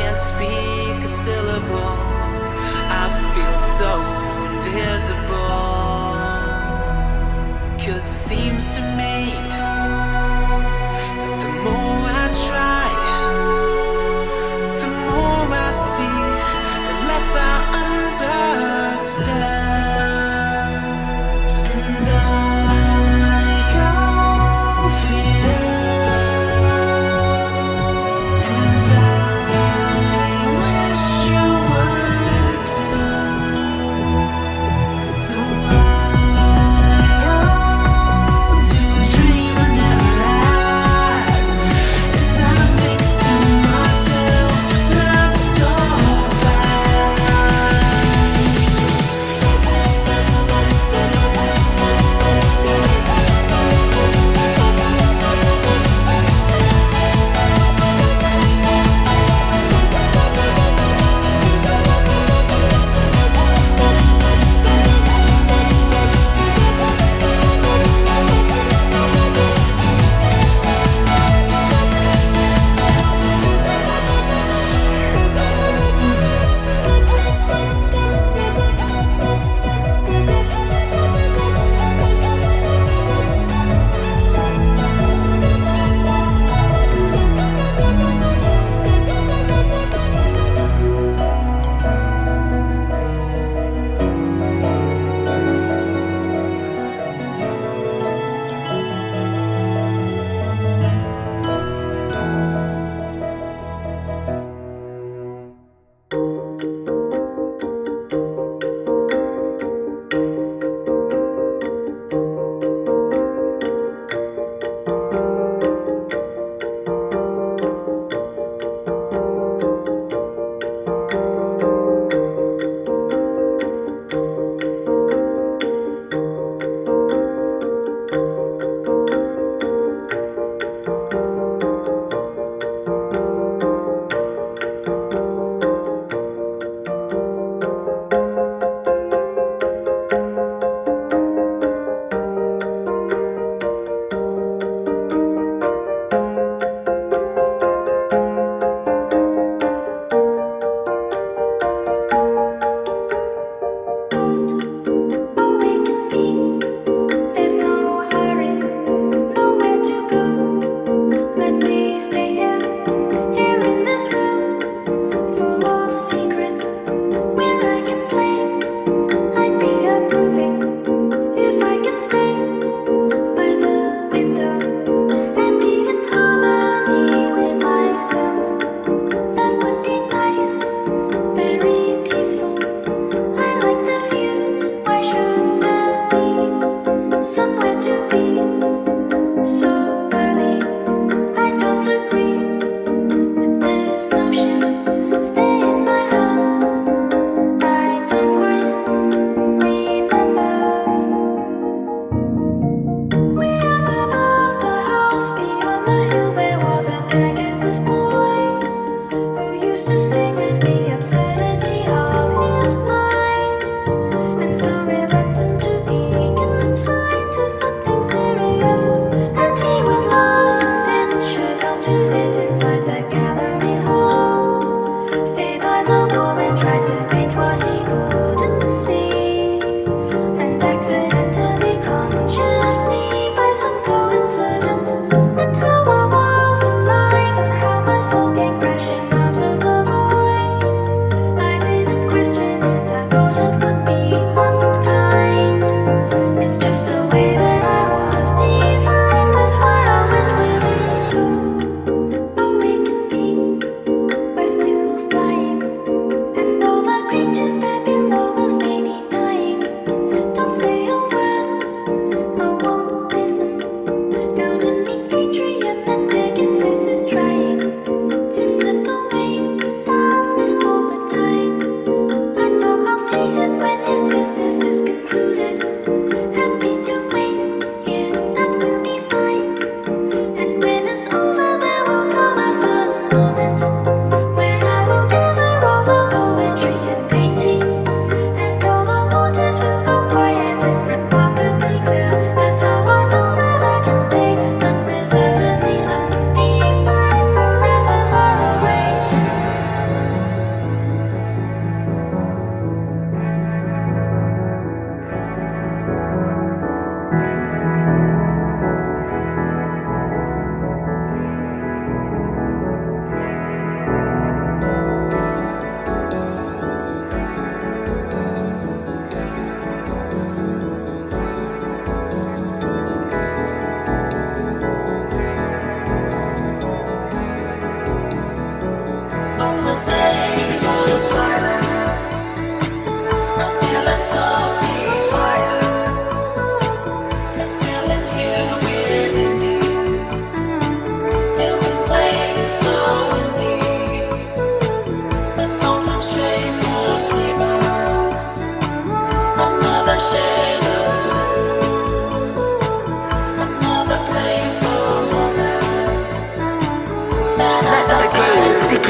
can't speak a syllable. I feel so invisible. 'Cause it seems to me that the more I try, the more I see, the less I understand. And I go for you, and I wish you weren't. So I want to dream I never had, and I think to myself it's not so bad.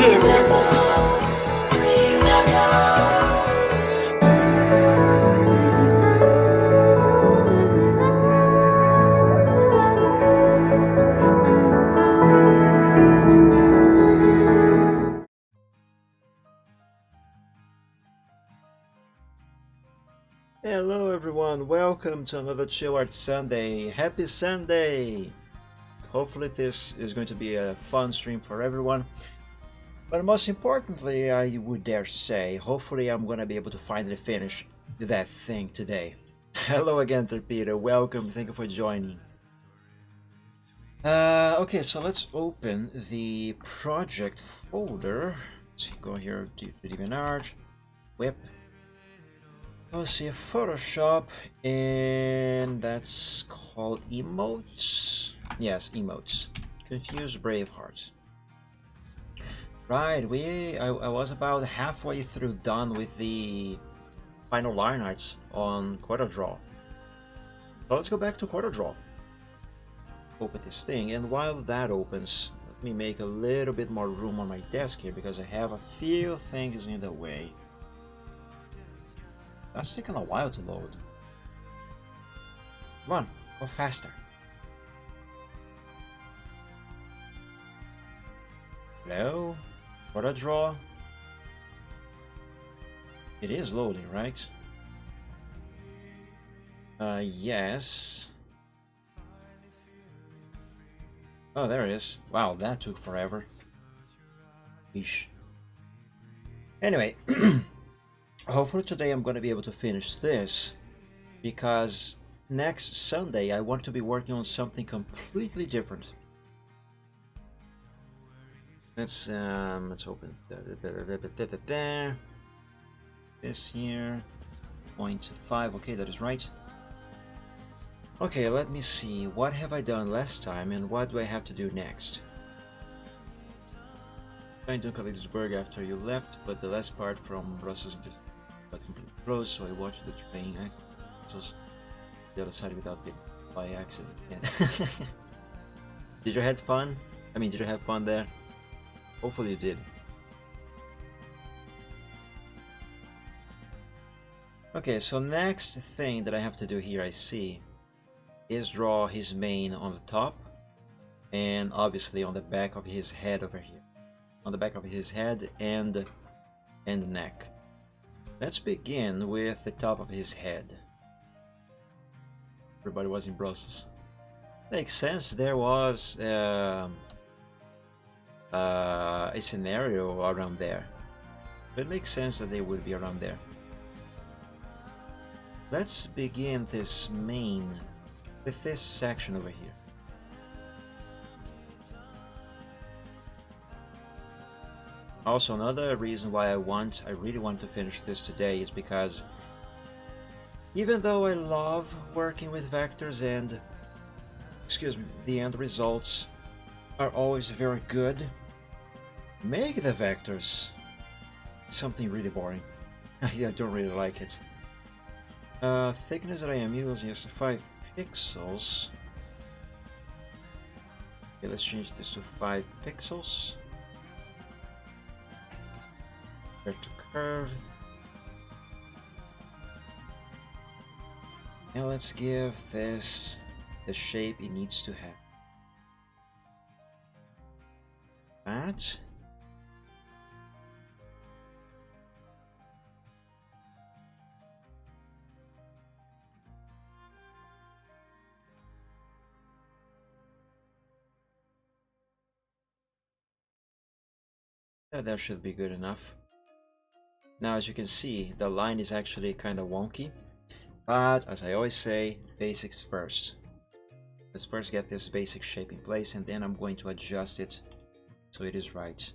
Hello everyone, welcome to another Chill Art Sunday. Happy Sunday! Hopefully this is going to be a fun stream for everyone. But most importantly, I would dare say, hopefully I'm gonna be able to finally finish that thing today. Hello again, Torpedo, welcome, thank you for joining. Okay, so let's open the project folder. Let's go here to DeviantArt, Whip. Let's see, Photoshop, and that's called emotes. Yes, emotes. Confuse Braveheart. Right, I was about halfway through done with the final line arts on QuarterDraw. So let's go back to QuarterDraw. Open this thing, and while that opens, let me make a little bit more room on my desk here because I have a few things in the way. That's taking a while to load. Come on, go faster. Hello? QuarterDraw? It is loading, right? Yes. Oh, there it is. Wow, that took forever. Yeesh. Anyway, hopefully today I'm going to be able to finish this, because next Sunday I want to be working on something completely different. Let's open this here, 0.5. Okay, that is right. Okay, let me see. What have I done last time, and what do I have to do next? Trying to complete this burg after you left, but the last part from Brussels got completely closed, so I watched the train accident the other side without getting by accident. Yeah. Did you have fun? I mean, did you have fun there? Hopefully you did. Okay, so next thing that I have to do here, I see, is draw his mane on the top, and obviously on the back of his head over here. On the back of his head and neck. Let's begin with the top of his head. Everybody was in Brussels. Makes sense, there was a scenario around there. But it makes sense that they would be around there. Let's begin this mane with this section over here. Also, another reason why I really want to finish this today is because even though I love working with vectors and, excuse me, the end results are always very good, make the vectors something really boring. I don't really like it. Thickness that I am using is 5 pixels. Okay, let's change this to 5 pixels. To curve, and let's give this the shape it needs to have. That. That should be good enough. Now, as you can see, the line is actually kind of wonky, but as I always say, basics first. Let's first get this basic shape in place, and then I'm going to adjust it so it is right.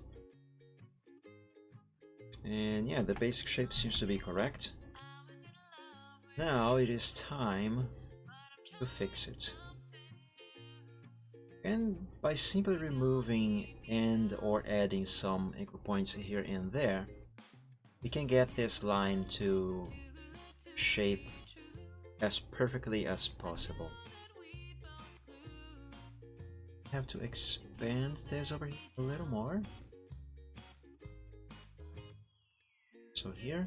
And yeah, the basic shape seems to be correct. Now it is time to fix it. And by simply removing and or adding some anchor points here and there, we can get this line to shape as perfectly as possible. I have to expand this over here a little more. So here,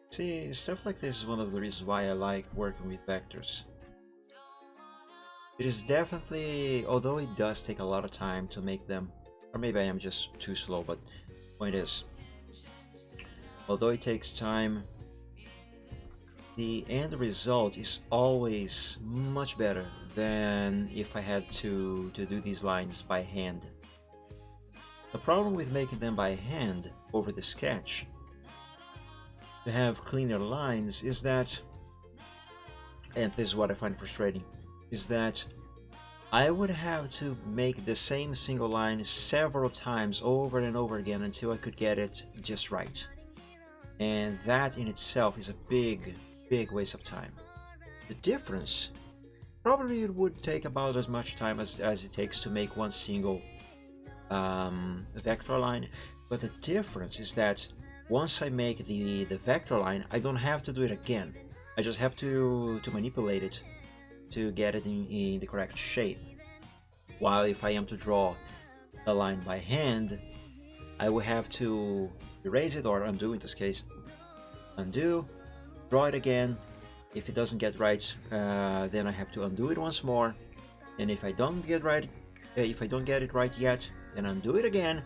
see, stuff like this is one of the reasons why I like working with vectors. It is definitely, although it does take a lot of time to make them, or maybe I am just too slow, but the point is, although it takes time, the end result is always much better than if I had to do these lines by hand. The problem with making them by hand over the sketch to have cleaner lines is that, and this is what I find frustrating, is that I would have to make the same single line several times over and over again until I could get it just right. And that in itself is a big waste of time. The difference, probably it would take about as much time as it takes to make one single vector line, but the difference is that once I make the vector line, I don't have to do it again. I just have to manipulate it to get it in the correct shape. While if I am to draw a line by hand, I will have to erase it, or undo in this case. Undo, draw it again. If it doesn't get right, then I have to undo it once more. And if I don't get it right yet, then undo it again,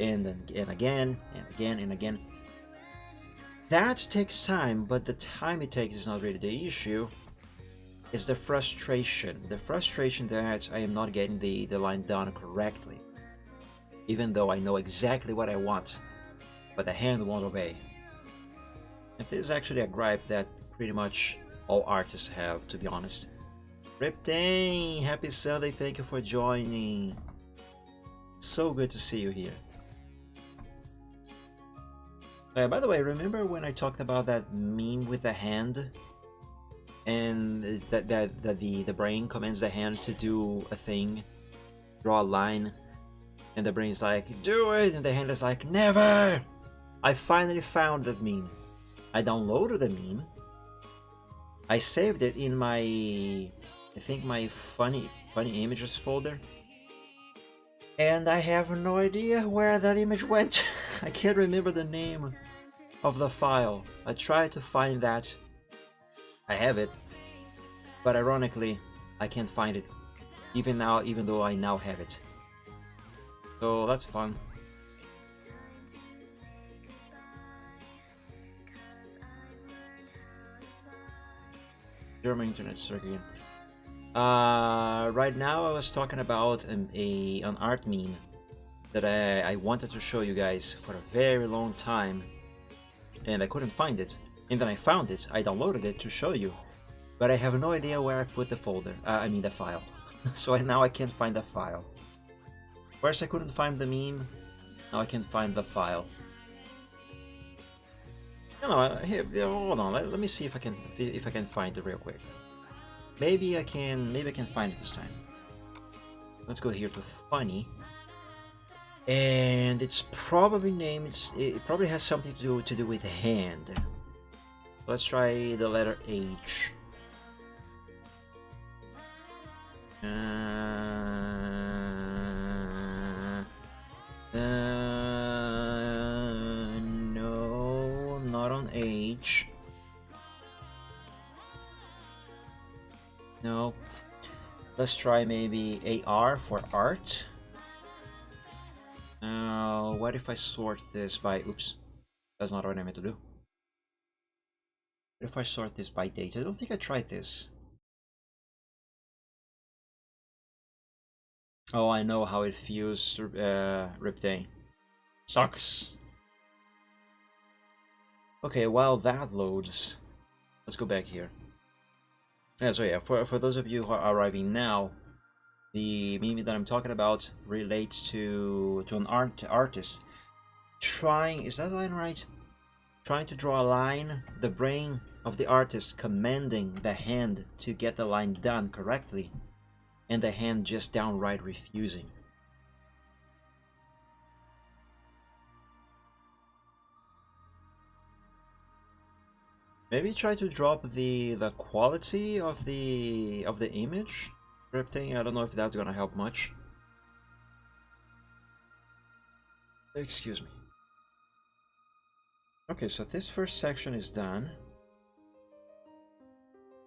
and then and again and again and again. That takes time, but the time it takes is not really the issue. It's the frustration that I am not getting the line done correctly, even though I know exactly what I want, but the hand won't obey. And this is actually a gripe that pretty much all artists have, to be honest. Riptane, happy Sunday, thank you for joining. So good to see you here. By the way, remember when I talked about that meme with the hand? And that the brain commands the hand to do a thing, draw a line, and the brain's like, do it, and the hand is like, never! I finally found that meme. I downloaded the meme. I saved it in my, I think my funny images folder. And I have no idea where that image went. I can't remember the name of the file. I tried to find that. I have it, but ironically, I can't find it even now, even though I now have it. So that's fun. German internet again. Right now I was talking about an art meme that I wanted to show you guys for a very long time, and I couldn't find it. And then I found it, I downloaded it to show you, but I have no idea where I put the folder, the file. So now I can't find the file. First I couldn't find the meme, now I can't find the file. Here, hold on, let me see if I can find it real quick. Maybe I can find it this time. Let's go here to funny. And it's probably named, it probably has something to do with hand. Let's try the letter H. No, not on H. No. Let's try maybe AR for art. What if I sort this by... Oops. That's not what I meant to do. What if I sort this by date? I don't think I tried this. Oh, I know how it feels, Riptane. Sucks. Okay, while that loads, let's go back here. Yeah, so yeah, for those of you who are arriving now, the meme that I'm talking about relates to an artist trying, is that line right? Trying to draw a line, the brain of the artist commanding the hand to get the line done correctly, and the hand just downright refusing. Maybe try to drop the quality of the image, Riptane. I don't know if that's gonna help much. Excuse me. Okay, so this first section is done.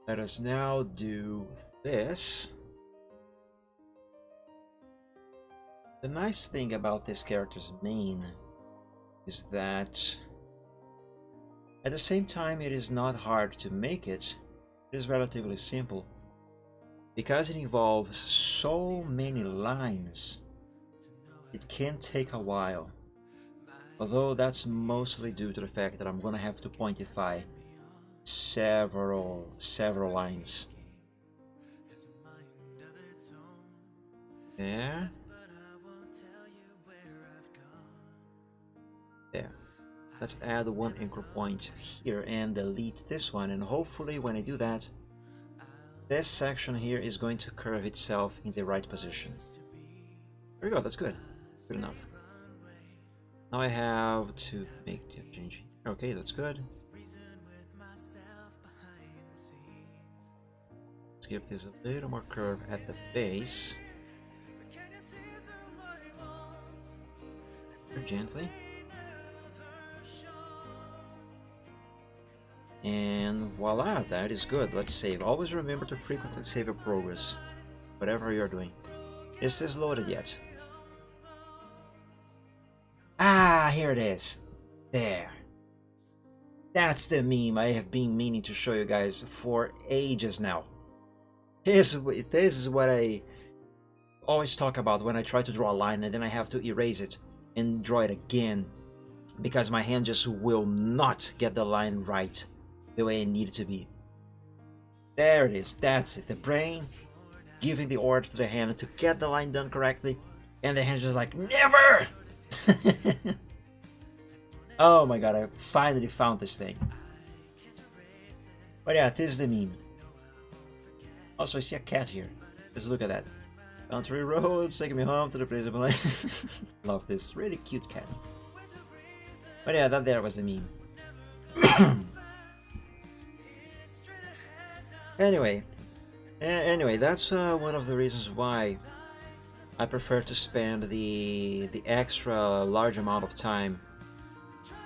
Let us now do this. The nice thing about this character's mane is that at the same time it is not hard to make it. It is relatively simple. Because it involves so many lines, it can take a while. Although that's mostly due to the fact that I'm gonna have to pointify several lines. There. There. Let's add one anchor point here and delete this one, and hopefully when I do that, this section here is going to curve itself in the right position. There we go, that's good. Good enough. Now I have to make the change. Okay, that's good. Let's give this a little more curve at the base. Very gently. And voila, that is good. Let's save. Always remember to frequently save your progress, whatever you're doing. Is this loaded yet? Ah, here it is. There. That's the meme I have been meaning to show you guys for ages now. This is what I always talk about when I try to draw a line and then I have to erase it and draw it again because my hand just will not get the line right the way it needed to be. There it is. That's it. The brain giving the order to the hand to get the line done correctly, and the hand just like, never! Oh my god, I finally found this thing. But yeah, this is the meme. Also, I see a cat here. Let's look at that. Country roads, taking me home to the place of my life. Love this. Really cute cat. But yeah, that there was the meme. Anyway, that's one of the reasons why I prefer to spend the extra large amount of time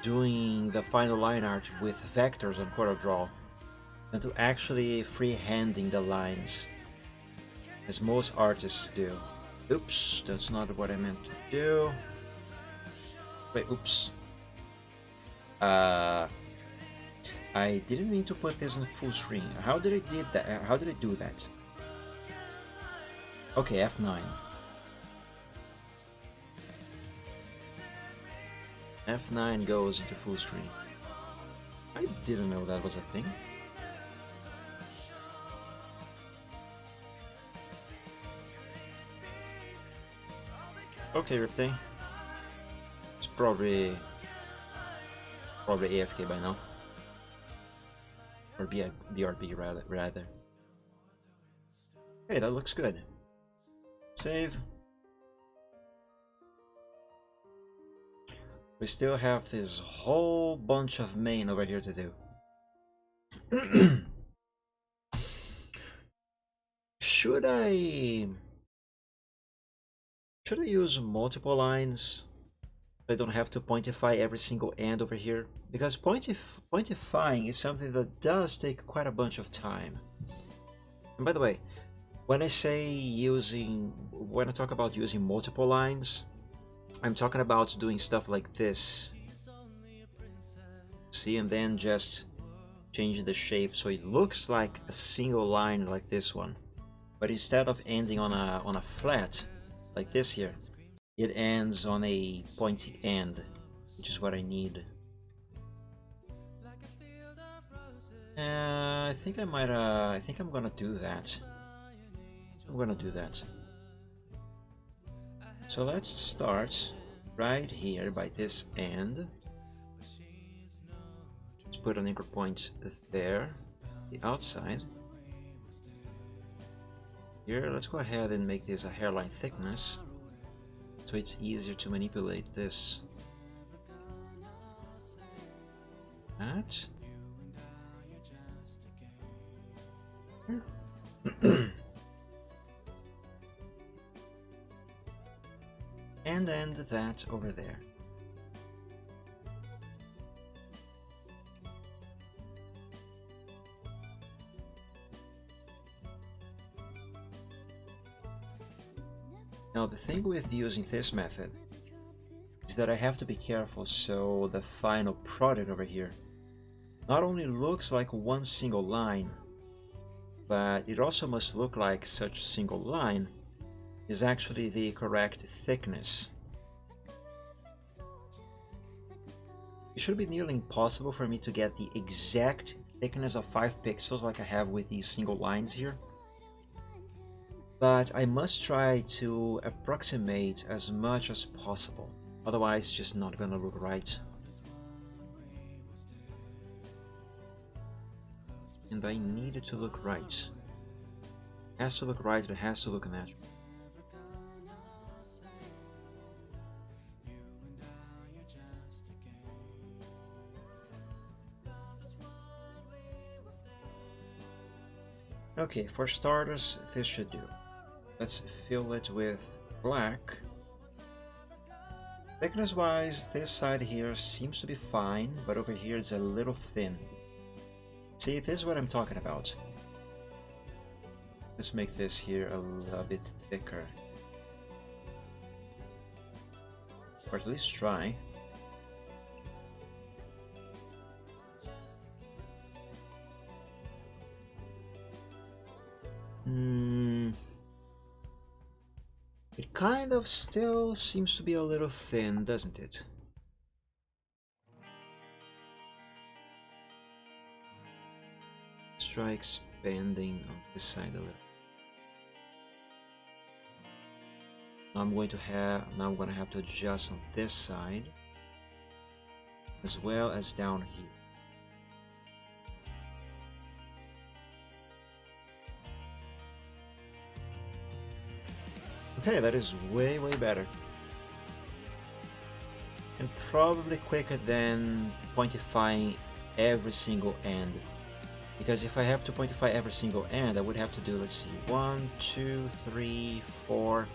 doing the final line art with vectors on CorelDRAW than to actually freehanding the lines, as most artists do. Oops, that's not what I meant to do. Wait, oops. I didn't mean to put this on full screen. How did I did that? How did I do that? Okay, F9. F9 goes into full screen. I didn't know that was a thing. Okay, Riptide. It's probably AFK by now. Or BRB rather. Okay, that looks good. Save. We still have this whole bunch of main over here to do. Should I use multiple lines? I don't have to pointify every single end over here, because pointifying is something that does take quite a bunch of time. And by the way, when I talk about using multiple lines, I'm talking about doing stuff like this. See, and then just changing the shape so it looks like a single line like this one. But instead of ending on a flat like this here, it ends on a pointy end, which is what I need. I think I'm gonna do that. So let's start right here by this end. Let's put an anchor point there, the outside. Here, let's go ahead and make this a hairline thickness, so it's easier to manipulate this. That. And end that over there. Now the thing with using this method is that I have to be careful so the final product over here not only looks like one single line, but it also must look like such single line is actually the correct thickness. It should be nearly impossible for me to get the exact thickness of 5 pixels like I have with these single lines here, but I must try to approximate as much as possible, otherwise it's just not gonna look right. And I need it to look right. It has to look right, it has to look natural. Okay, for starters, this should do. Let's fill it with black. Thickness wise, this side here seems to be fine, but over here it's a little thin. See, this is what I'm talking about. Let's make this here a little bit thicker. Or at least try. It kind of still seems to be a little thin, doesn't it? Let's try expanding on this side a little. Now I'm going to have to adjust on this side as well as down here. Okay, that is way better. And probably quicker than pointifying every single end. Because if I have to pointify every single end, I would have to do, let's see, 1, 2, 3, 4,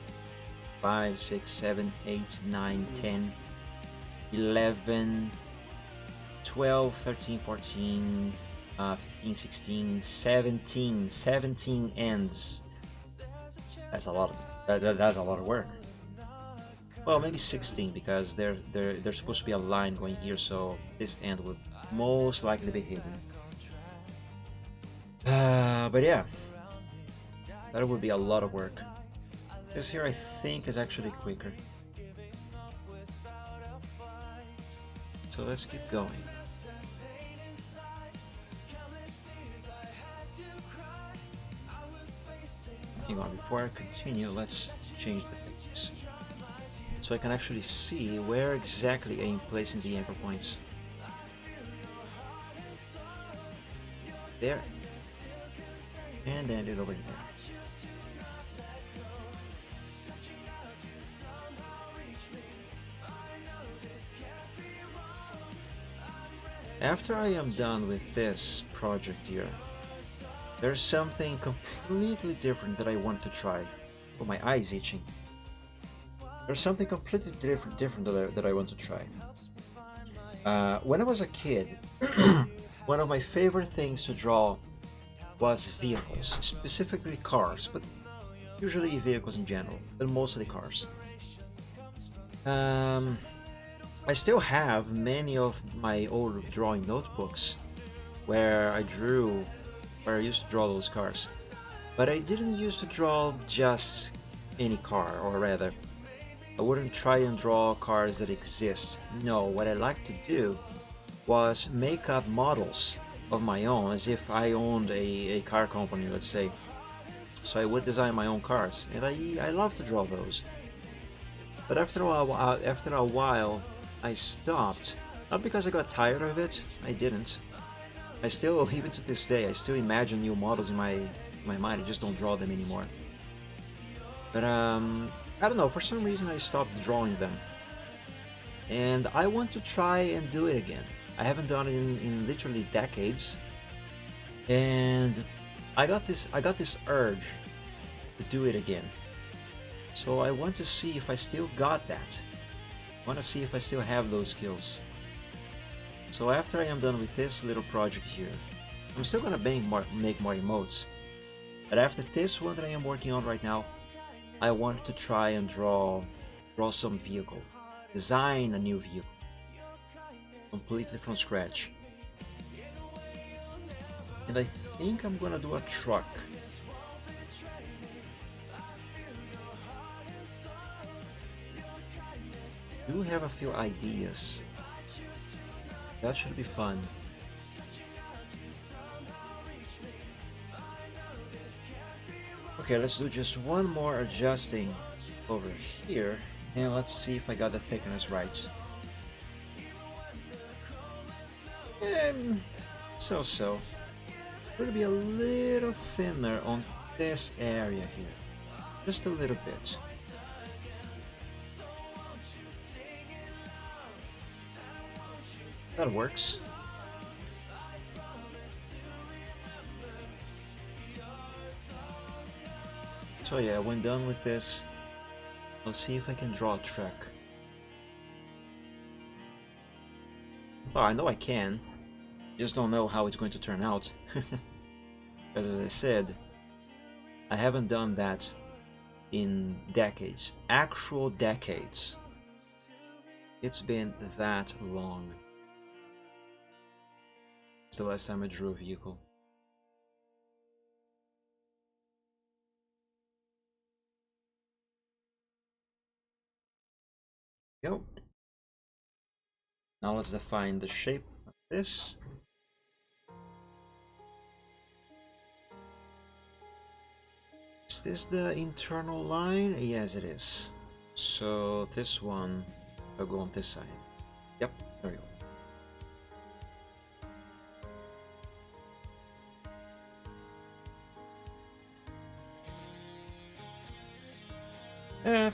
5, 6, 7, 8, 9, 10, 11, 12, 13, 14, 15, 16, 17 ends. That's a lot of that's a lot of work. Well, maybe 16 because there's supposed to be a line going here, so this end would most likely be hidden. But yeah, that would be a lot of work. This here I think is actually quicker. So let's keep going. Hang on, before I continue, let's change the thickness so I can actually see where exactly I am placing the anchor points. There. And then it over here. After I am done with this project here, there's something completely different that I want to try. Oh, my eye's itching. There's something completely different that I want to try. When I was a kid, one of my favorite things to draw was vehicles, specifically cars, but usually vehicles in general, but mostly cars. I still have many of my old drawing notebooks where I used to draw those cars, but I didn't used to draw just any car, or rather, I wouldn't try and draw cars that exist. No, what I like to do was make up models of my own, as if I owned a car company, let's say. So I would design my own cars, and I love to draw those. But after a while, I stopped. Not because I got tired of it, I didn't. I still, even to this day, I still imagine new models in my mind, I just don't draw them anymore. But I don't know, for some reason I stopped drawing them. And I want to try and do it again. I haven't done it in literally decades. And I got this urge to do it again. So I want to see if I still got that. I want to see if I still have those skills. So after I am done with this little project here, I'm still gonna make more emotes. But after this one that I am working on right now, I wanted to try and draw some vehicle, design a new vehicle completely from scratch. And I think I'm gonna do a truck. I do have a few ideas. That should be fun. Okay, let's do just one more adjusting over here, and let's see if I got the thickness right. So. Gonna be a little thinner on this area here. Just a little bit. That works. So yeah, when done with this, I'll see if I can draw a truck. Oh, I know I can. Just don't know how it's going to turn out. Because as I said, I haven't done that in decades. Actual decades. It's been that long. It's the last time I drew a vehicle. Go. Now let's define the shape of this. Is this the internal line? Yes, it is. So this one, I'll go on this side. Yep, there we go.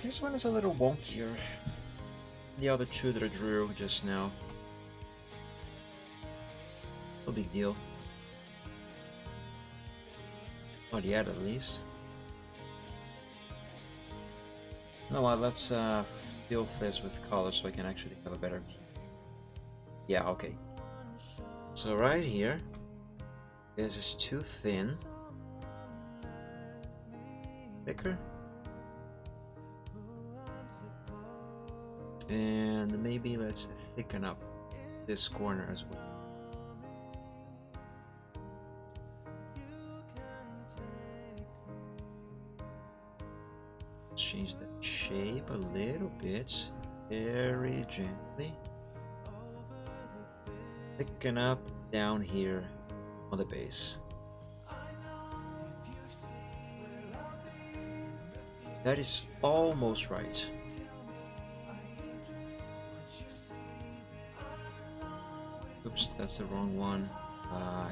This one is a little wonkier. The other two that I drew just now. No big deal. Not yet, at least. No, let's fill this with color so I can actually have a better view. Yeah, okay. So right here, this is too thin. Thicker. And maybe let's thicken up this corner as well. Let's change the shape a little bit, very gently. Thicken up down here on the base. That is almost right. Oops, that's the wrong one.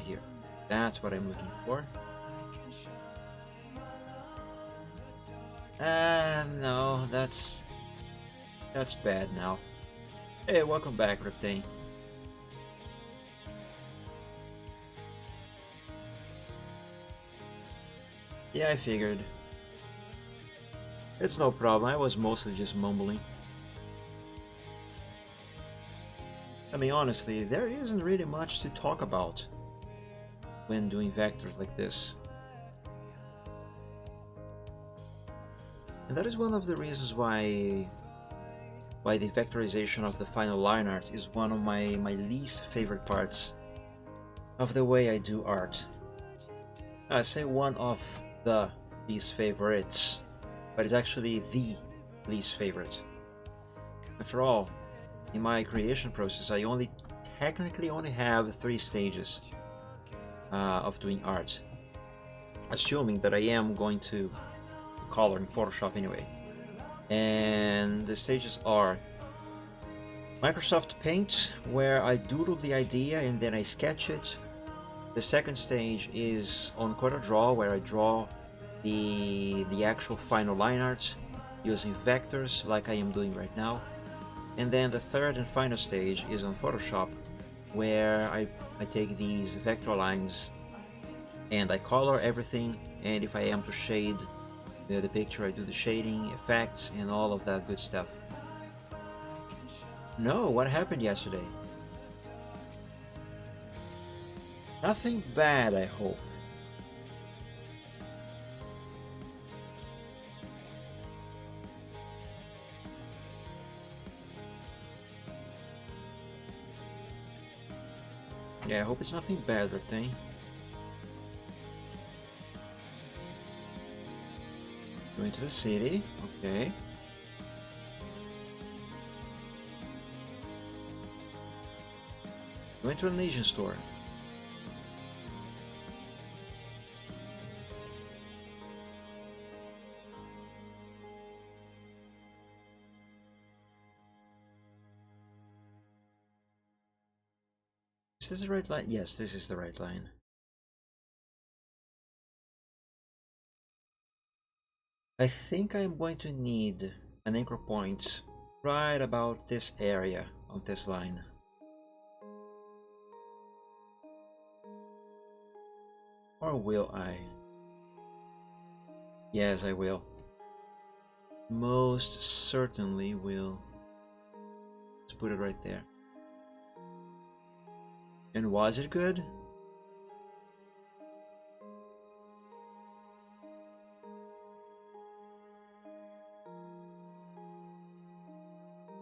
Here. That's what I'm looking for. No, that's bad now. Hey, welcome back, Riptane. Yeah, I figured. It's no problem, I was mostly just mumbling. I mean, honestly, there isn't really much to talk about when doing vectors like this. And that is one of the reasons why the vectorization of the final line art is one of my least favorite parts of the way I do art. I say one of the least favorites, but it's actually the least favorite. After all, in my creation process, I technically only have 3 stages of doing art, assuming that I am going to color in Photoshop anyway. And the stages are Microsoft Paint, where I doodle the idea and then I sketch it. The second stage is on CorelDRAW, where I draw the actual final line art using vectors like I am doing right now. And then the third and final stage is on Photoshop, where I take these vector lines and I color everything, and if I am to shade the picture, I do the shading, effects, and all of that good stuff. No, what happened yesterday? Nothing bad, I hope. Yeah, I hope it's nothing bad, that thing. Going to the city, okay. Going to an Asian store. Is this the right line? Yes, this is the right line. I think I'm going to need an anchor point right about this area on this line. Or will I? Yes, I will. Most certainly will. Let's put it right there. And was it good?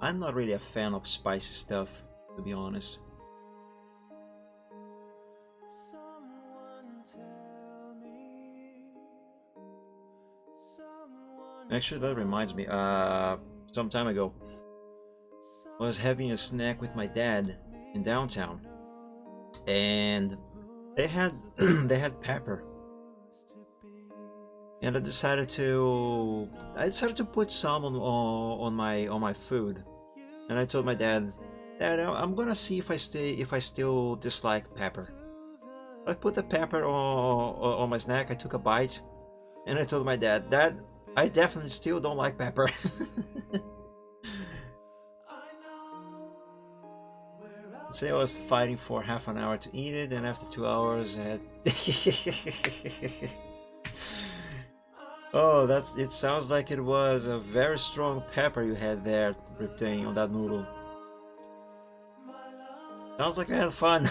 I'm not really a fan of spicy stuff, to be honest. Actually, that reminds me, some time ago, I was having a snack with my dad in downtown, and they had they had pepper, and I decided to put some on my food, and I told my dad, Dad, I'm gonna see if I still dislike pepper. I put the pepper on my snack. I took a bite, and I told my dad, Dad, I definitely still don't like pepper. Say I was fighting for half an hour to eat it, and after 2 hours, I had. Oh, it sounds like it was a very strong pepper you had there, Riptane, on that noodle. Sounds like I had fun.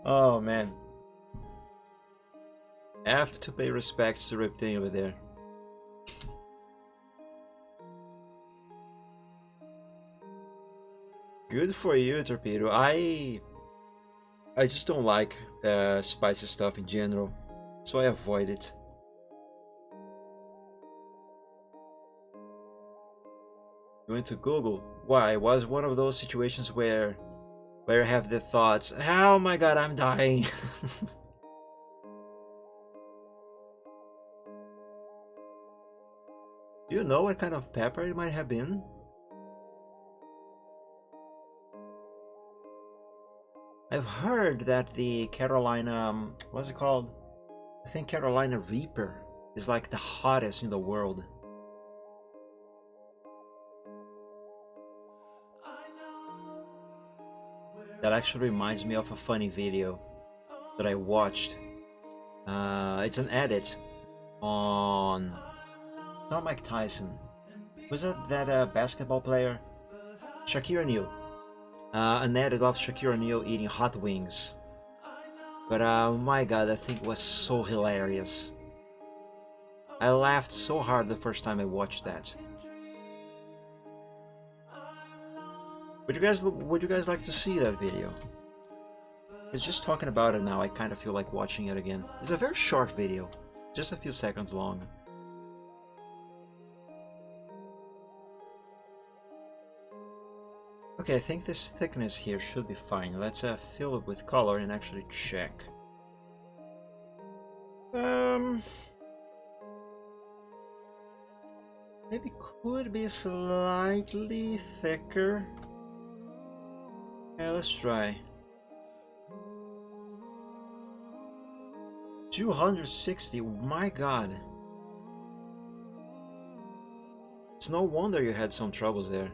Oh man. I have to pay respects to Riptane over there. Good for you, Torpedo. I just don't like spicy stuff in general, so I avoid it. Going to Google. Why? It was one of those situations where I have the thoughts, oh my god, I'm dying. Do you know what kind of pepper it might have been? I've heard that the Carolina, what's it called? I think Carolina Reaper is like the hottest in the world. That actually reminds me of a funny video that I watched. It's an edit on, not Mike Tyson. Was that basketball player? Shaquille O'Neal. An edit of Shaquille O'Neal eating hot wings. But my god, that thing was so hilarious. I laughed so hard the first time I watched that. Would you guys like to see that video? It's just talking about it now, I kind of feel like watching it again. It's a very short video, just a few seconds long. Okay, I think this thickness here should be fine. Let's fill it with color and actually check. Maybe could be slightly thicker. Yeah, let's try. 260, my god. It's no wonder you had some troubles there.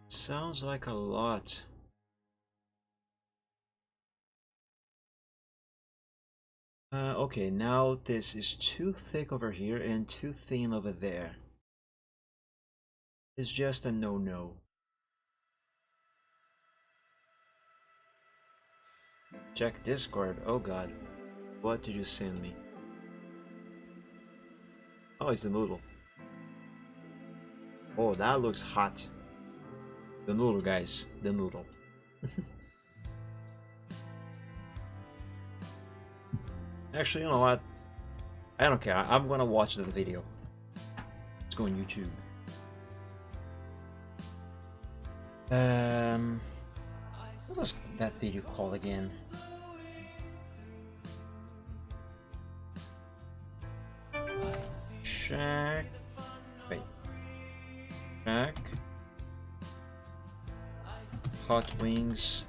Sounds like a lot. Okay, now this is too thick over here and too thin over there. It's just a no-no. Check Discord. Oh god. What did you send me? Oh, it's the noodle. Oh, that looks hot. The noodle, guys. The noodle. Actually, you know what? I don't care. I'm gonna watch the video. Let's go on YouTube. What was that video called again? Shack. Wait. Shack. Hot Wings.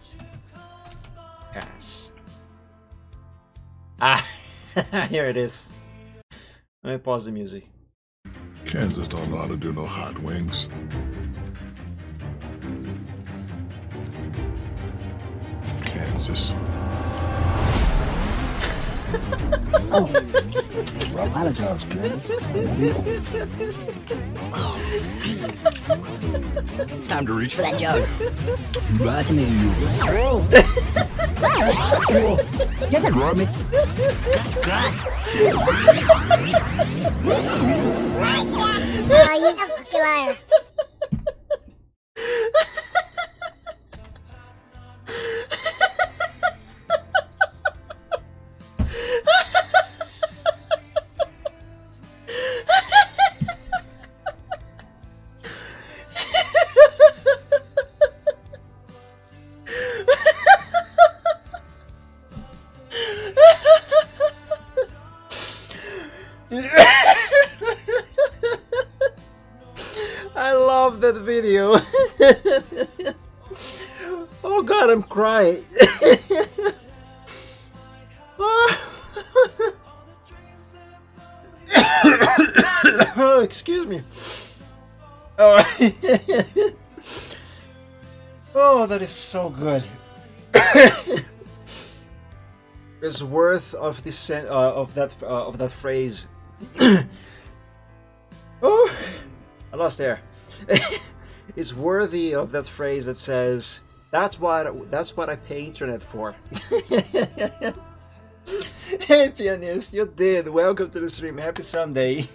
Pass. Ah! Here it is. Let me pause the music. Kansas don't know how to do no hot wings. Kansas. Oh, I apologize, Kansas. It's time to reach for that jug. Right to me. Get that, Robbie. Oh, you fucking liar. I love that video. Oh god, I'm crying. Oh, excuse me. Oh. Oh, that is so good. It's worth of this of that phrase. Oh, I lost air. It's worthy of that phrase that says, "That's what I pay internet for." Hey, pianist, you did. Welcome to the stream. Happy Sunday.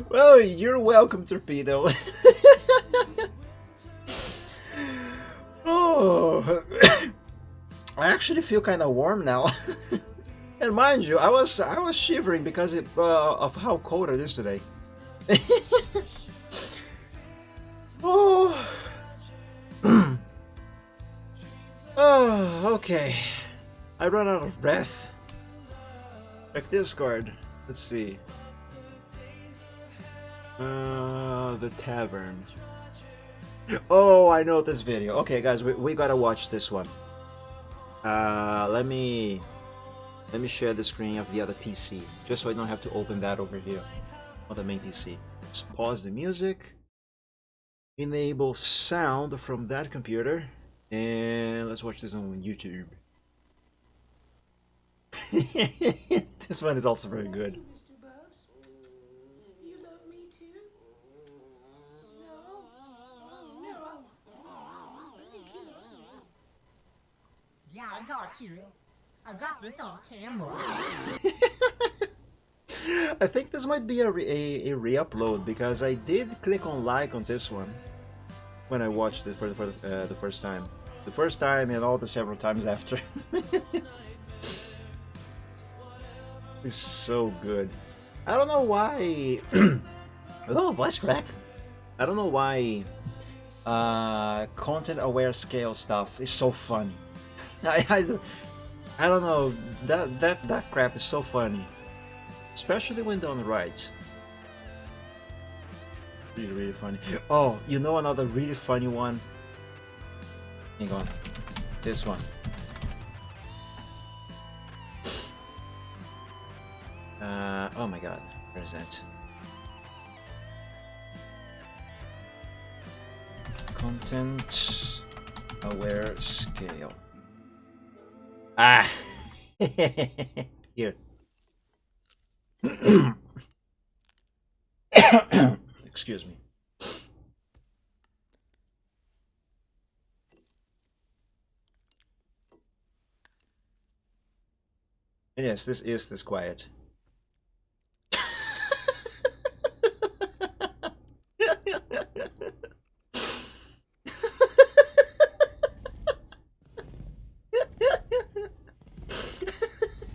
Well, you're welcome, Torpedo. Oh, I actually feel kind of warm now. And mind you, I was shivering because of how cold it is today. Oh. Oh, okay. I run out of breath. Check Discord. Let's see. The tavern. Oh, I know this video. Okay, guys, we gotta watch this one. Let me share the screen of the other PC, just so I don't have to open that over here on the main PC. Let's pause the music, enable sound from that computer, and let's watch this on YouTube. This one is also very good. Mr. Bubs, do you love me too? No? Oh, no. I think he loves me. Yeah, I got you. I got this on camera. I think this might be a re-upload because I did click on like on this one when I watched it for the first time. The first time and all the several times after. It's so good. I don't know why. Oh, voice crack. I don't know why content-aware scale stuff is so funny. I don't know. That crap is so funny, especially when done right. Really funny. Oh, you know another really funny one? Hang on. This one. Oh my god. Where is that? Content aware scale. Ah! Here. Excuse me. And yes, this is this quiet.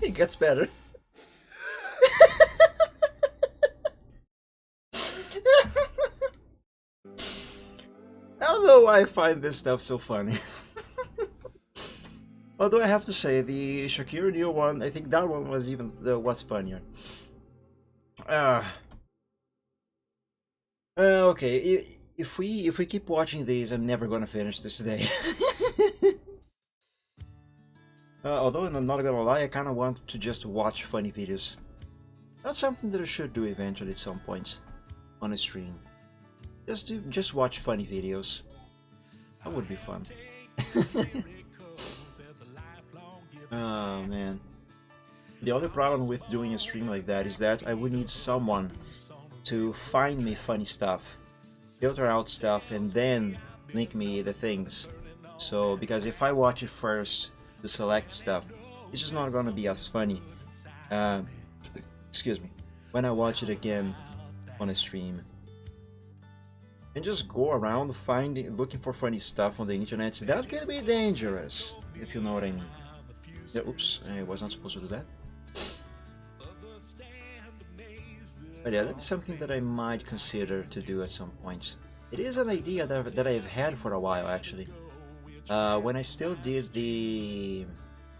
It gets better. I don't know why I find this stuff so funny. Although I have to say, the Shakira new one, I think that one was even what's funnier. Okay, if we keep watching these, I'm never gonna finish this today. Although I'm not gonna lie, I kind of want to just watch funny videos. That's something that I should do eventually at some point on a stream. Just watch funny videos. That would be fun. Oh man. The other problem with doing a stream like that is that I would need someone to find me funny stuff, filter out stuff, and then link me the things. So, because if I watch it first to select stuff, it's just not gonna be as funny. Excuse me. When I watch it again on a stream. And just go around looking for funny stuff on the internet. That can be dangerous, if you know what I mean. Yeah, oops, I was not supposed to do that. But yeah, that's something that I might consider to do at some point. It is an idea that I've had for a while, actually. When I still did the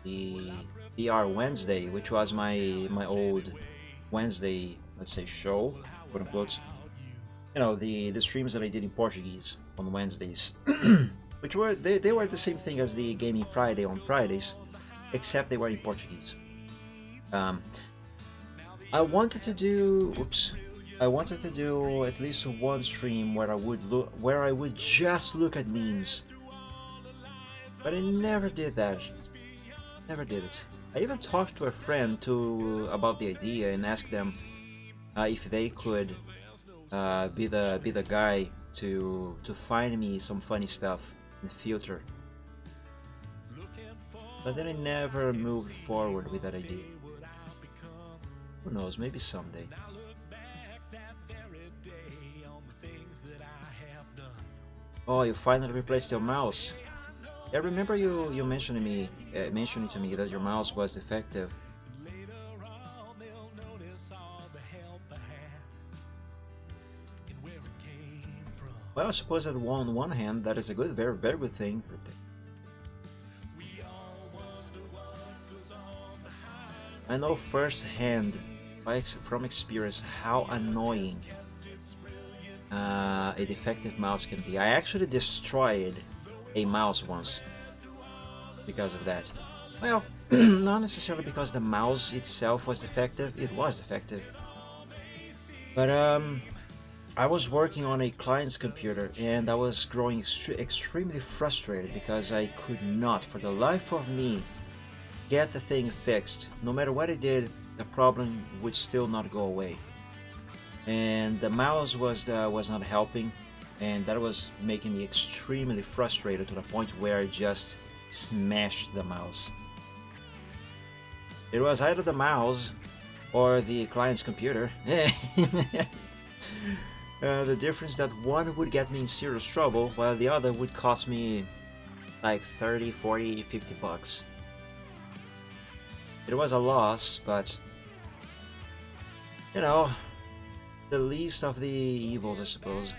VR Wednesday, which was my old Wednesday, let's say, show, quote unquote. You know, the streams that I did in Portuguese on Wednesdays, which were they were the same thing as the Gaming Friday on Fridays, except they were in Portuguese. I wanted to do at least one stream where I would just look at memes, but I never did that. Never did it. I even talked to a friend about the idea and asked them if they could be the guy to find me some funny stuff and filter. But then I never moved forward with that idea. Who knows, maybe someday. Oh, you finally replaced your mouse. I remember you mentioning to me that your mouse was defective. Well, I suppose that on one hand, that is a good, very, very good thing. I know firsthand, from experience, how annoying a defective mouse can be. I actually destroyed a mouse once because of that. Well, not necessarily because the mouse itself was defective. It was defective, but I was working on a client's computer and I was growing extremely frustrated because I could not, for the life of me, get the thing fixed. No matter what I did, the problem would still not go away. And the mouse was not helping, and that was making me extremely frustrated to the point where I just smashed the mouse. It was either the mouse or the client's computer. The difference that one would get me in serious trouble while the other would cost me like 30, 40, 50 bucks. It was a loss, but you know, the least of the evils, I suppose.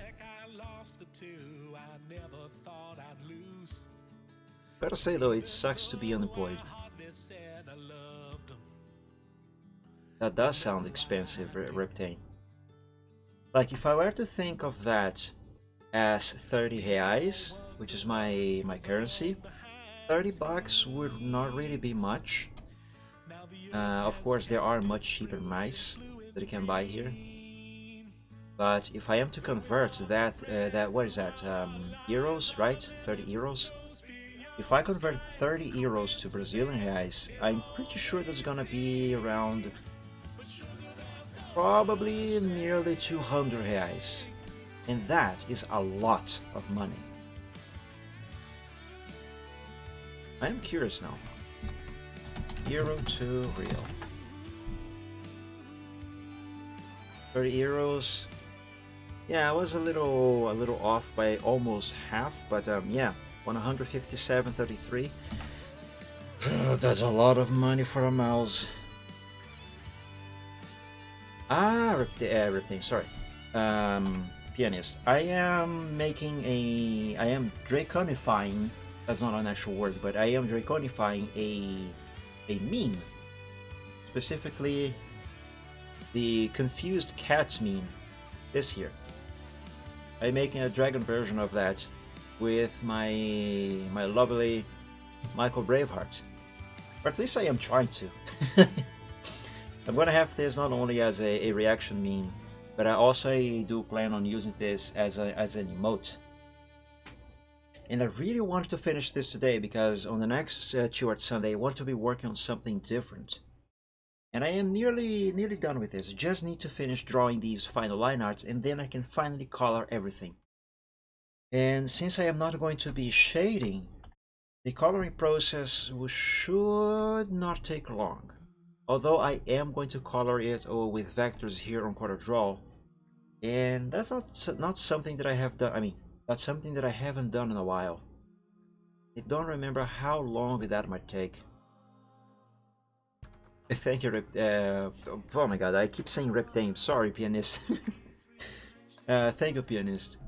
Gotta say though, it sucks to be unemployed. That does sound expensive, Reptane. Like, if I were to think of that as 30 reais, which is my currency, 30 bucks would not really be much. Of course, there are much cheaper mice that you can buy here. But if I am to convert that what is that? Euros, right? 30 euros. If I convert 30 euros to Brazilian reais, I'm pretty sure that's gonna be around probably nearly 200 reais. And that is a lot of money. I am curious now. hero to real. 30 euros. Yeah, I was a little off by almost half, but yeah, 157.33. That's a lot of money for a mouse. Everything. Sorry, pianist. I am draconifying. That's not an actual word, but I am draconifying a meme, specifically the confused cat meme this year. I'm making a dragon version of that with my lovely Michael Braveheart. Or at least I am trying to. I'm gonna have this not only as a reaction meme, but I also do plan on using this as an emote. And I really wanted to finish this today because on the next Chill Art Sunday I want to be working on something different. And I am nearly done with this. I just need to finish drawing these final line arts and then I can finally color everything. And since I am not going to be shading, the coloring process should not take long. Although I am going to color it with vectors here on CorelDRAW. And that's not something that I have done. I mean, that's something that I haven't done in a while. I don't remember how long that might take. Thank you, oh my god, I keep saying Reptame. Sorry, pianist. Thank you, pianist.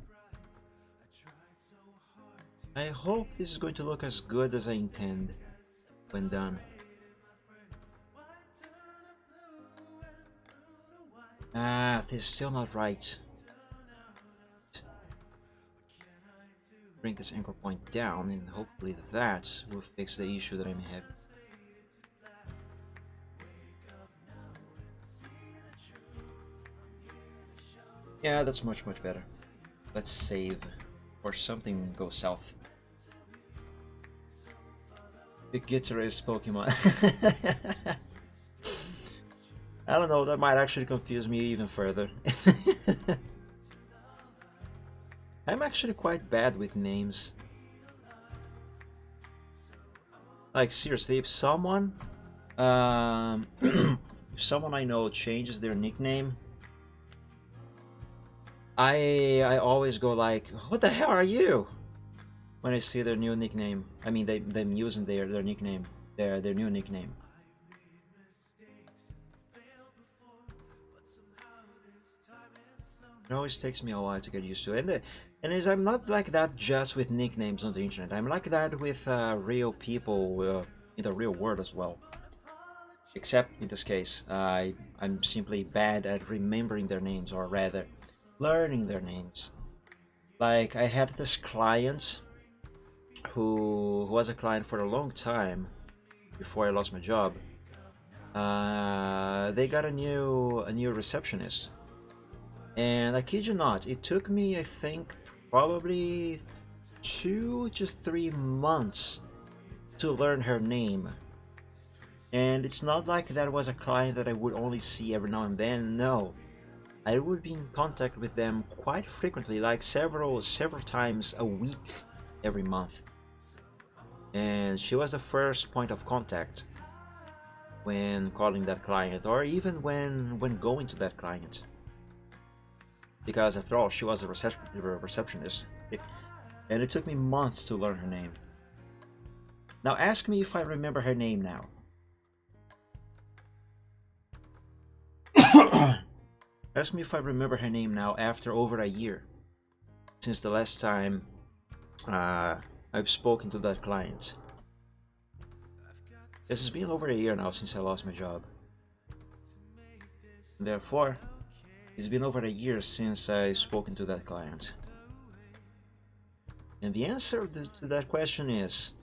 I hope this is going to look as good as I intend when done. This is still not right. Bring this anchor point down and hopefully that will fix the issue that I may have. Yeah, that's much better. Let's save or something goes south. The guitarist Pokemon. I don't know, that might actually confuse me even further. I'm actually quite bad with names. Like seriously, if someone if someone I know changes their nickname, I always go like, what the hell are you? When I see their new nickname. I mean them using their nickname, their new nickname. It always takes me a while to get used to it. And I'm not like that just with nicknames on the internet. I'm like that with real people in the real world as well. Except in this case, I'm simply bad at remembering their names, or rather, learning their names. Like, I had this client who was a client for a long time before I lost my job. They got a new receptionist. And I kid you not, it took me, I think, probably 2 to 3 months to learn her name. And it's not like that was a client that I would only see every now and then, no. I would be in contact with them quite frequently, like several times a week every month. And she was the first point of contact when calling that client, or even when going to that client. Because after all, she was a receptionist, and it took me months to learn her name. Now ask me if I remember her name now. Ask me if I remember her name now after over a year since the last time I've spoken to that client. This has been over a year now since I lost my job. Therefore, it's been over a year since I've spoken to that client. And the answer to that question is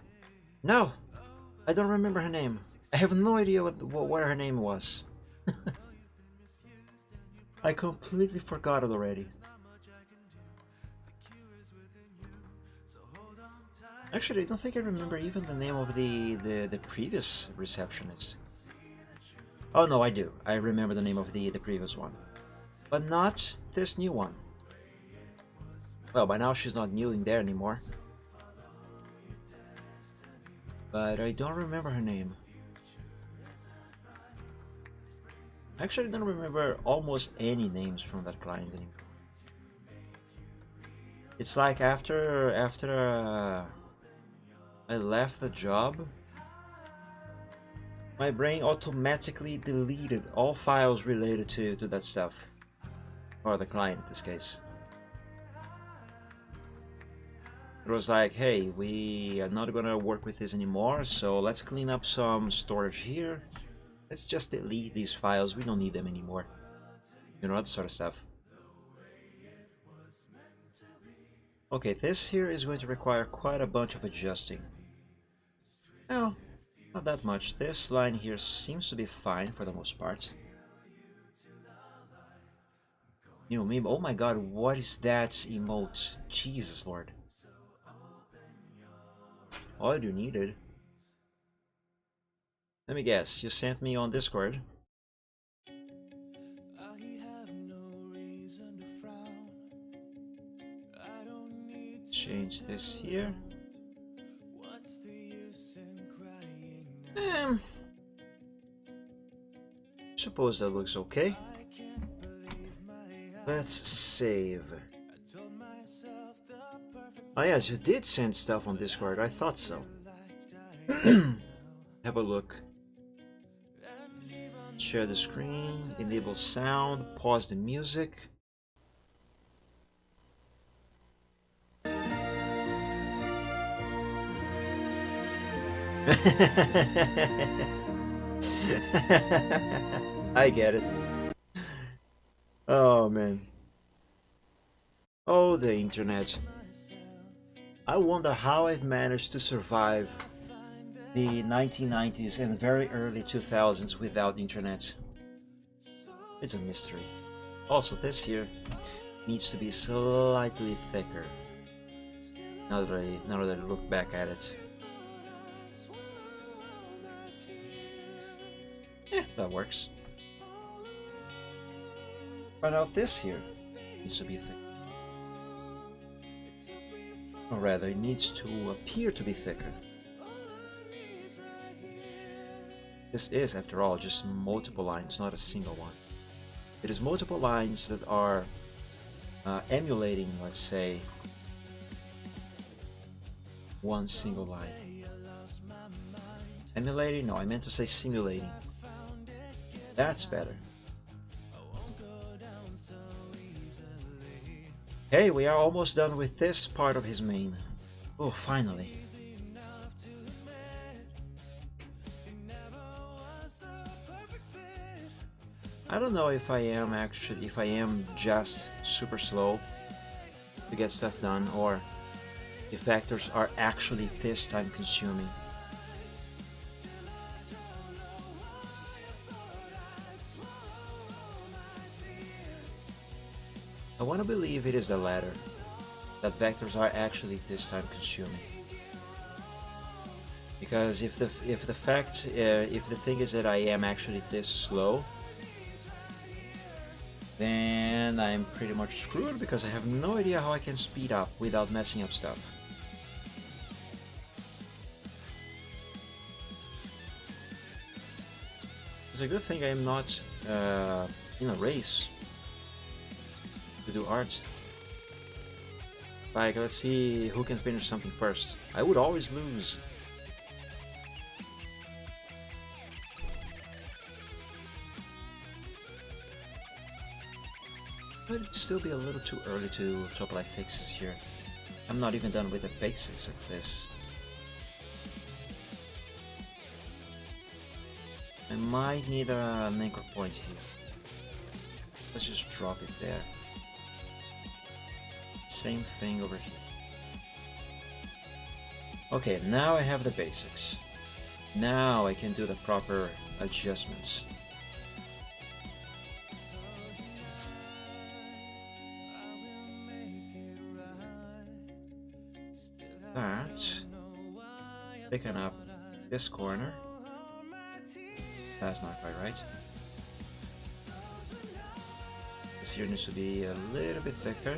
no, I don't remember her name. I have no idea what her name was. I completely forgot it already. Actually, I don't think I remember even the name of the previous receptionist. Oh no, I do. I remember the name of the previous one. But not this new one. Well, by now she's not new in there anymore. But I don't remember her name. Actually, I don't remember almost any names from that client anymore. It's like after I left the job, my brain automatically deleted all files related to that stuff, or the client in this case. It was like, hey, we are not gonna work with this anymore, so let's clean up some storage here. Let's just delete these files, we don't need them anymore. You know, that sort of stuff. Okay, this here is going to require quite a bunch of adjusting. Well, not that much. This line here seems to be fine for the most part. New meme. Oh my god, what is that emote? Jesus Lord. All you needed. Let me guess, you sent me on Discord. Change this here. Suppose that looks okay. Let's save. Oh yes, you did send stuff on Discord, I thought so. Have a look. Share the screen, enable sound, pause the music. I get it. Oh man. Oh, the internet. I wonder how I've managed to survive the 1990s and very early 2000s without internet. It's a mystery. Also, this here needs to be slightly thicker. Now that I look back at it. Yeah, that works. But now this here needs to be thick. Or rather, it needs to appear to be thicker. This is, after all, just multiple lines, not a single one. It is multiple lines that are emulating, let's say, one single line. Emulating? No, I meant to say simulating. That's better. Hey, we are almost done with this part of his main. Oh, finally. I don't know if I am just super slow to get stuff done, or if vectors are actually this time consuming. I want to believe it is the latter, that vectors are actually this time consuming. Because if the thing is that I am actually this slow, then I'm pretty much screwed because I have no idea how I can speed up without messing up stuff. It's a good thing I am not in a race to do art. Like, let's see who can finish something first. I would always lose. It would still be a little too early to apply fixes here. I'm not even done with the basics of this. I might need an anchor point here. Let's just drop it there. Same thing over here. Okay, now I have the basics. Now I can do the proper adjustments. That, picking up this corner. That's not quite right. This here needs to be a little bit thicker.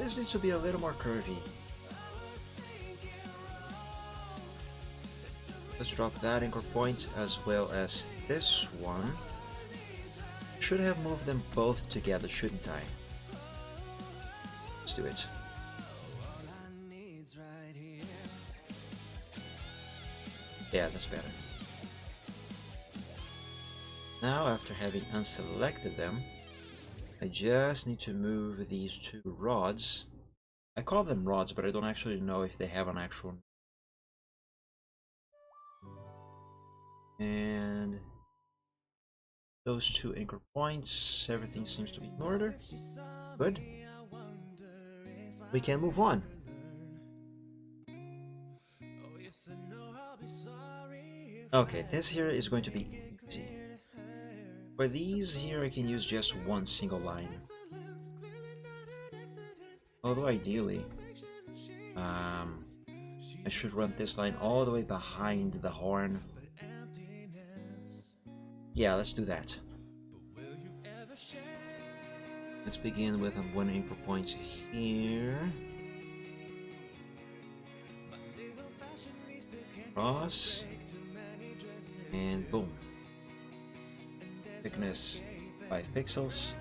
This needs to be a little more curvy. Let's drop that anchor point as well as this one. Should have moved them both together, shouldn't I? Let's do it. Yeah, that's better. Now, after having unselected them, I just need to move these two rods. I call them rods, but I don't actually know if they have an actual... And those two anchor points, everything seems to be in order. Good. We can move on. Okay, this here is going to be easy. For these here, I can use just one single line. Although ideally, I should run this line all the way behind the horn. Yeah, let's do that. Let's begin with one anchor point here. Cross. And boom. Thickness 5 pixels.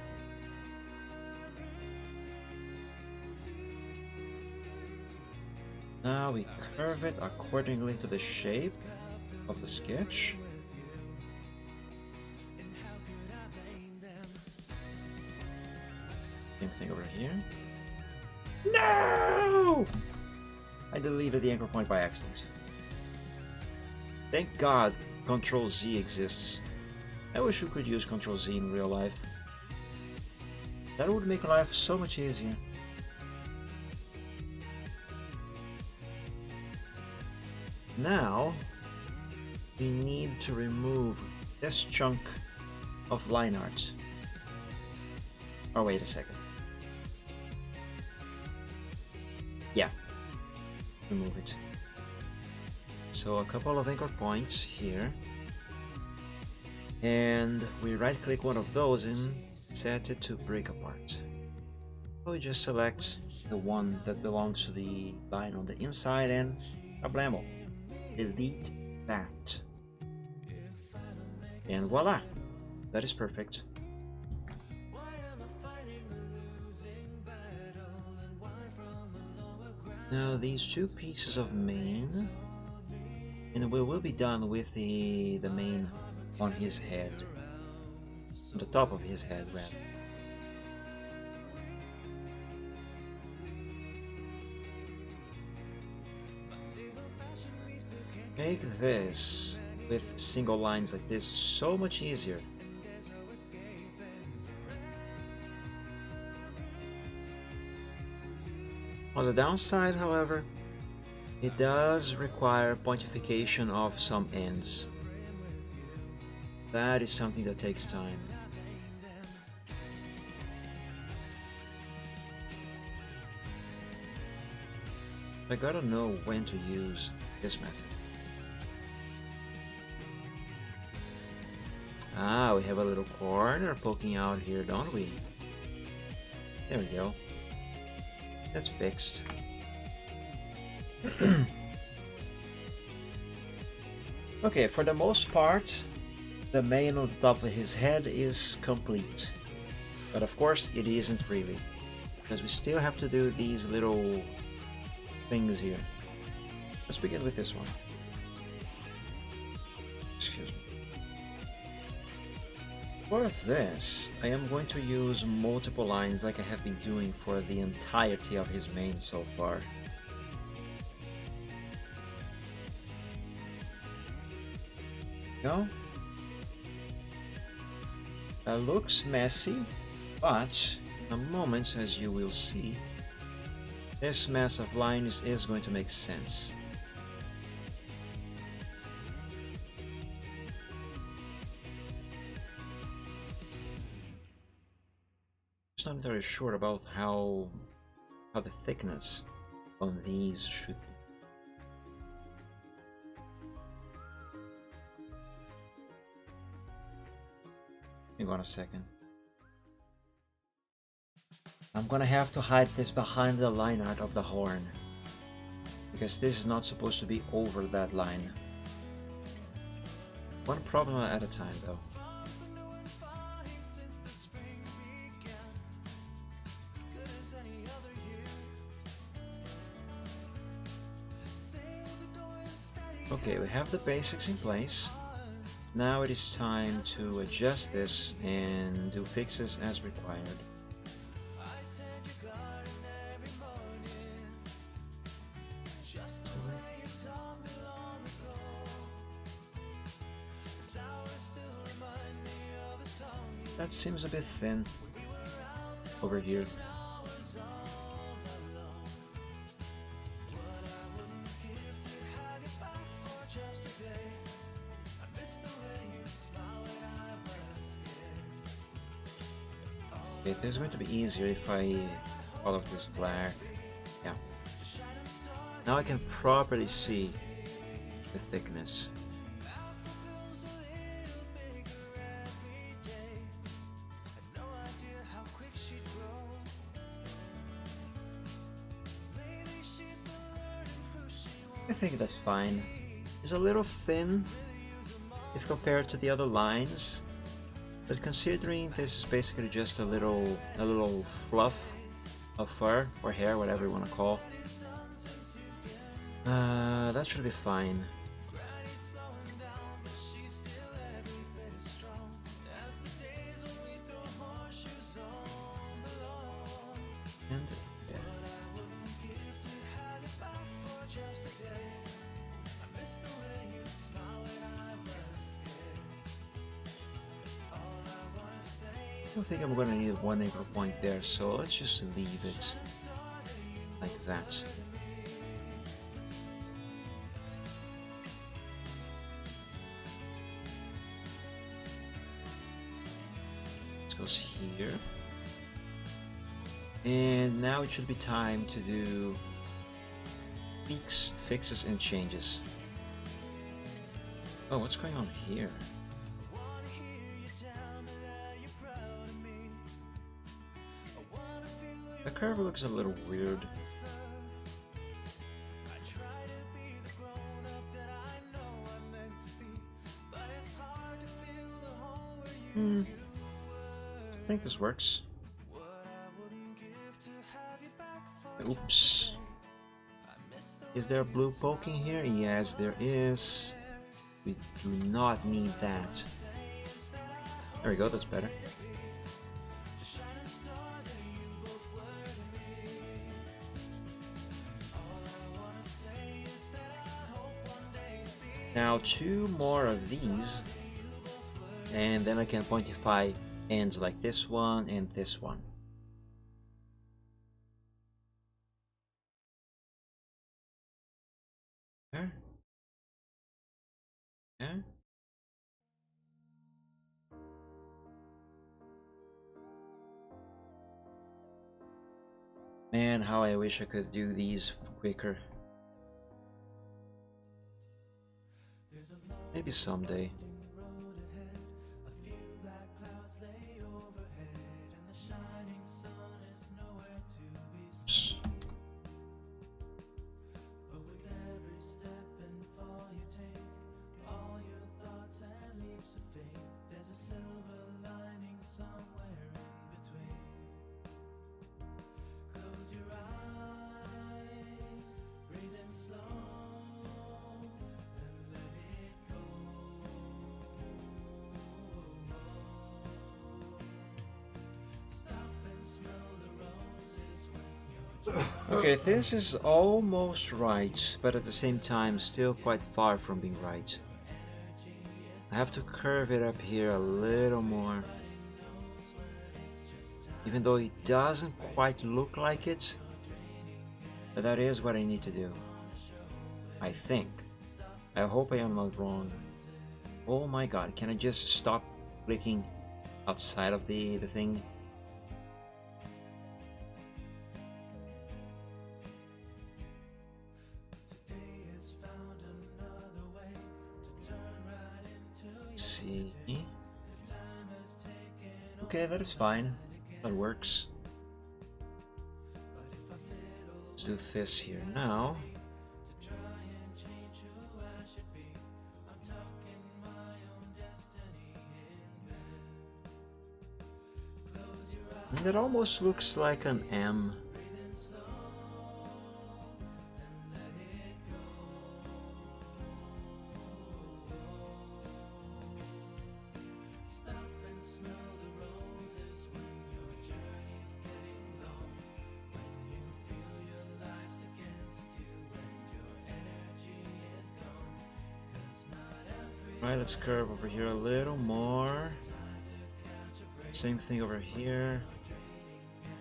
Now we curve it accordingly to the shape of the sketch. Same thing over here. No! I deleted the anchor point by accident. Thank God Control Z exists. I wish we could use Control Z in real life. That would make life so much easier. Now, we need to remove this chunk of line art. Oh, wait a second. Yeah, remove it. So a couple of anchor points here. And we right click one of those and set it to break apart. We just select the one that belongs to the line on the inside and kablamo. Delete that. And voila! That is perfect. Now these two pieces of mane, and we will be done with the mane on his head, on the top of his head rather. Make this with single lines like this so much easier. On the downside, however, it does require pointification of some ends. That is something that takes time. I gotta know when to use this method. Ah, we have a little corner poking out here, don't we? There we go. That's fixed. Okay, for the most part, the mane on the top of his head is complete. But of course, it isn't really, because we still have to do these little things here. Let's begin with this one. Excuse me. For this, I am going to use multiple lines like I have been doing for the entirety of his mane so far. Go. That looks messy, but in a moment, as you will see, this mess of lines is going to make sense. I'm not entirely sure about how the thickness on these should be. Hang on a second. I'm gonna have to hide this behind the line art of the horn, because this is not supposed to be over that line. One problem at a time, though. Okay, we have the basics in place. Now it is time to adjust this and do fixes as required. That seems a bit thin over here. Okay, this is going to be easier if I follow this black. Yeah. Now I can properly see the thickness. I think that's fine. It's a little thin if compared to the other lines, but considering this is basically just a little fluff of fur or hair, whatever you want to call, that should be fine. And yeah. I don't think I'm gonna need one anchor point there, so let's just leave it like that. This goes here. And now it should be time to do tweaks, fixes, and changes. Oh, what's going on here? The curve looks a little weird. I think this works. Oops. Is there blue poking here? Yes, there is. We do not need that. There we go, that's better. Now 2 more of these, and then I can pointify ends like this one and this one. There. Yeah. Man, how I wish I could do these quicker. Maybe someday. Oops. Okay, this is almost right, but at the same time still quite far from being right. I have to curve it up here a little more. Even though it doesn't quite look like it, but that is what I need to do. I think. I hope I am not wrong. Oh my god, can I just stop clicking outside of the thing? See. Okay, that is fine. That works. Let's do this here now. And it almost looks like an M. Right, let's curve over here a little more. Same thing over here.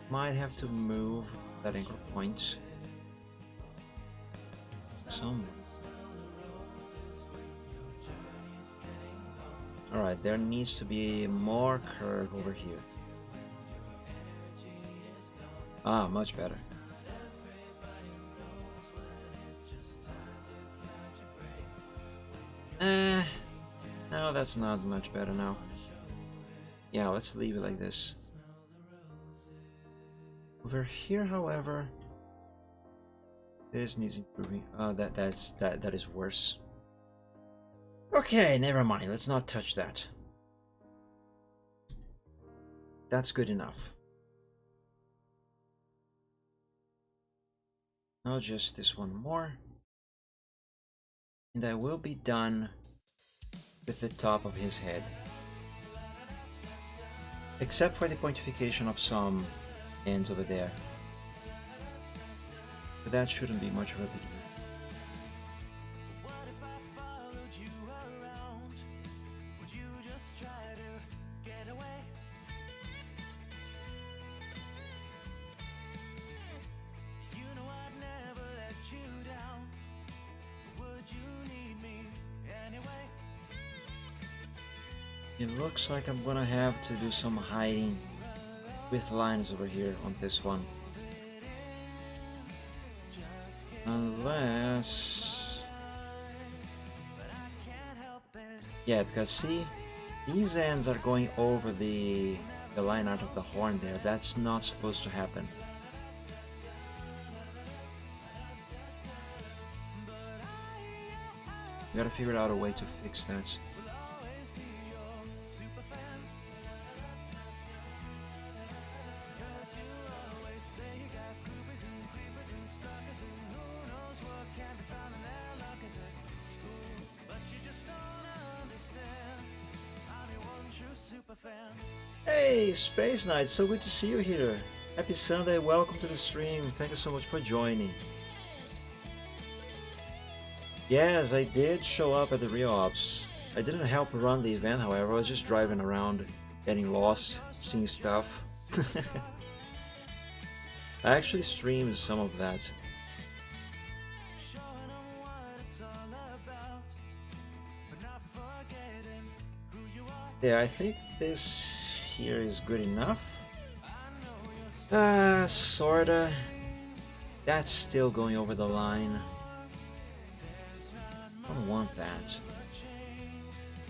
Might have to move that anchor point. Some. Alright, there needs to be more curve over here. Ah, much better. No, that's not much better now. Yeah, let's leave it like this. Over here, however, this needs improving. That is worse. Okay, never mind. Let's not touch that. That's good enough. Now just this one more, and I will be done with the top of his head, except for the pointification of some ends over there. But that shouldn't be much of a big deal. It looks like I'm gonna have to do some hiding with lines over here on this one. Unless... yeah, because see, these ends are going over the line out of the horn there. That's not supposed to happen. You gotta figure out a way to fix that. Hey, Space Knight, so good to see you here. Happy Sunday, welcome to the stream. Thank you so much for joining. Yes, I did show up at the Rio Ops. I didn't help run the event, however. I was just driving around, getting lost, seeing stuff. I actually streamed some of that. Yeah, I think this here is good enough. Sorta. That's still going over the line. I don't want that.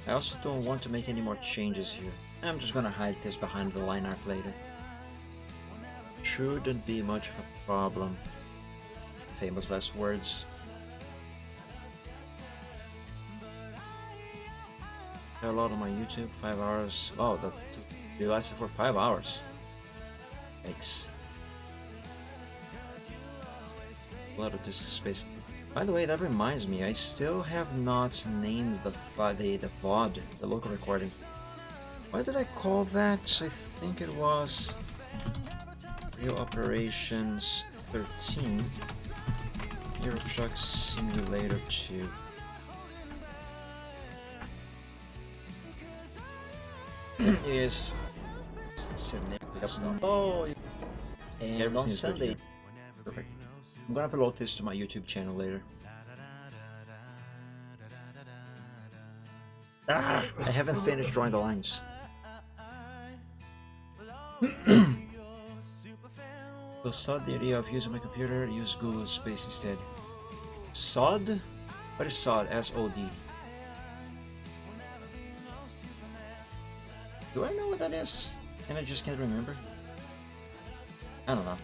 I also don't want to make any more changes here. I'm just gonna hide this behind the line art later. Shouldn't be much of a problem. Famous last words. A lot on my YouTube, 5 hours. Oh, that lasted for 5 hours. Thanks. A lot of disk space. By the way, that reminds me, I still have not named the VOD, the local recording. What did I call that? I think it was Real Operations 13. Euro Truck Simulator 2. Is oh, and on Sunday. Perfect. I'm gonna upload this to my YouTube channel later. I haven't finished drawing the lines. So SOD, the idea of using my computer, use Google Space instead. SOD? What is SOD? S-O-D. Do I know what that is? And I just can't remember? I don't know.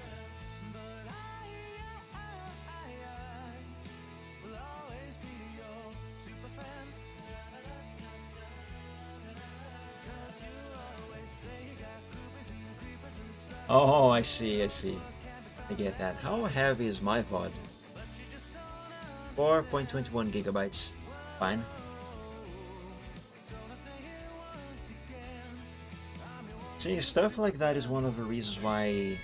Oh, I see, I see. I get that. How heavy is my VOD? 4.21 gigabytes. Fine. See, stuff like that is one of the reasons why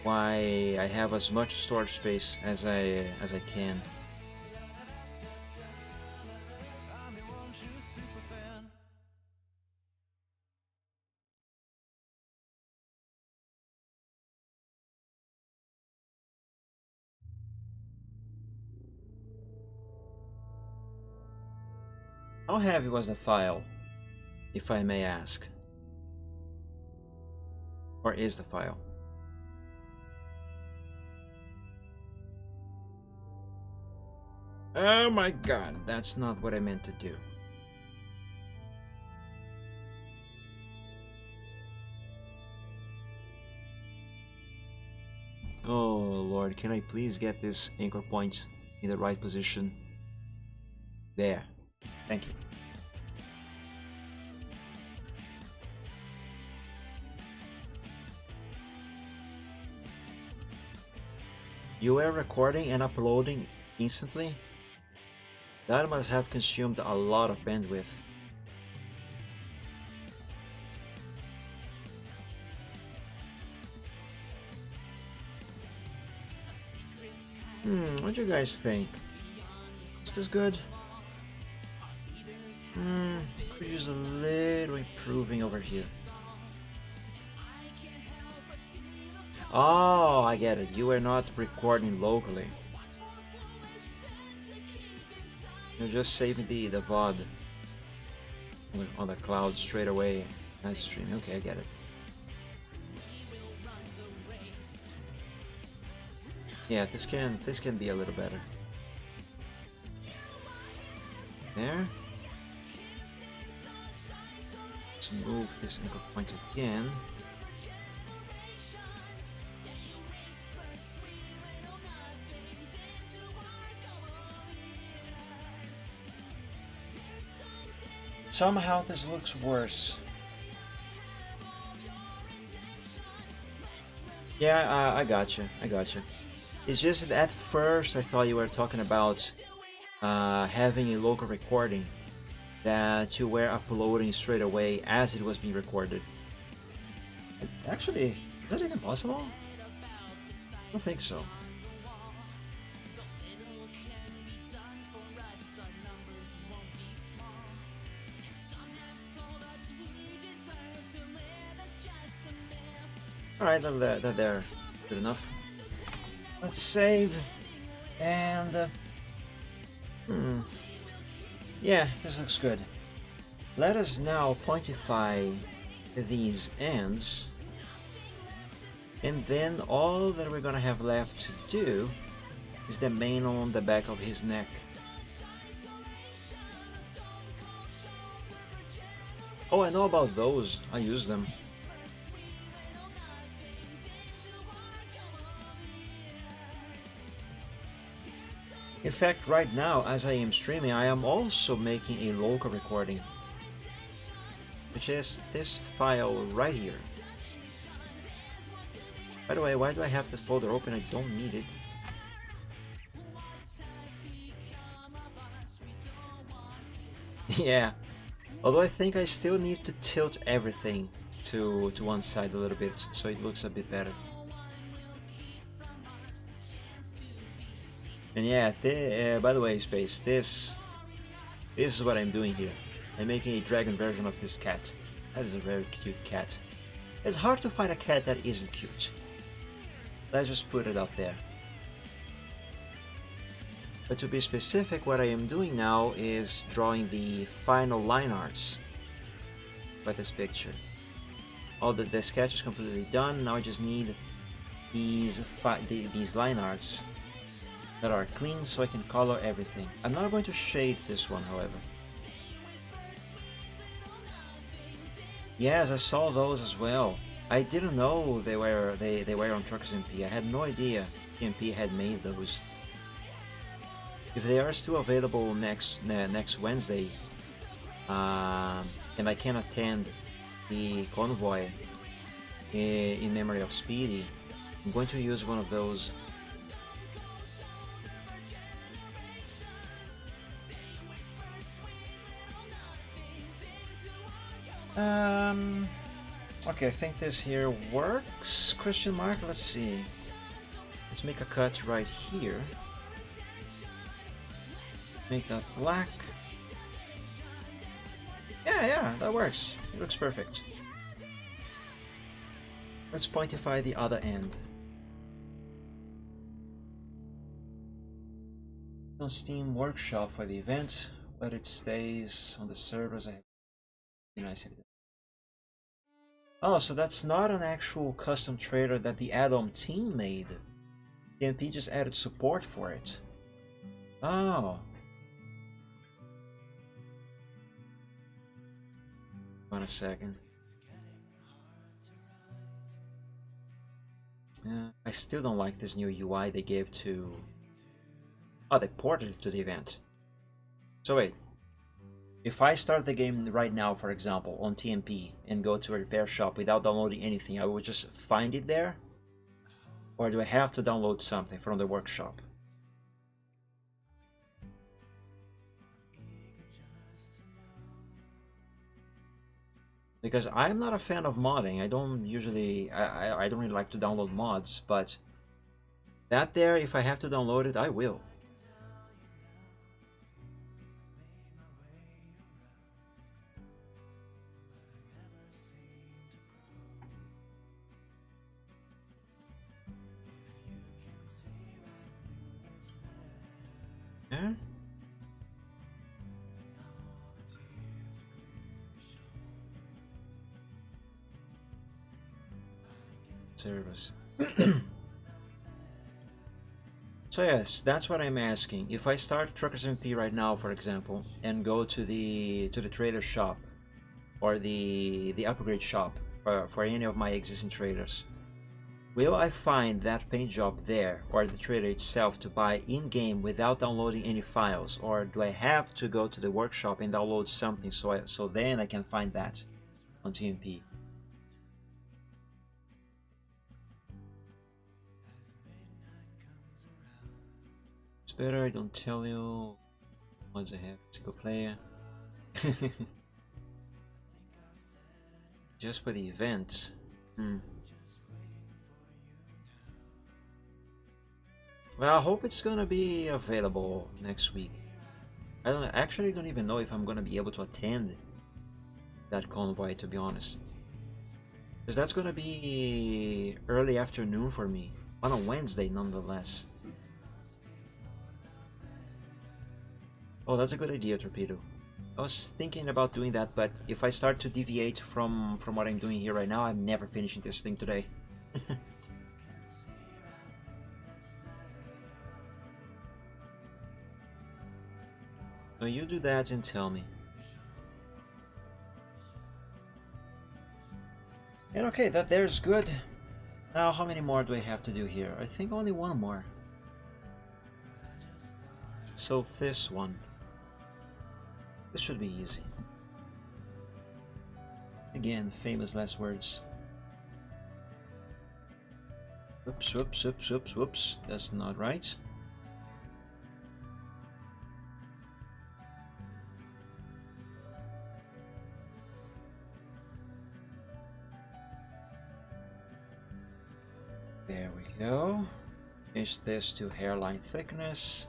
I have as much storage space as I can. How heavy was the file, if I may ask? Or is the file? Oh my god, that's not what I meant to do. Oh lord, can I please get this anchor point in the right position? There. Thank you. You were recording and uploading instantly? That must have consumed a lot of bandwidth. What do you guys think? Is this good? Could use a little improving over here. Oh, I get it. You were not recording locally. You're just saving the VOD on the cloud straight away as stream. Okay, I get it. Yeah, this can be a little better. There. Let's move this anchor point again. Somehow this looks worse. Yeah, I gotcha. It's just that at first I thought you were talking about having a local recording that you were uploading straight away as it was being recorded. Actually, is that even possible? I don't think so. Alright, that there. Good enough. Let's save. And... yeah, this looks good. Let us now pointify these ends. And then all that we're gonna have left to do is the mane on the back of his neck. Oh, I know about those. I use them. In fact, right now, as I am streaming, I am also making a local recording, which is this file right here. By the way, why do I have this folder open? I don't need it. Yeah, although I think I still need to tilt everything to one side a little bit, so it looks a bit better. And yeah, by the way, Space, this is what I'm doing here. I'm making a dragon version of this cat. That is a very cute cat. It's hard to find a cat that isn't cute. Let's just put it up there. But to be specific, what I am doing now is drawing the final line arts for this picture. All the sketch is completely done. Now I just need these line arts that are clean so I can color everything. I'm not going to shade this one, however. Yes, I saw those as well. I didn't know they were on Truckers MP. I had no idea TMP had made those. If they are still available next Wednesday, and I can attend the convoy, in memory of Speedy, I'm going to use one of those. Okay, I think this here works, question mark, let's see. Let's make a cut right here. Make that black. Yeah, that works. It looks perfect. Let's pointify the other end. On Steam Workshop for the event, but it stays on the servers. Nice. Oh, so that's not an actual custom trailer that the add-on team made. DMP just added support for it. Oh. Wait a second. I still don't like this new UI they gave to... Oh, they ported it to the event. So wait. If I start the game right now, for example, on TMP, and go to a repair shop without downloading anything, I would just find it there? Or do I have to download something from the workshop? Because I'm not a fan of modding. I don't usually... I don't really like to download mods, but... that there, if I have to download it, I will. Yeah? Service. So yes, that's what I'm asking. If I start Truckers MP right now, for example, and go to the trader shop or the upgrade shop for any of my existing traders, will I find that paint job there or the trader itself to buy in-game without downloading any files, or do I have to go to the workshop and download something so then I can find that on TMP? It's better I don't tell you once I have single player. Just for the event. Well, I hope it's gonna be available next week. I don't even know if I'm gonna be able to attend that convoy, to be honest, because that's gonna be early afternoon for me on a Wednesday, nonetheless. Oh, that's a good idea, Torpedo. I was thinking about doing that, but if I start to deviate from what I'm doing here right now, I'm never finishing this thing today. So you do that and tell me. And okay, that there's good. Now, how many more do I have to do here? I think only one more. So this one. This should be easy. Again, famous last words. Oops, whoops, whoops, whoops, whoops. That's not right. There we go. Change this to hairline thickness.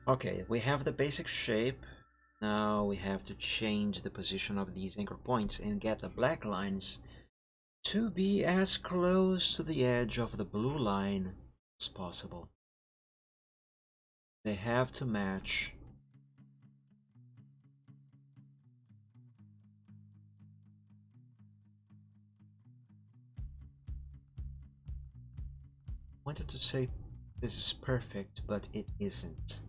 Okay, we have the basic shape. Now we have to change the position of these anchor points and get the black lines to be as close to the edge of the blue line as possible. They have to match. I wanted to say this is perfect, but it isn't.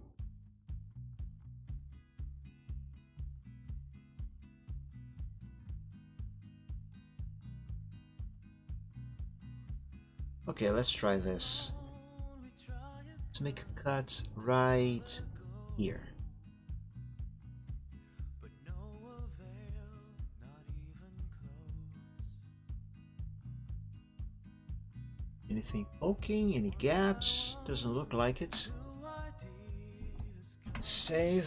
Okay, let's try this. Let's make a cut right here. Anything poking? Any gaps? Doesn't look like it. Save.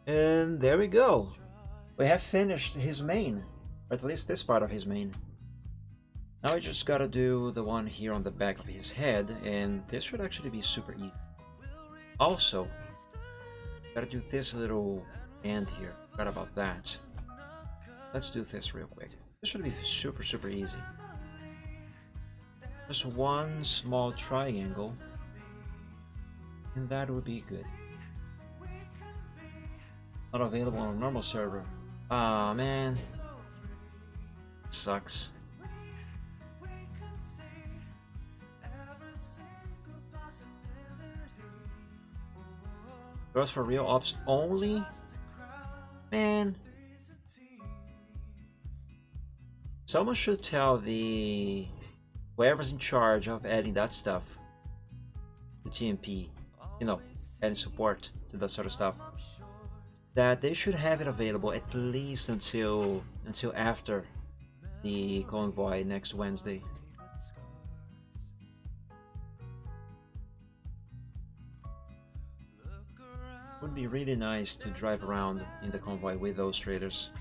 And there we go. We have finished his main, or at least this part of his main. Now I just gotta do the one here on the back of his head, and this should actually be super easy. Also, gotta do this little end here. Forgot about that. Let's do this real quick. This should be super easy. Just one small triangle, and that would be good. Not available on a normal server. Ah, man. Sucks. Girls for real ops only? Man. Someone should tell the whoever's in charge of adding that stuff, the TMP, you know, adding support to that sort of stuff, that they should have it available at least until after the convoy next Wednesday. Would be really nice to drive around in the convoy with those traders.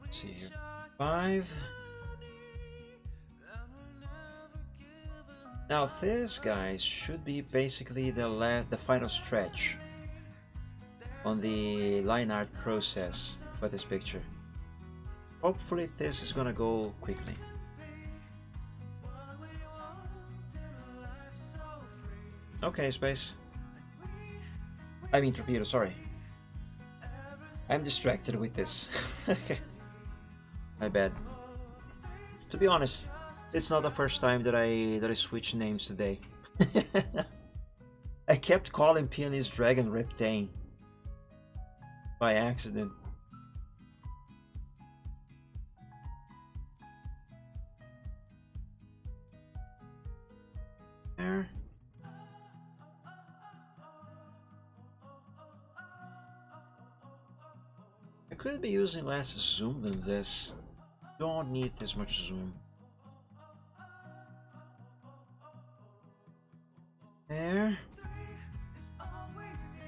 Let's see here. 5. Now this, guys, should be basically the final stretch on the line art process for this picture. Hopefully this is gonna go quickly. Okay, Space. I mean Torpedo, sorry. I'm distracted with this. My bad. To be honest, it's not the first time that I switched names today. I kept calling Peony's Dragon Reptane by accident. There. I could be using less zoom than this. Don't need this much zoom. There.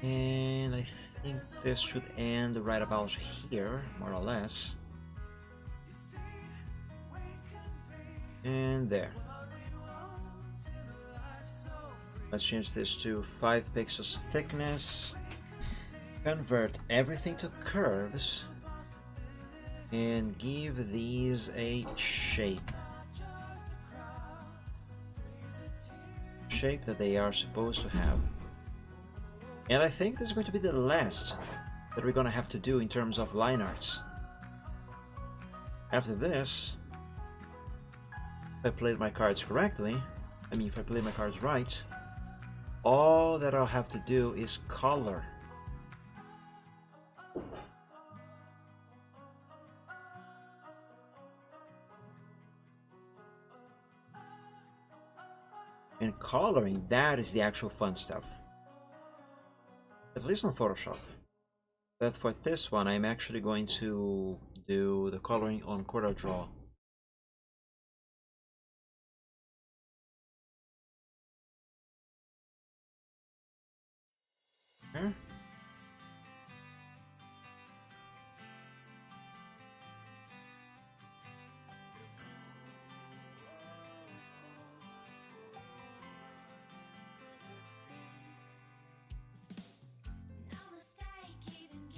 And I think this should end right about here, more or less. And there. Let's change this to 5 pixels thickness. Convert everything to curves. And give these a shape. Shape that they are supposed to have. And I think this is going to be the last that we're going to have to do in terms of line arts. After this, if I played my cards correctly, if I played my cards right, all that I'll have to do is color. And coloring, that is the actual fun stuff. At least on Photoshop. But for this one, I'm actually going to do the coloring on CorelDRAW. There.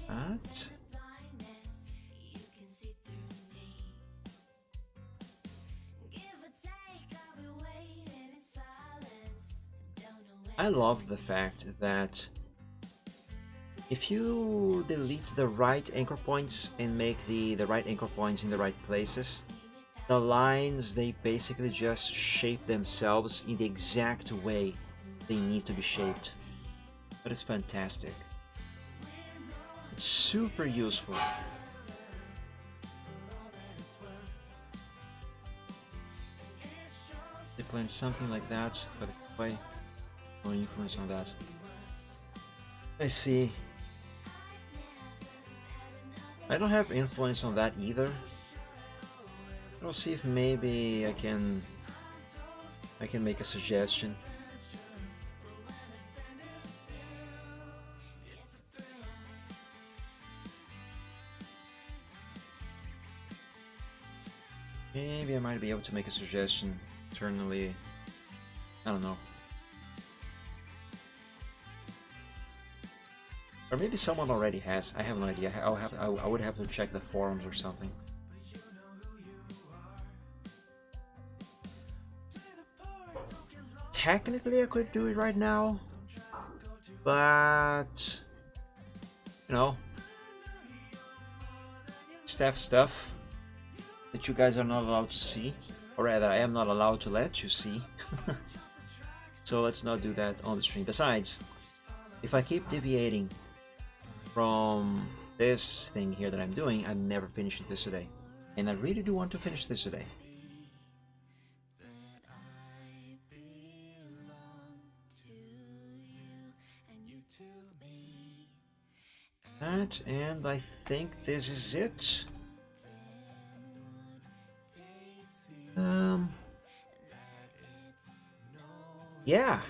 That. I love the fact that if you delete the right anchor points and make the right anchor points in the right places, the lines, they basically just shape themselves in the exact way they need to be shaped. But it's fantastic. It's super useful. They plan something like that, but way no influence on that. I see. I don't have influence on that either. I'll see if maybe I can make a suggestion. Maybe I might be able to make a suggestion internally. I don't know. Or maybe someone already has. I have no idea. I would have to check the forums or something. Technically, I could do it right now, but you know, stuff that you guys are not allowed to see, or rather, I am not allowed to let you see. So let's not do that on the stream. Besides, if I keep deviating from this thing here that I'm doing, I'm never finishing this today, and I really do want to finish this today. That, and I think this is it. Yeah,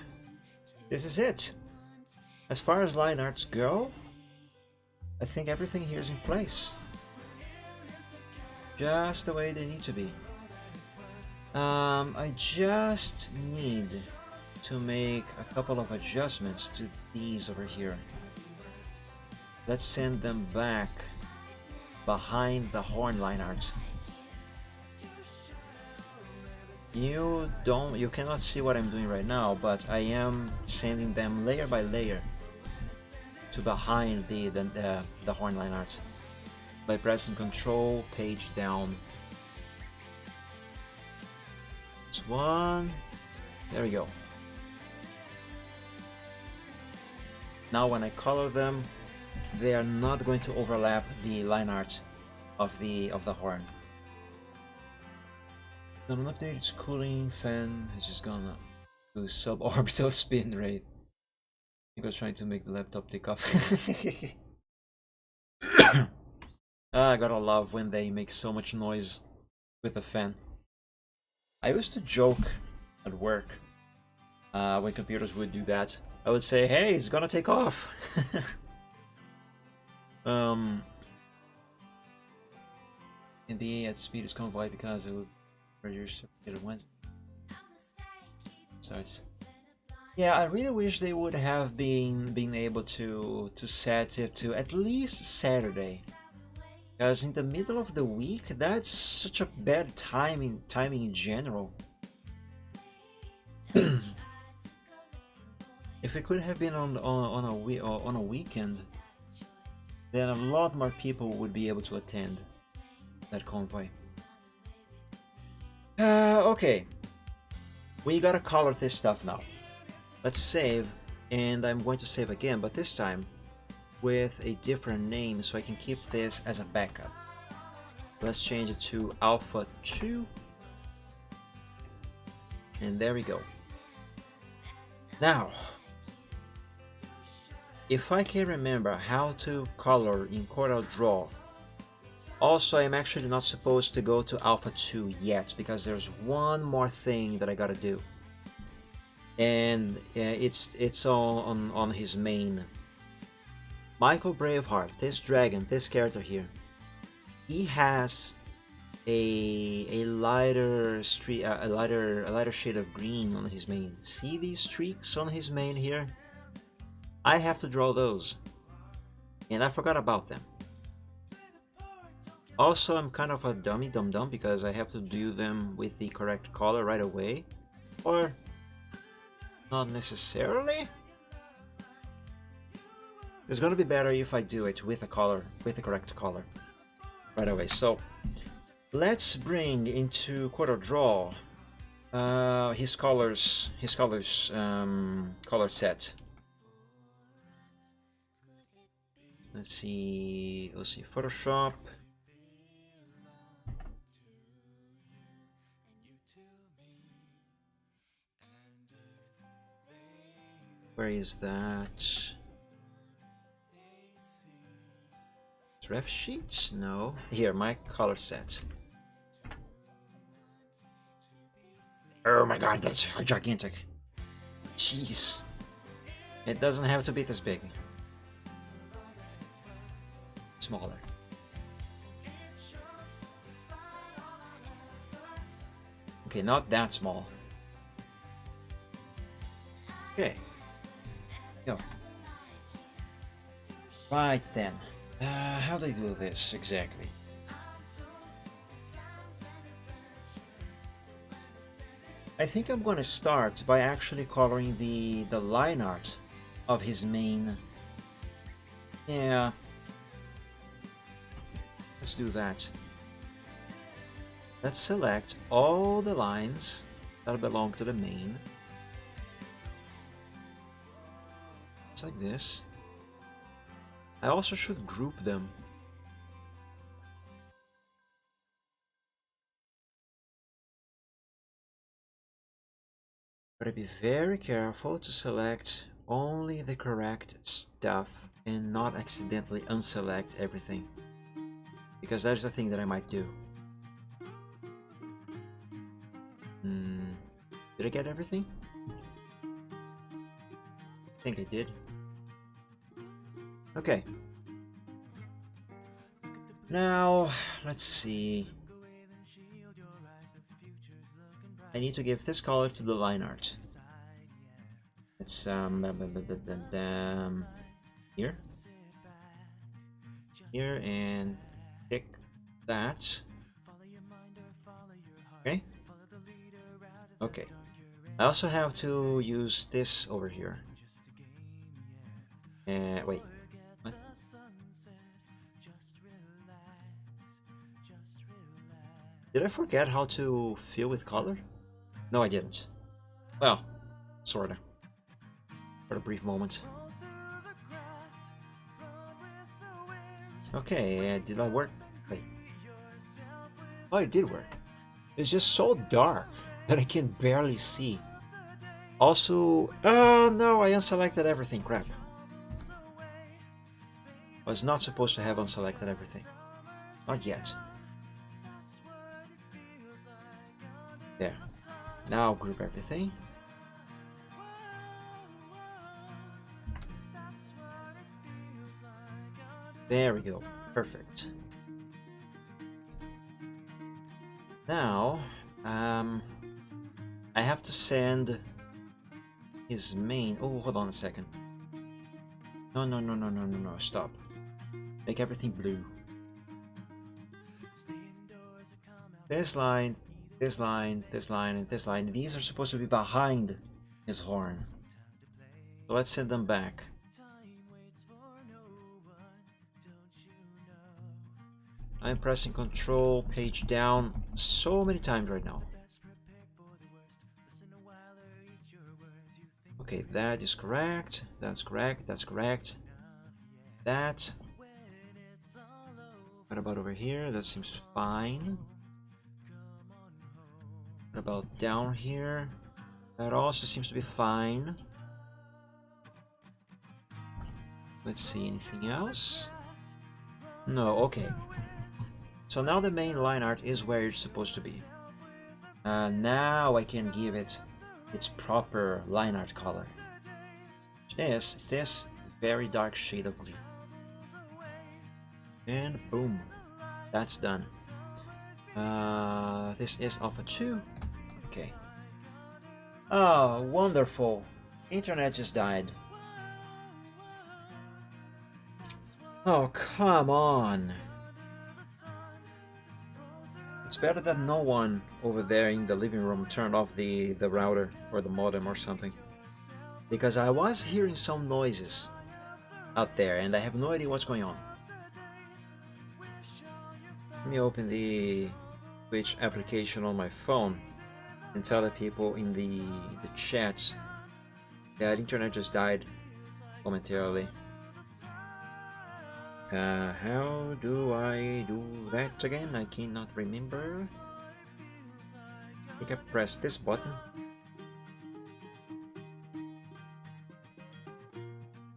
this is it. As far as line arts go, I think everything here is in place. Just the way they need to be. I just need to make a couple of adjustments to these over here. Let's send them back behind the horn line art. You cannot see what I'm doing right now, but I am sending them layer by layer to behind the horn line art by pressing Control page down. It's one. There we go. Now when I color them, they are not going to overlap the line art of the horn. An updated cooling fan is just gonna do suborbital spin rate. I was trying to make the laptop take off. I gotta love when they make so much noise with the fan. I used to joke at work when computers would do that. I would say, "Hey, it's gonna take off." And the at speed is convoy because it would reduce it once. So it's, yeah, I really wish they would have been able to set it to at least Saturday, because in the middle of the week, that's such a bad timing in general. If it could have been on a weekend, then a lot more people would be able to attend that convoy. Okay, we gotta color this stuff now. Let's save, and I'm going to save again, but this time with a different name so I can keep this as a backup. Let's change it to Alpha 2, and there we go. Now, if I can remember how to color in CorelDRAW. Also, I'm actually not supposed to go to Alpha 2 yet, because there's one more thing that I gotta do. And it's on his main. Michael Braveheart, this dragon, this character here, he has a lighter shade of green on his mane. See these streaks on his mane here? I have to draw those, and I forgot about them. Also, I'm kind of a dum-dum because I have to do them with the correct color right away, or not necessarily. It's gonna be better if I do it with the correct color right away. So let's bring into CorelDRAW his colors, color set. Let's see, Photoshop. Where is that? Ref sheets? No. Here, my color set. Oh my god, that's gigantic. Jeez. It doesn't have to be this big. Smaller. Okay, not that small. Okay. Go. Right then. How do I do this exactly? I think I'm going to start by actually coloring the line art of his main. Yeah. Let's do that. Let's select all the lines that belong to the main. Just like this. I also should group them. Gotta be very careful to select only the correct stuff and not accidentally unselect everything. Because that's the thing that I might do. Did I get everything? I think I did. Okay. Now, let's see. I need to give this color to the line art. It's here. Here and pick that. Okay. Okay. I also have to use this over here. Wait. What? Did I forget how to fill with color? No, I didn't. Well, sorta. For a brief moment. Okay, did that work? Wait. Oh, it did work. It's just so dark that I can barely see. Also, oh no, I unselected everything. Crap. I was not supposed to have unselected everything. Not yet. There. Now group everything. There we go. Perfect. Now, I have to send his main. Oh, hold on a second. No, stop. Make everything blue. This line, this line, this line, and this line. These are supposed to be behind his horn. So let's send them back. I'm pressing Control, page down so many times right now. Okay, that is correct. That's correct. That's correct. That. What about over here? That seems fine. What about down here? That also seems to be fine. Let's see, anything else? No, okay. So now the main line art is where it's supposed to be. Now I can give it its proper line art color, which is this very dark shade of green. And boom, that's done. This is Alpha 2. Okay. Oh, wonderful. Internet just died. Oh, come on. It's better that no one over there in the living room turned off the router or the modem or something. Because I was hearing some noises out there and I have no idea what's going on. Let me open the Twitch application on my phone and tell the people in the chat that internet just died momentarily. How do I do that again? I cannot remember. I think I pressed this button.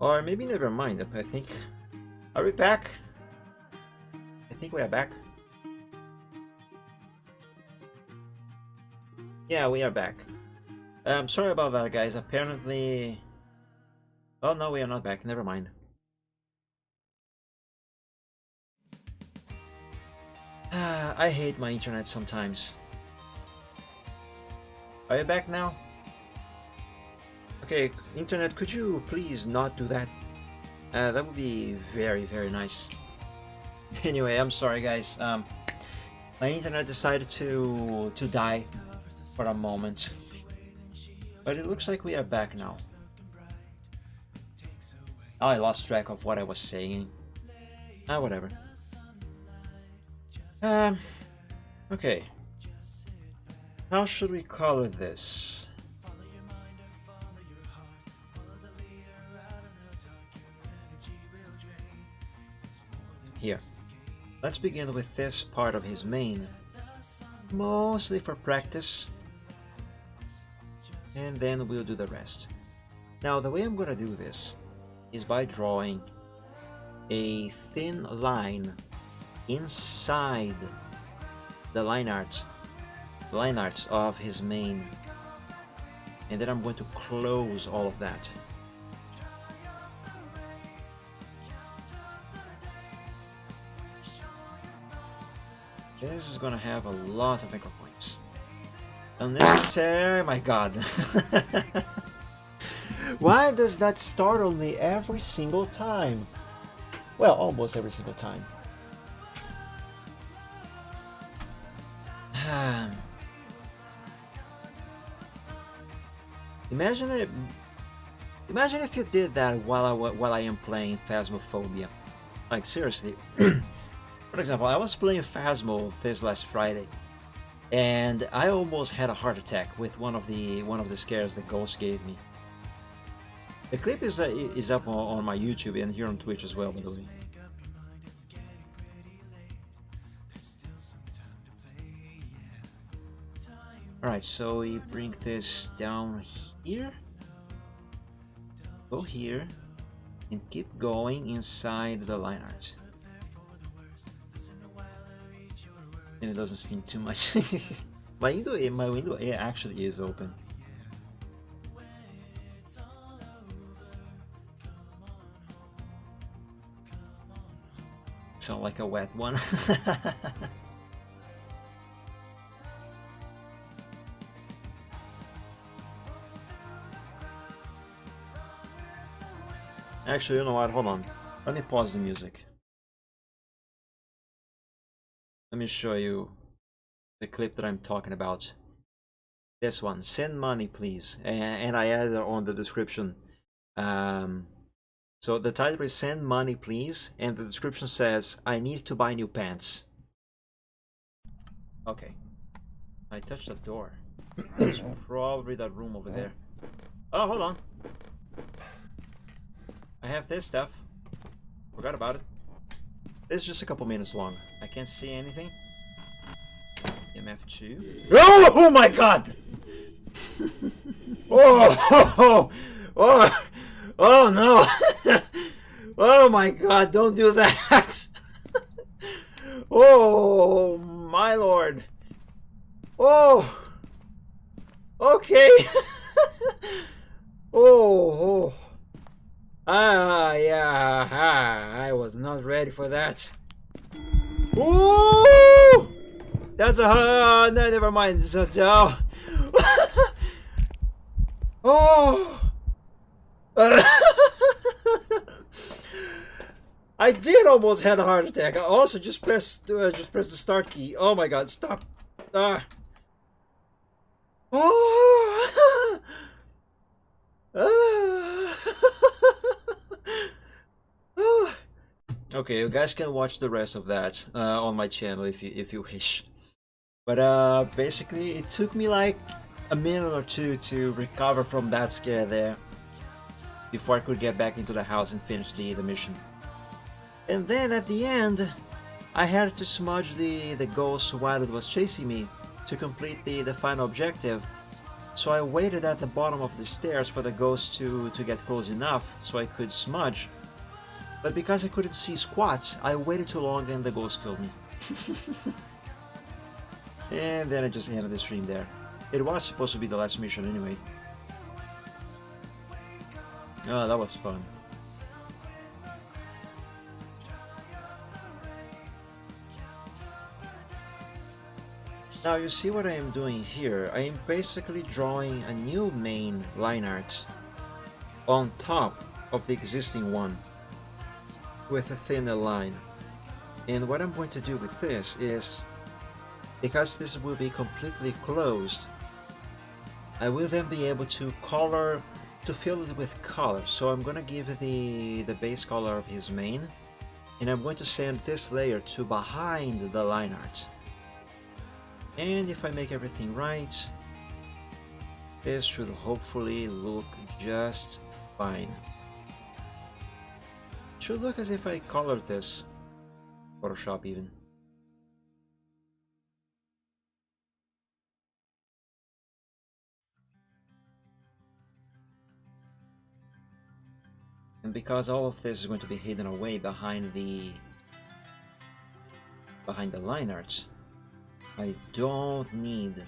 Or maybe never mind. I think. Are we back? I think we are back. Yeah, we are back. Sorry about that, guys. Apparently. Oh no, we are not back. Never mind. I hate my internet sometimes. Are you back now? Okay, internet, could you please not do that? That would be very, very nice. Anyway, I'm sorry, guys. My internet decided to die for a moment, but it looks like we are back now. Oh, I lost track of what I was saying. Whatever. Okay. How should we color this? Here. Let's begin with this part of his mane. Mostly for practice. And then we'll do the rest. Now, the way I'm gonna do this is by drawing a thin line inside the line arts of his mane, and then I'm going to close all of that. This is gonna have a lot of anchor points. Unnecessary, my god. Why does that startle me every single time? Well, almost every single time. Imagine if you did that while I am playing Phasmophobia. Like, seriously. For example, I was playing Phasmo this last Friday, and I almost had a heart attack with one of the scares the ghost gave me. The clip is up on my YouTube and here on Twitch as well, by the way. Alright, so we bring this down here, go here, and keep going inside the line art. And it doesn't steam too much. my window actually is open. Sound like a wet one. Actually, you know what? Hold on. Let me pause the music. Let me show you the clip that I'm talking about. This one. Send money, please. And I added it on the description. So the title is Send Money, Please. And the description says, I need to buy new pants. Okay. I touched the door. It's probably that room over there. Oh, hold on. I have this stuff. Forgot about it. This is just a couple minutes long. I can't see anything. MF2. Oh my god! Oh no! Oh my god, don't do that! Oh my lord! Oh! Okay! Oh! Yeah, I was not ready for that. Ooh! That's a no, never mind. It's a oh. I did almost have a heart attack. I also just pressed the start key. Oh my god! Stop. Oh. Okay, you guys can watch the rest of that on my channel if you wish. But basically, it took me like a minute or two to recover from that scare there before I could get back into the house and finish the mission. And then at the end, I had to smudge the ghost while it was chasing me to complete the final objective. So I waited at the bottom of the stairs for the ghost to get close enough so I could smudge. But because I couldn't see squat, I waited too long and the ghost killed me. And then I just ended the stream there. It was supposed to be the last mission anyway. Oh, that was fun. Now you see what I am doing here. I am basically drawing a new main line art on top of the existing one with a thinner line. And what I'm going to do with this is, because this will be completely closed, I will then be able to color, to fill it with color. So I'm going to give it the base color of his mane, and I'm going to send this layer to behind the line art. And if I make everything right, this should hopefully look just fine. Should look as if I colored this Photoshop even. And because all of this is going to be hidden away behind the line art, I don't need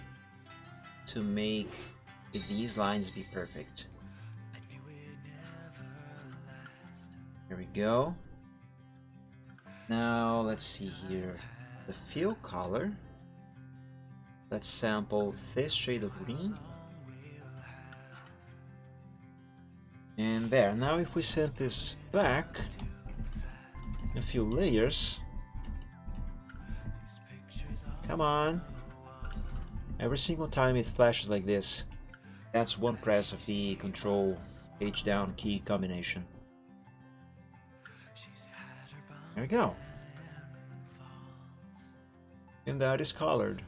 to make these lines be perfect. Here we go. Now let's see here. The fill color. Let's sample this shade of green. And there. Now if we set this back a few layers. Come on. Every single time it flashes like this, that's one press of the Control H down key combination. There we go. And that is colored.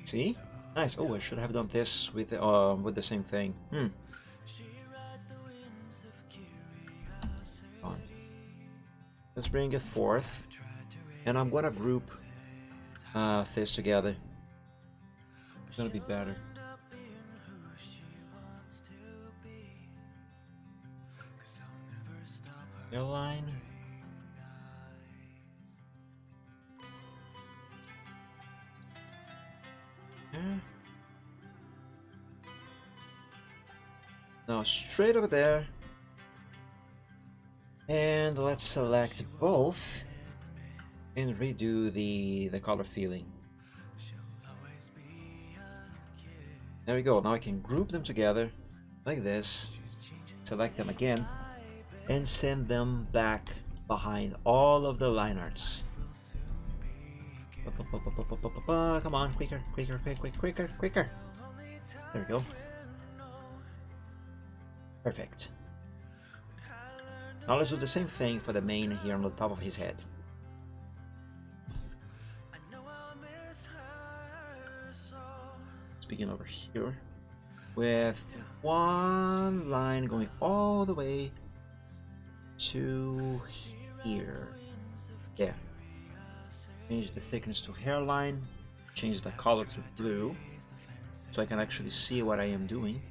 See? Nice. Oh, I should have done this with the same thing. On. Let's bring it forth, and I'm gonna group this together. It's gonna be better. Airline. Yeah. Now straight over there, and let's select both and redo the color filling. There we go. Now I can group them together like this, select them again, and send them back behind all of the line arts. Come on, quicker, quicker, quicker, quicker, quicker. There we go. Perfect. Now let's do the same thing for the mane here on the top of his head. Speaking over here, with one line going all the way to here. There. Change the thickness to hairline, change the color to blue, so I can actually see what I am doing.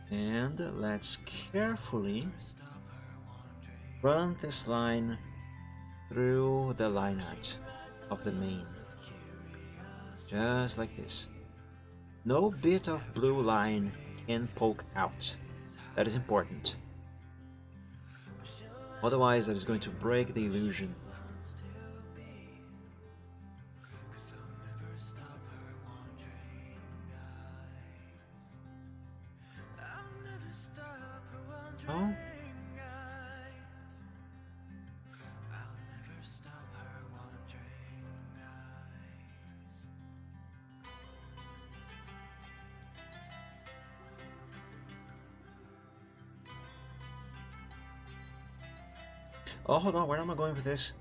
And let's carefully run this line through the line art of the mane. Just like this. No bit of blue line can poke out. That is important. Otherwise, that is going to break the illusion. Oh. Oh, hold on, where am I going with this?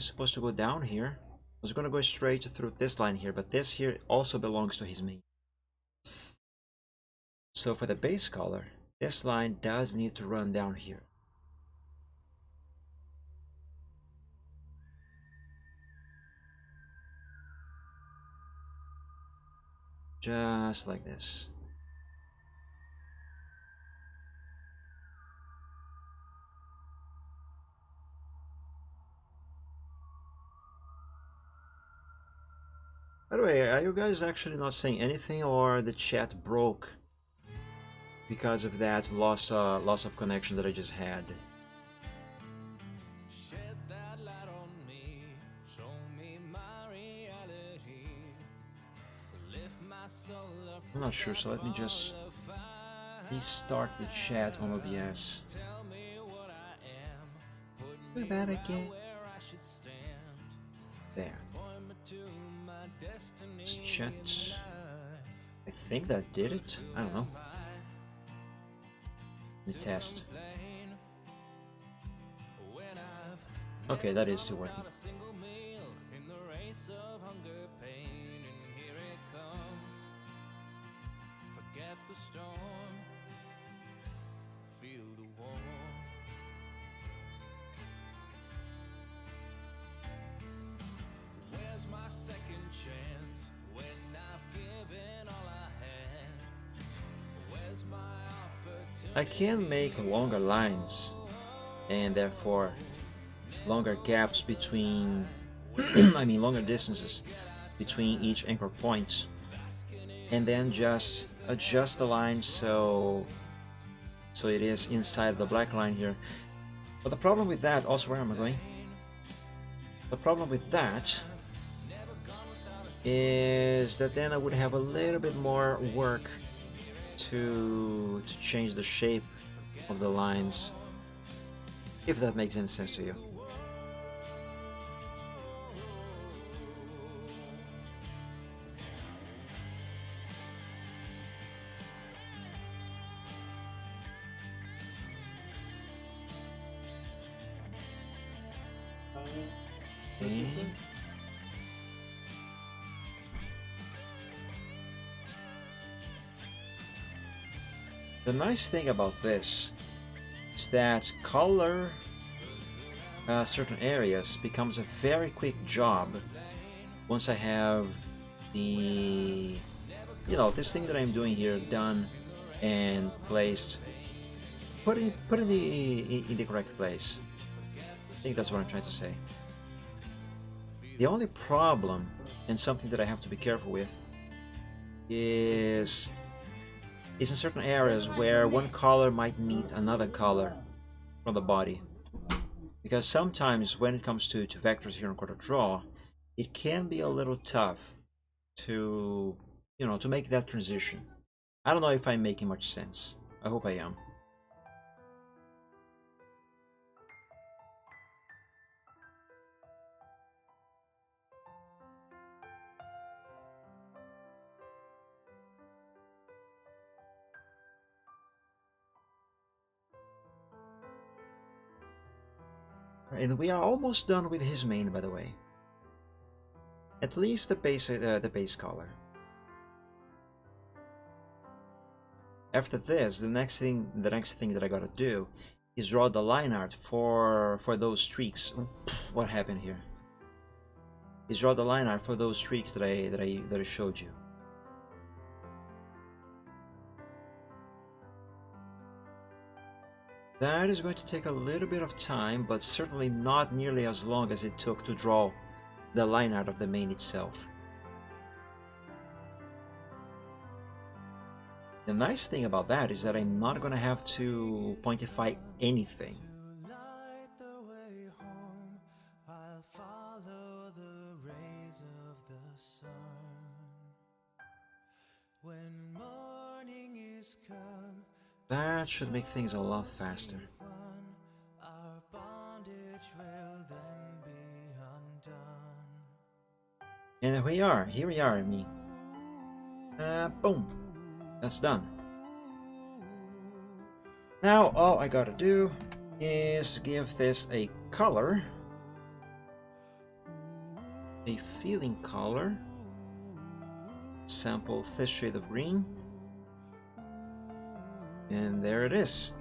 is supposed to go down here. I was gonna go straight through this line here, but this here also belongs to his mane. So for the base color, this line does need to run down here. Just like this. By the way, are you guys actually not saying anything, or the chat broke because of that loss of connection that I just had? I'm not sure, so let me just restart the chat on OBS. Do that again. There. Let's chat. I think that did it. I don't know. The test. Okay, that is still working. The storm, feel the warmth. Where's my second chance when I've given all I had? Where's my opportunity? I can make longer lines and therefore longer gaps between I mean longer distances between each anchor point, and then just adjust the line so it is inside the black line here. But the problem with that, also, where am I going? The problem with that is that then I would have a little bit more work to change the shape of the lines, if that makes any sense to you. The nice thing about this is that color certain areas becomes a very quick job once I have the, this thing that I'm doing here done and placed, put in the correct place. I think that's what I'm trying to say. The only problem, and something that I have to be careful with, is in certain areas where one color might meet another color from the body. Because sometimes when it comes to vectors here in Quarter Draw, it can be a little tough to, to make that transition. I don't know if I'm making much sense. I hope I am. And we are almost done with his mane, by the way. At least the base color. After this, the next thing that I gotta do is draw the line art for those streaks. What happened here? Is draw the line art for those streaks that I showed you. That is going to take a little bit of time, but certainly not nearly as long as it took to draw the line art of the mane itself. The nice thing about that is that I'm not going to have to pointify anything. That should make things a lot faster. And here we are, I mean. Boom. That's done. Now all I gotta do is give this a color. a feeling color, sample this shade of green, and there it is,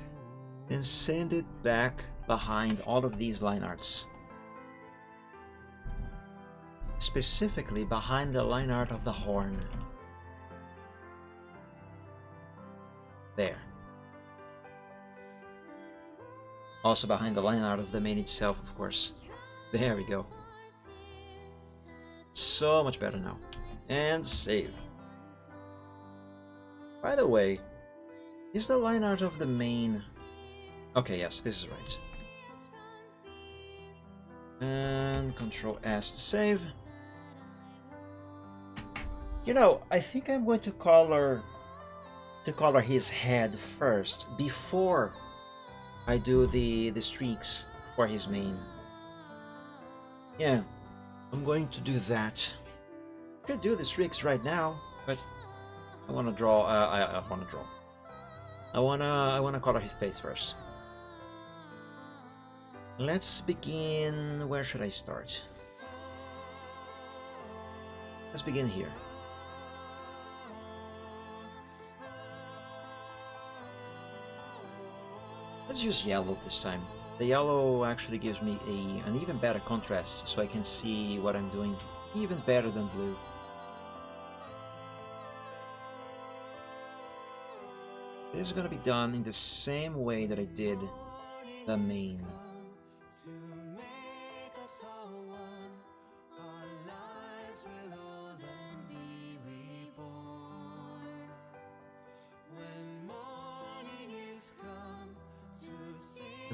and send it back behind all of these line arts, specifically behind the line art of the horn. There. Also behind the line art of the mane itself, of course. There we go. So much better now. And save. By the way, is the line art of the mane... Okay, yes, this is right. And Control S to save. You know, I think I'm going to color his head first before I do the streaks for his mane. Yeah, I'm going to do that. I could do the streaks right now, but I want to draw. I want to draw. I wanna color his face first. Let's begin. Where should I start? Let's begin here. Let's use yellow this time. The yellow actually gives me an even better contrast, so I can see what I'm doing even better than blue. This is going to be done in the same way that I did the mane.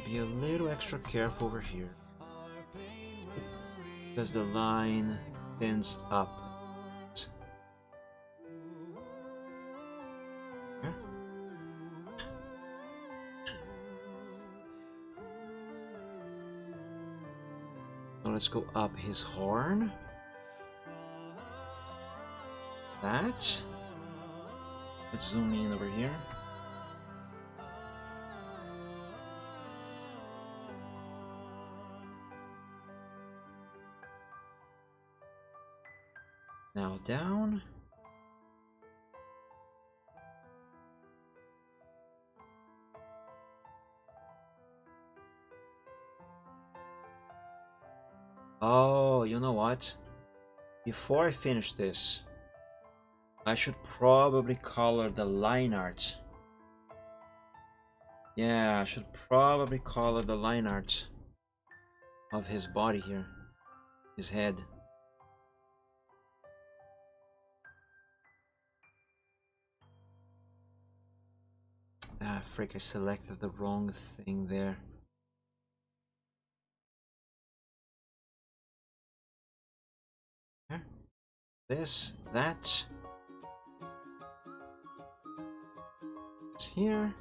Be a little extra careful over here because the line thins up. Okay. Now let's go up his horn. That. Let's zoom in over here. Now down. Oh, you know what? Before I finish this, I should probably color the line art. Yeah, I should probably color the line art of his body here, his head. Ah, frick, I selected the wrong thing there. Here. This, that. It's here.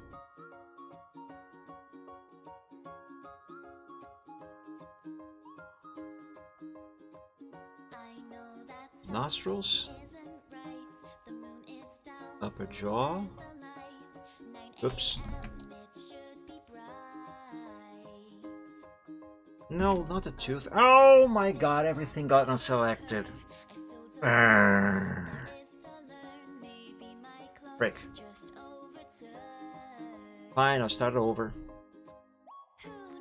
Nostrils. Upper jaw. Oops. No, not the tooth. Oh my god, everything got unselected. Frick. Fine, I'll start over.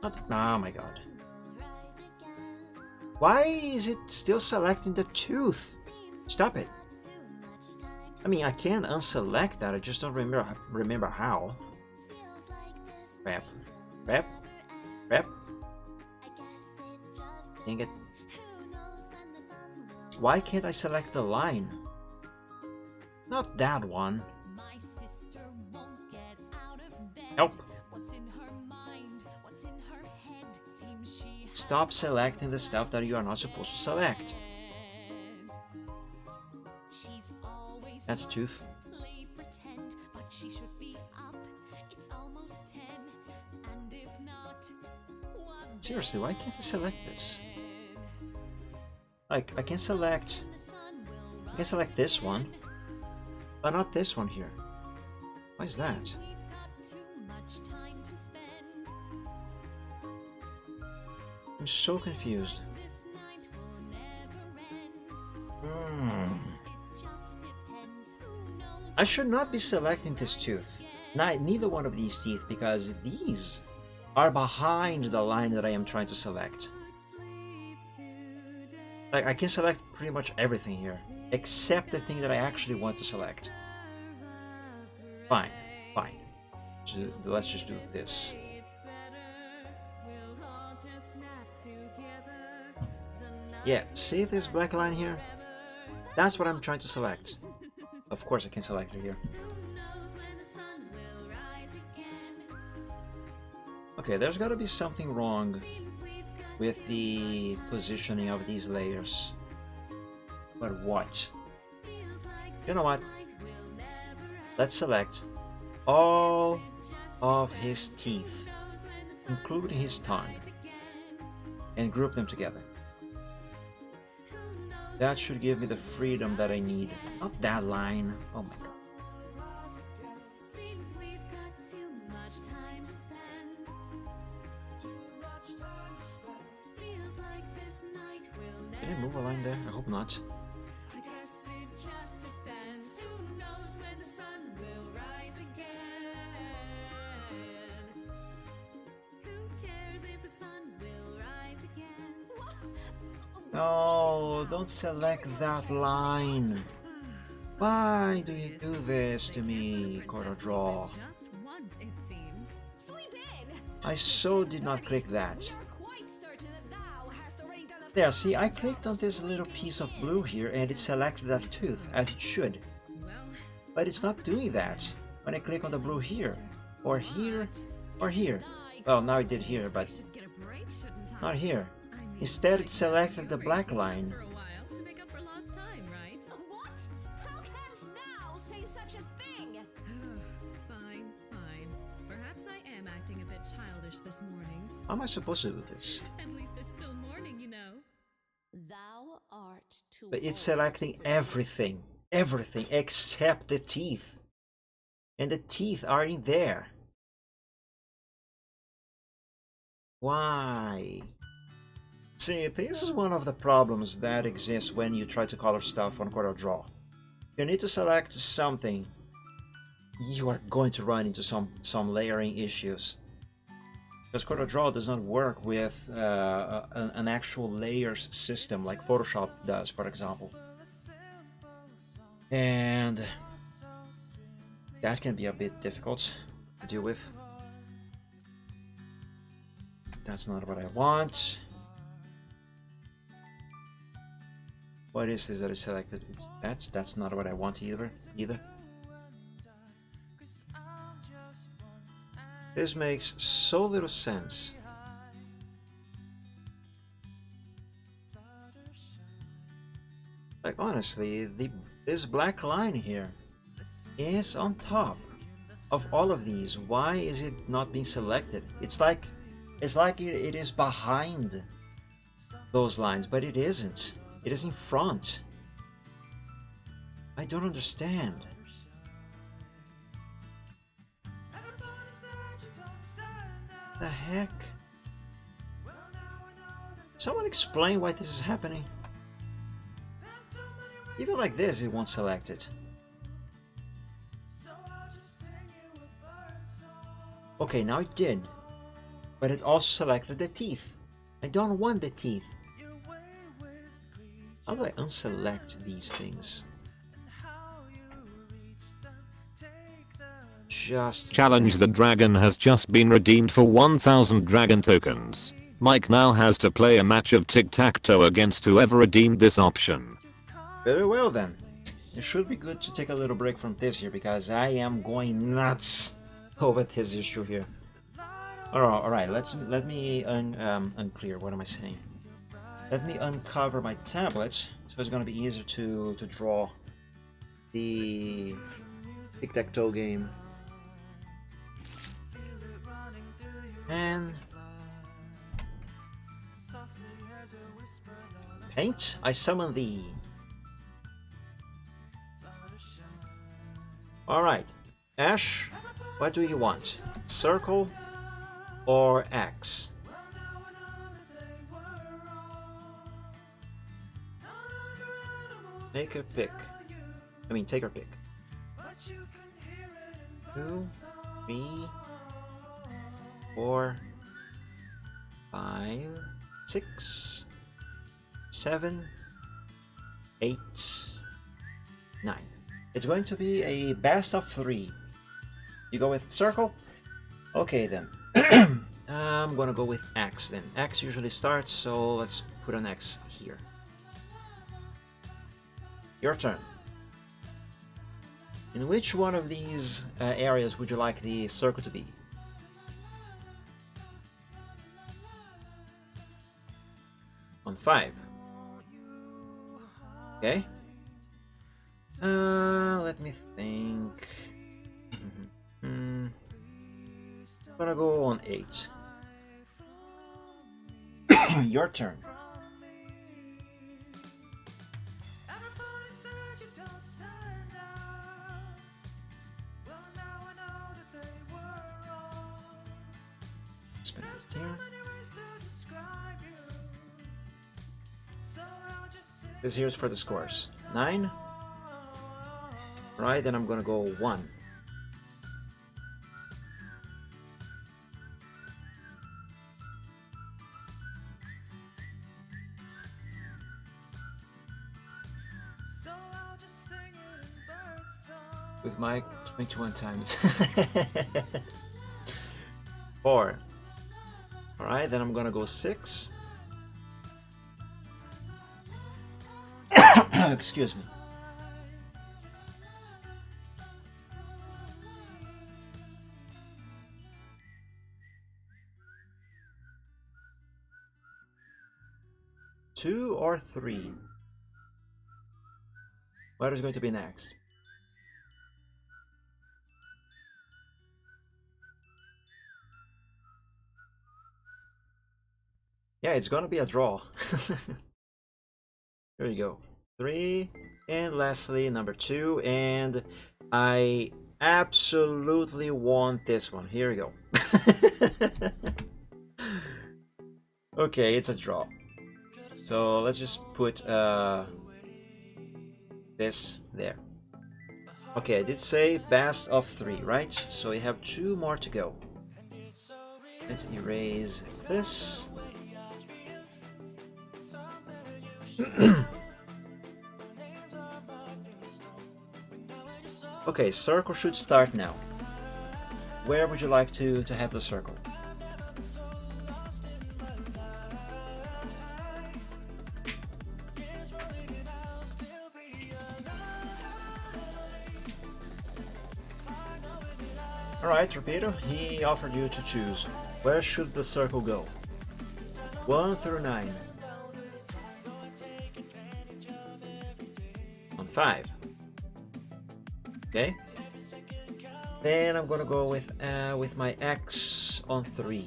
Not, oh my god. Why is it still selecting the tooth? Stop it. I mean, I can unselect that, I just don't remember how. Rep. Rep. Rep. Dang it. Why can't I select the line? Not that one. Help. Stop selecting the stuff that you are not supposed to select. That's a tooth. Seriously, why can't I select this? Like, I can select this one, but not this one here. Why is that? I'm so confused. I should not be selecting this tooth. Neither one of these teeth, because these are behind the line that I am trying to select. Like, I can select pretty much everything here, except the thing that I actually want to select. Fine, fine. Let's just do this. Yeah, see this black line here? That's what I'm trying to select. Of course I can select it here. Okay, there's gotta be something wrong with the positioning of these layers. But what? You know what? Let's select all of his teeth, including his tongue, and group them together. That should give me the freedom that I need. Not that line. Oh my god. Can I move a line there? I hope not. No, don't select that line. Why do you do this to me, CorelDRAW? I so did not click that. There, see, I clicked on this little piece of blue here and it selected that tooth, as it should. But it's not doing that when I click on the blue here, or here, or here. Well, now it did here, but not here. Instead, it selected the black line. What? How canst thou say such a thing? Fine, fine. Perhaps I am acting a bit childish this morning. How am I supposed to do this? At least it's still morning, you know. Thou art too But it's old. selecting everything. Everything except the teeth. And the teeth are in there. Why? See, this is one of the problems that exists when you try to color stuff on CorelDRAW. You need to select something. You are going to run into some layering issues. Because CorelDRAW does not work with an actual layers system like Photoshop does, for example. And that can be a bit difficult to deal with. That's not what I want. What is this that is selected? That's not what I want either. This makes so little sense. Like honestly, this black line here is on top of all of these. Why is it not being selected? It's like it is behind those lines, but it isn't. It is in front. I don't understand. The heck? Someone explain why this is happening. Even like this, it won't select it. Okay, now it did. But it also selected the teeth. I don't want the teeth. How do I unselect these things? Just... Challenge the Dragon has just been redeemed for 1000 dragon tokens. Mike now has to play a match of tic-tac-toe against whoever redeemed this option. Very well then. It should be good to take a little break from this here because I am going nuts over this issue here. Alright, let me unclear. What am I saying? Let me uncover my tablet so it's gonna be easier to draw the tic-tac-toe game. And paint, I summon thee. Alright, Ash, what do you want? Circle or X? Make a pick. I mean, take your pick. 2, 3, 4, 5, 6, 7, 8, 9. It's going to be a best of 3. You go with circle? Okay then. I'm gonna go with X then. X usually starts, so let's put an X here. Your turn. In which one of these areas would you like the circle to be? On 5. Okay. Let me think. I'm gonna go on 8. Your turn. Spin it here. This here's for the scores. 9. Right, then I'm gonna go 1. With Mike 21 times. 4. Alright, then I'm gonna go 6. Excuse me. Two or 3? What is going to be next? Yeah, it's gonna be a draw. There you go. 3, and lastly number 2, and I absolutely want this one. Here we go. Okay, it's a draw. So let's just put this there. Okay, I did say best of 3, right? So we have 2 more to go. Let's erase this. Okay, circle should start now. Where would you like to have the circle? Alright, Torpedo, he offered you to choose. Where should the circle go? 1 through 9. On 5. Okay. Then I'm gonna go with my X on 3.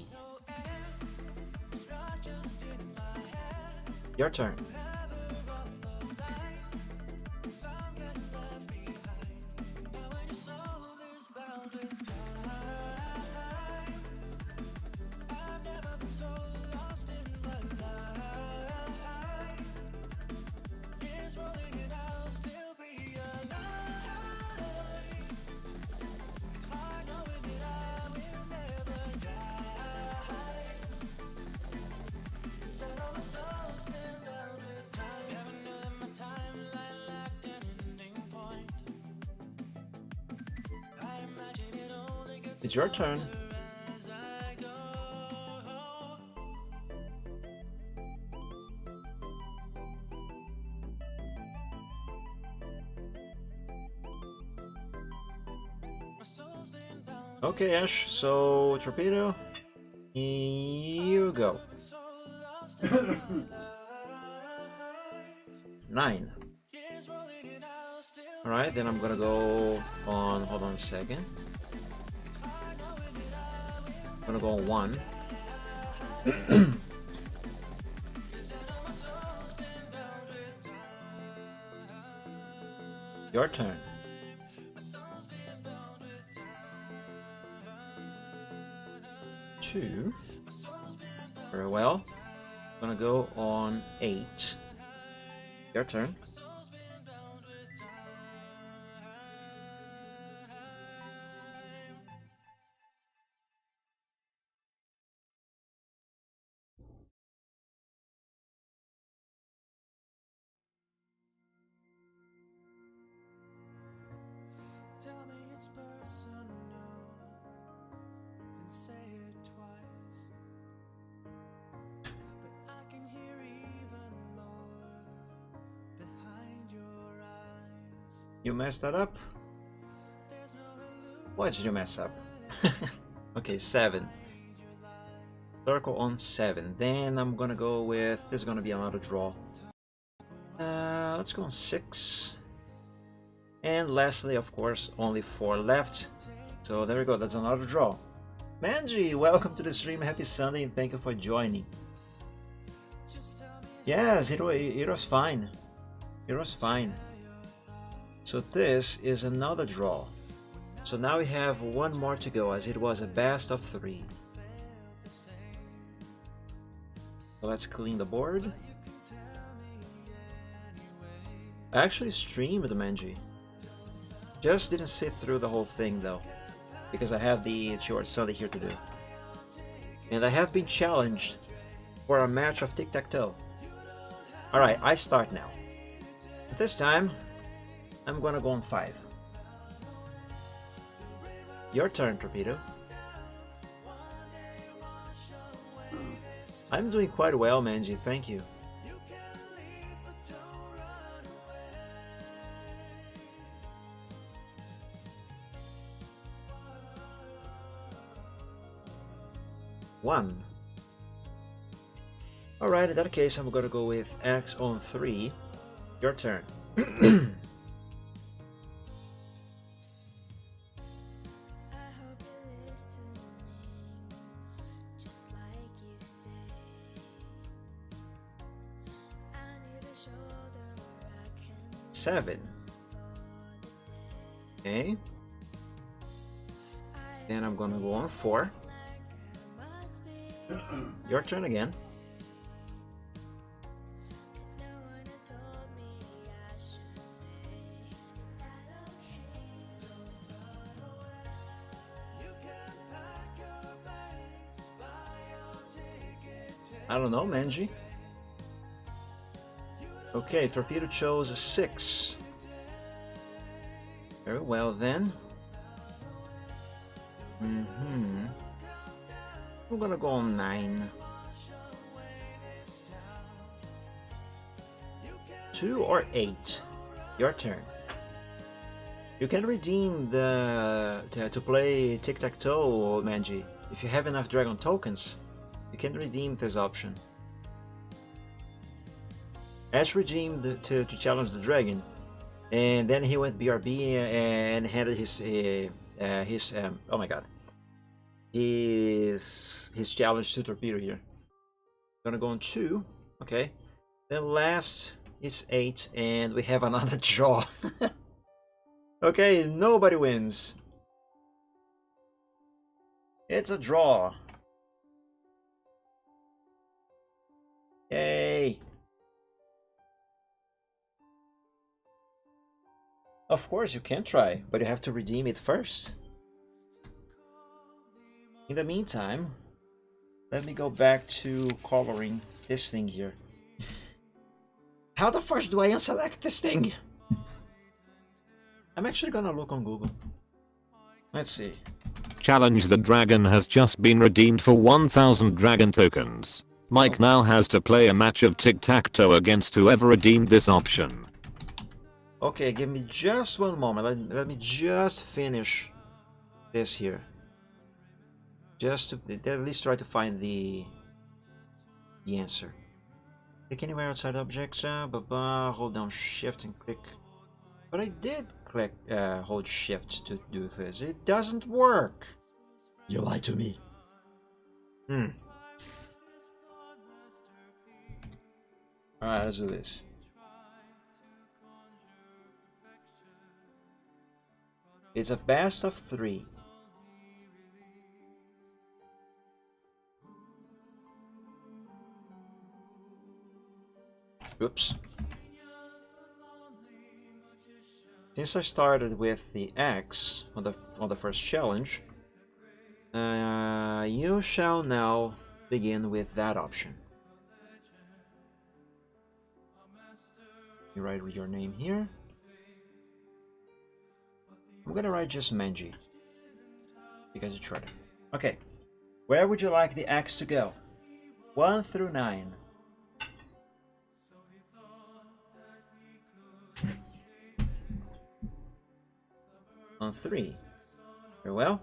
Your turn. It's your turn. Okay, Ash, so Torpedo, you go. 9. Alright, then I'm gonna go on, hold on a second. I'm gonna go on 1. Your turn. 2. Very well. I'm gonna go on 8. Your turn. You messed that up? What did you mess up? Okay, 7. Circle on 7. Then I'm gonna go with... This is gonna be another draw. Let's go on 6. And lastly, of course, only 4 left. So there we go, that's another draw. Manji, welcome to the stream. Happy Sunday and thank you for joining. Yes, it was fine. It was fine. So this is another draw. So now we have one more to go, as it was a best of 3. So let's clean the board. I actually streamed Manji. Just didn't sit through the whole thing though, because I have the short Sunday here to do. And I have been challenged for a match of tic-tac-toe. Alright, I start now. This time, I'm gonna go on 5. Your turn, Torpedo. I'm doing quite well, Manji, thank you. One. Alright, in that case, I'm gonna go with X on 3. Your turn. Seven. Okay. Then I'm gonna go on 4. Your turn again. I don't know, Manji. Okay, Torpedo chose a 6. Very well then. We're gonna go on 9. 2 or 8. Your turn. You can redeem the to play tic-tac-toe, Manji. If you have enough dragon tokens, you can redeem this option. Ash redeemed to challenge the dragon, and then he went BRB and handed his oh my god, his challenge to Torpedo here. Gonna go on 2, okay. Then last is 8, and we have another draw. Okay, nobody wins. It's a draw. Yay! Of course you can try, but you have to redeem it first. In the meantime, let me go back to coloring this thing here. How the first do I unselect this thing? I'm actually gonna look on Google. Let's see. Challenge the Dragon has just been redeemed for 1000 dragon tokens. Mike now has to play a match of tic-tac-toe against whoever redeemed this option. Okay, give me just one moment. Let me just finish this here. Just to at least try to find the answer. Click anywhere outside objects. Hold down Shift and click. But I did click hold Shift to do this. It doesn't work. You lied to me. Alright, let's do this. It's a best of 3. Oops. Since I started with the X on the first challenge, you shall now begin with that option. You write your name here. I'm gonna write just Manji because it's shorter. Okay, where would you like the axe to go? 1 through 9. On 3. Very well.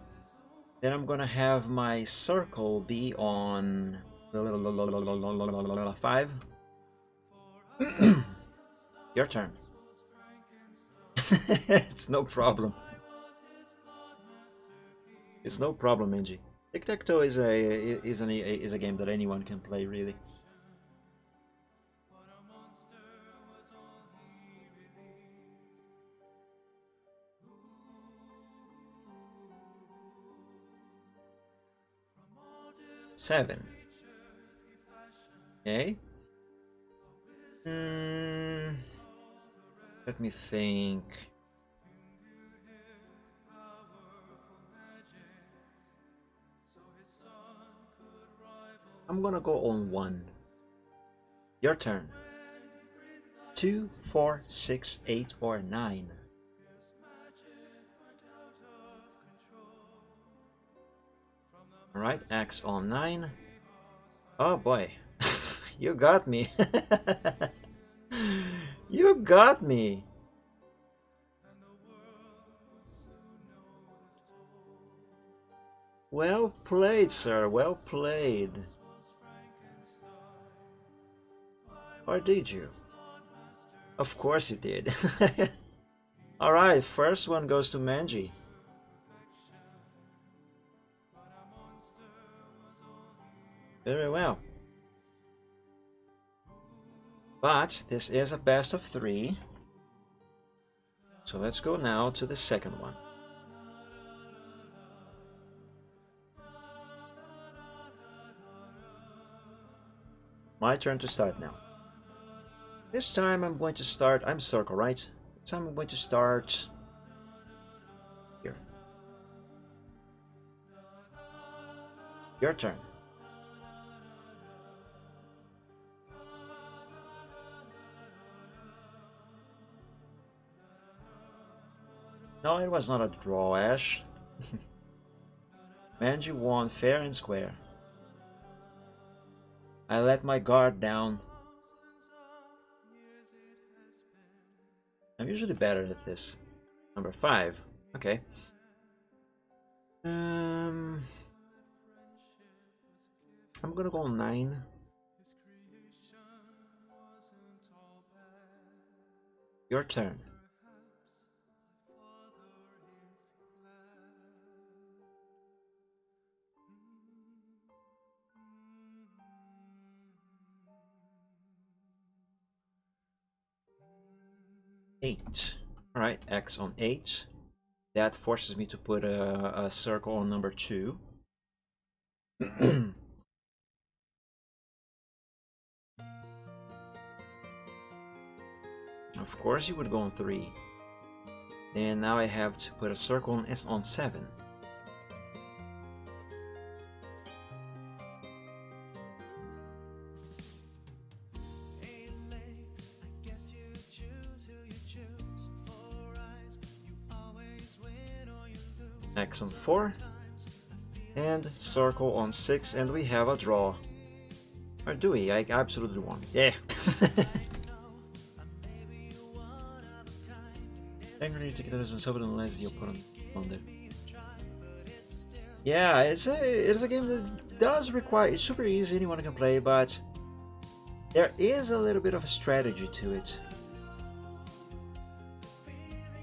Then I'm gonna have my circle be on 5. Your turn. It's no problem. It's no problem, Minji. Tic-tac-toe is a game that anyone can play, really. Seven. Okay. Let me think. I'm gonna go on 1. Your turn. 2, 4, 6, 8, or 9. Alright, axe on 9. Oh boy. You got me. You got me. Well played, sir. Well played. Or did you? Of course you did. Alright, first one goes to Manji. Very well. But this is a best of 3. So let's go now to the second one. My turn to start now. This time I'm going to start, I'm circle, right? This time I'm going to start here. Your turn. No, it was not a draw, Ash. Manji won fair and square. I let my guard down. I'm usually better at this. Number 5. Okay. I'm gonna go 9. Your turn. Eight. Alright, X on 8. That forces me to put a circle on number 2. Of course you would go on 3. And now I have to put a circle on 7. X on 4 and circle on 6, and we have a draw. Or do we? I absolutely won. Yeah. Angry tickets and so unless the opponent on there. Yeah, it's a game that does require, it's super easy, anyone can play, but there is a little bit of a strategy to it.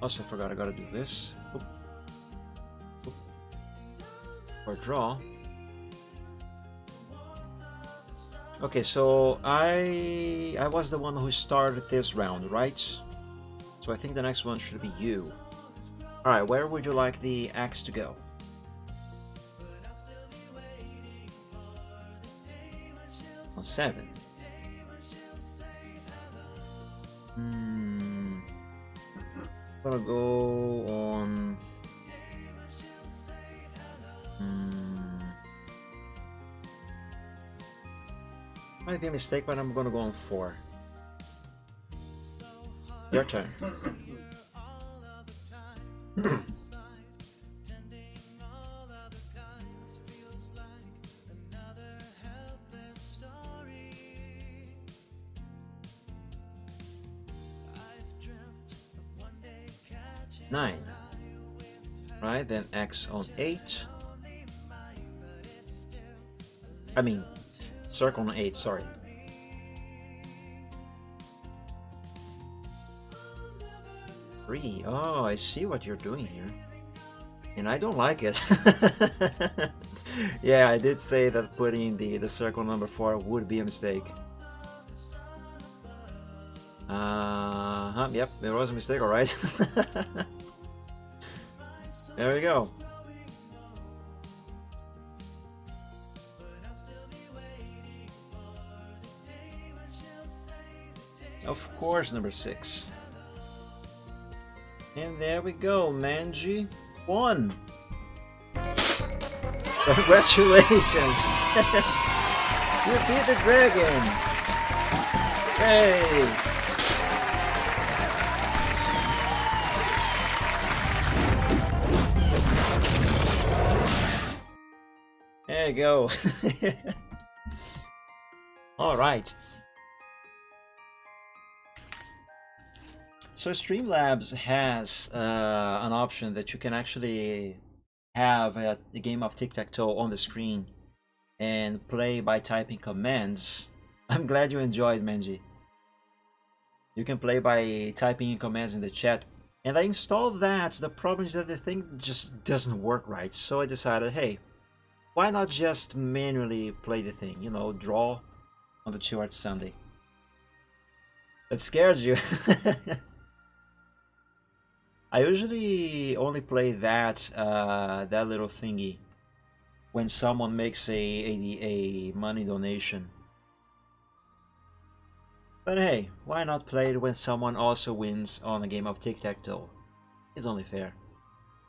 Also, I forgot I gotta do this. Oop. Oop. Or draw. Okay, so I was the one who started this round, right? So I think the next one should be you. Alright, where would you like the axe to go? On 7. I'm gonna go on... Might be a mistake, but I'm gonna go on 4. Your turn. 9. Right, then X on 8. I mean, circle on 8, sorry. Oh, I see what you're doing here. And I don't like it. Yeah, I did say that putting the circle number 4 would be a mistake. Yep, there was a mistake, alright. There we go. Of course, number 6. And there we go, Manji won! Congratulations! You beat the dragon! Hey! There you go. Alright. So Streamlabs has an option that you can actually have the game of tic-tac-toe on the screen and play by typing commands. I'm glad you enjoyed, Menji. You can play by typing in commands in the chat. And I installed that. The problem is that the thing just doesn't work right. So I decided, hey, why not just manually play the thing? You know, draw on the 2 Arts Sunday. That scared you. I usually only play that that little thingy when someone makes a money donation. But hey, why not play it when someone also wins on a game of tic-tac-toe? It's only fair.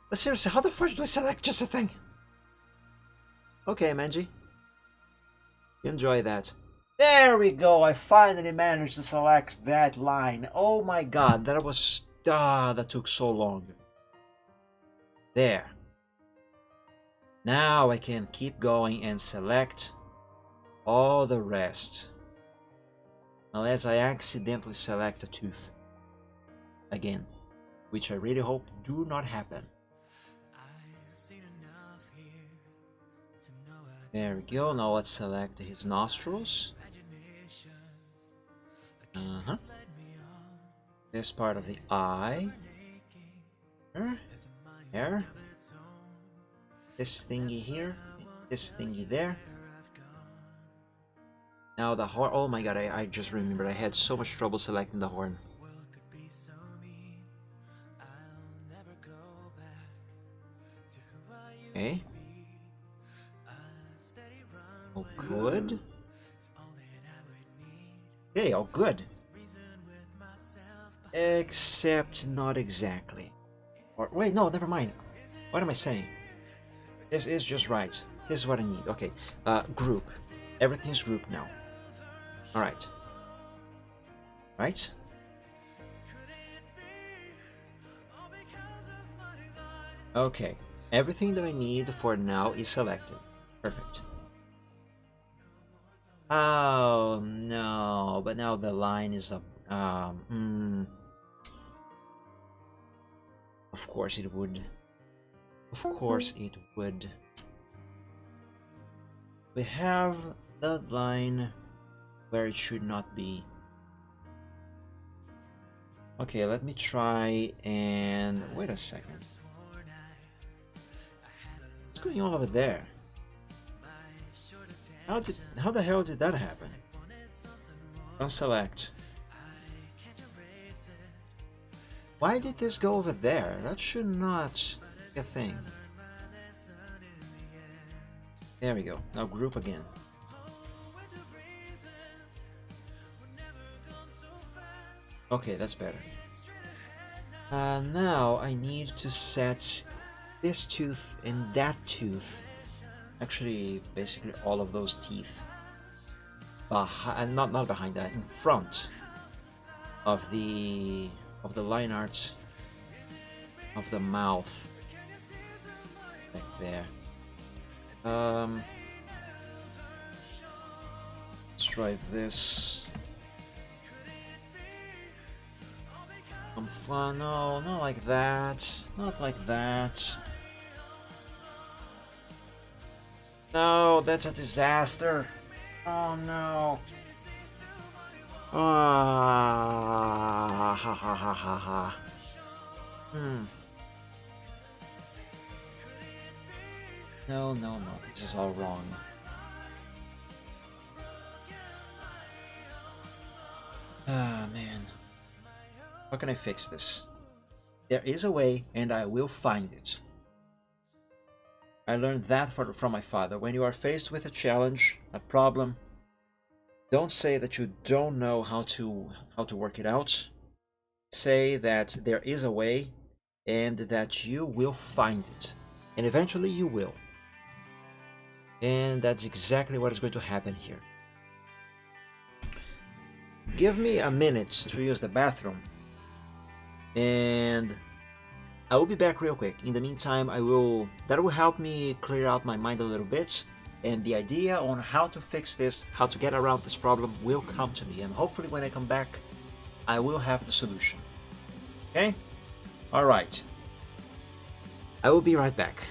But seriously, how the fuck do I select just a thing? Okay, Manji. Enjoy that. There we go, I finally managed to select that line. Oh my god, that was... that took so long. There. Now I can keep going and select all the rest. Unless I accidentally select a tooth. Again. Which I really hope do not happen. There we go, now let's select his nostrils. This part of the eye. There. This thingy here. This thingy there. Now the horn. Oh my god, I just remembered I had so much trouble selecting the horn. Okay. Oh, good. Okay, oh, good. Except not exactly. Or wait, no, never mind. What am I saying? This is just right. This is what I need. Okay. Group. Everything's grouped now. Alright. Right? Okay. Everything that I need for now is selected. Perfect. Oh no, but now the line is up. Of course it would. Of course it would. We have the line where it should not be. Okay, let me try and wait a second. What's going on over there? How the hell did that happen? Unselect. Why did this go over there? That should not be a thing. There we go. Now group again. Okay, that's better. Now I need to set this tooth and that tooth. Actually, basically all of those teeth. Not behind that, in front of the line art of the mouth. Back there. Let's try this. some fun. No, not like that. Not like that. No, that's a disaster. Oh no. Ah, ha ha ha ha ha. No, no, no. This is all wrong. Ah, man. How can I fix this? There is a way, and I will find it. I learned that from my father. When you are faced with a challenge, a problem, don't say that you don't know how to work it out. Say that there is a way, and that you will find it. And eventually you will. And that's exactly what is going to happen here. Give me a minute to use the bathroom, and I will be back real quick. In the meantime, that will help me clear out my mind a little bit, and the idea on how to fix this, how to get around this problem will come to me, and hopefully when I come back, I will have the solution. Okay? Alright. I will be right back.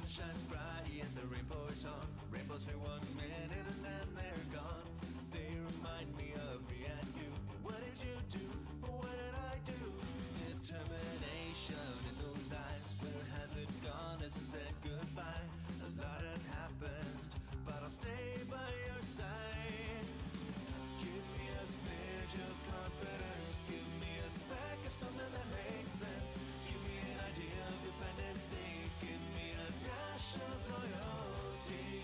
Shines bright and the rainbow is on. Rainbows here 1 minute and then they're gone. They remind me of me and you. What did you do? What did I do? Determination in those eyes. Where has it gone as I said goodbye? A lot has happened, but I'll stay by your side. Give me a smidge of confidence. Give me a speck of something that makes sense. Give me an idea of dependency. Give me a dash of loyalty.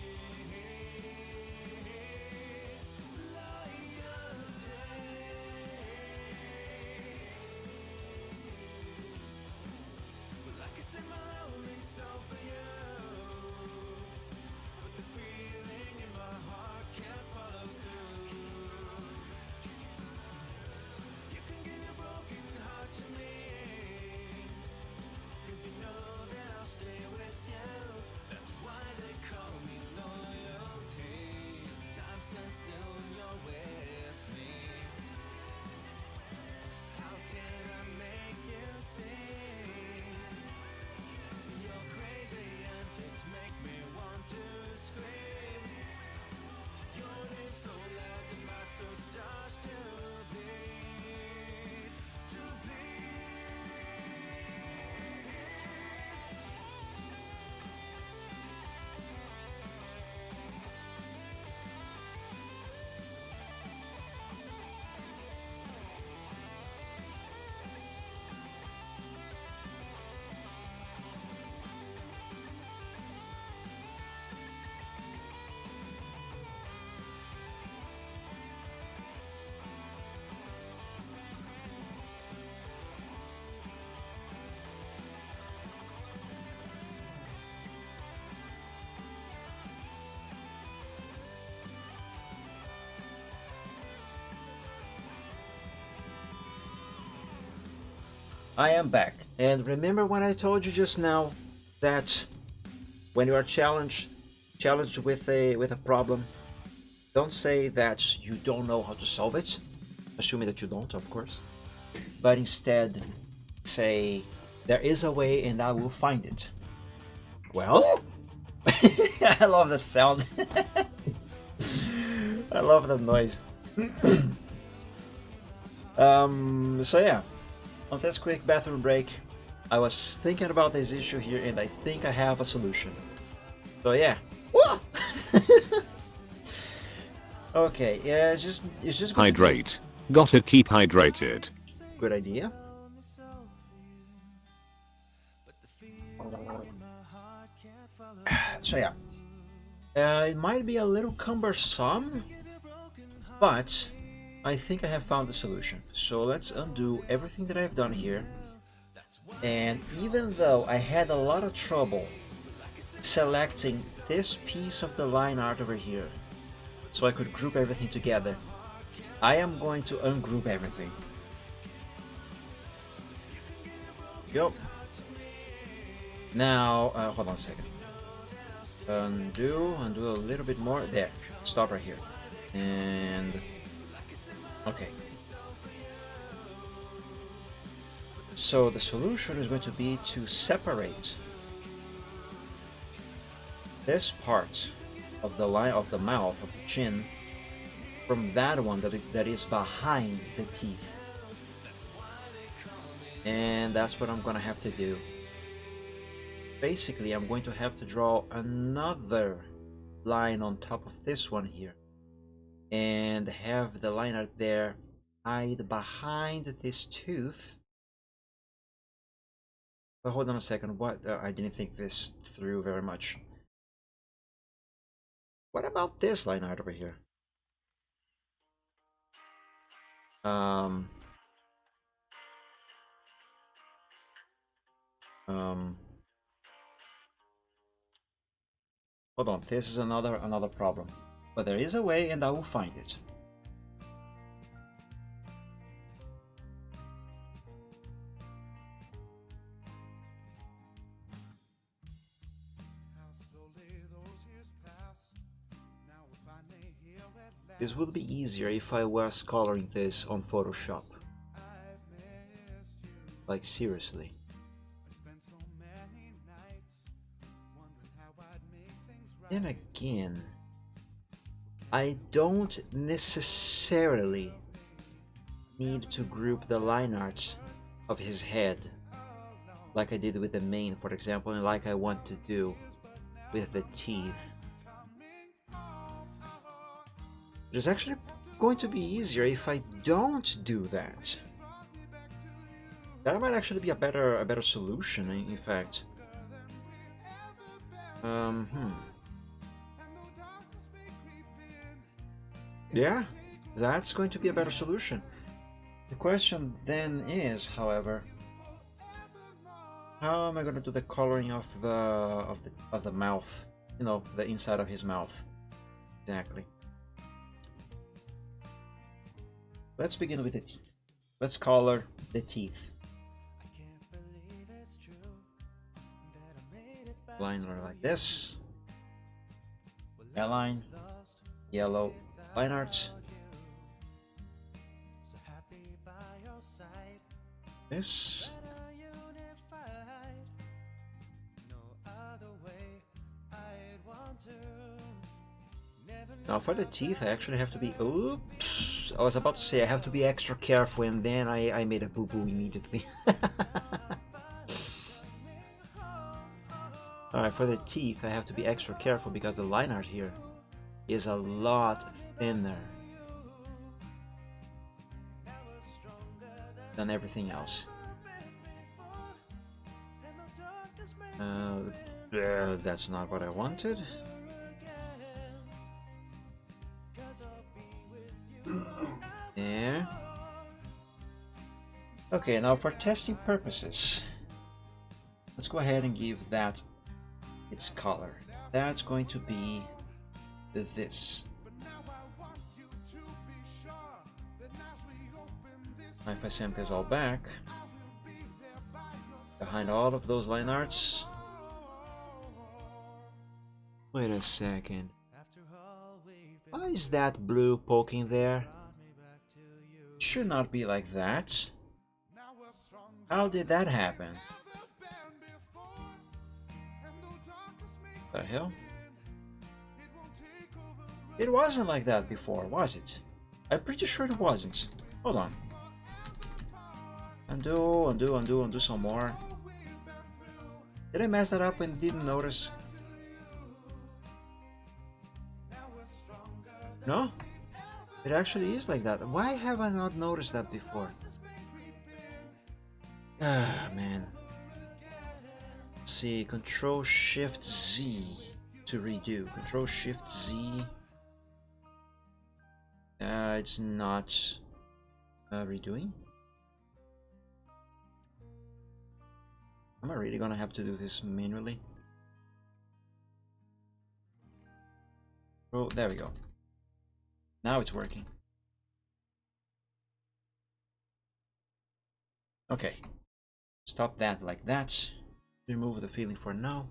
Well, I could sing my lonely soul for you, but the feeling in my heart can't follow through. You can give your broken heart to me, 'cause you know that I'll stay with you. That's why they call me loyalty. Time stands still when you're with me. How can I make you see? Your crazy antics make me want to scream. Your name's so loud that my throat starts to bleed. To bleed. I am back, and remember when I told you just now that when you are challenged with a problem, don't say that you don't know how to solve it, assuming that you don't, of course, but instead say there is a way and I will find it. Well, I love that sound. I love that noise. So yeah, on this quick bathroom break, I was thinking about this issue here and I think I have a solution. So yeah. Okay, yeah, it's just Hydrate. Gotta keep hydrated. good idea. So yeah, it might be a little cumbersome, but I think I have found the solution. So let's undo everything that I've done here. And even though I had a lot of trouble selecting this piece of the line art over here so I could group everything together, I am going to ungroup everything. Go. Now, hold on a second. Undo a little bit more. There, stop right here. And okay. So the solution is going to be to separate this part of the line of the mouth, of the chin, from that one that is behind the teeth. And that's what I'm gonna have to do. Basically, I'm going to have to draw another line on top of this one here and have the line art there hide behind this tooth. But hold on a second, what? I didn't think this through very much. What about this line art over here? Hold on, this is another problem. But there is a way and I will find it. This would be easier if I was coloring this on Photoshop. Like seriously. Then again, I don't necessarily need to group the line art of his head like I did with the mane, for example, and like I want to do with the teeth. It's actually going to be easier if I don't do that. That might actually be a better solution, in fact. Yeah, that's going to be a better solution. The question then is, however, how am I going to do the coloring of the mouth? You know, the inside of his mouth. Exactly. Let's begin with the teeth. Let's color the teeth. Liner like this. Hairline, yellow line art. This. Now for the teeth, I actually have to be. Oops! I was about to say I have to be extra careful, and then I made a boo-boo immediately. Alright, for the teeth, I have to be extra careful because the line art here is a lot thinner than everything else. That's not what I wanted. There. Okay, now for testing purposes, let's go ahead and give that its color. That's going to be this. Now if I send this all back, behind all of those line arts, Wait a second. Why is that blue poking there? It should not be like that. How did that happen? The hell? It wasn't like that before, was it? I'm pretty sure it wasn't. Hold on. Undo, undo, undo, undo some more. Did I mess that up and didn't notice? No? It actually is like that. Why have I not noticed that before? Ah, man. Let's see, Control Shift Z to redo. Control Shift Z. It's not redoing. Am I really gonna have to do this manually? Oh, there we go. Now it's working. Okay. Stop that like that. Remove the feeling for now.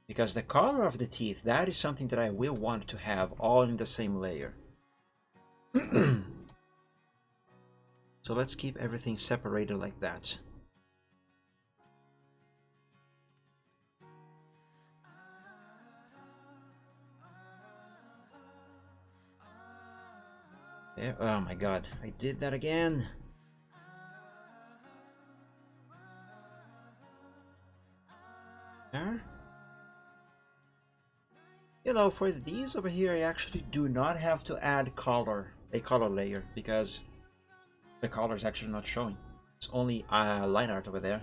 Because the color of the teeth, that is something that I will want to have all in the same layer. So let's keep everything separated like that. There. Oh my god, I did that again. There. You know, for these over here, I actually do not have to add color, a color layer, because the color is actually not showing. It's only line art over there.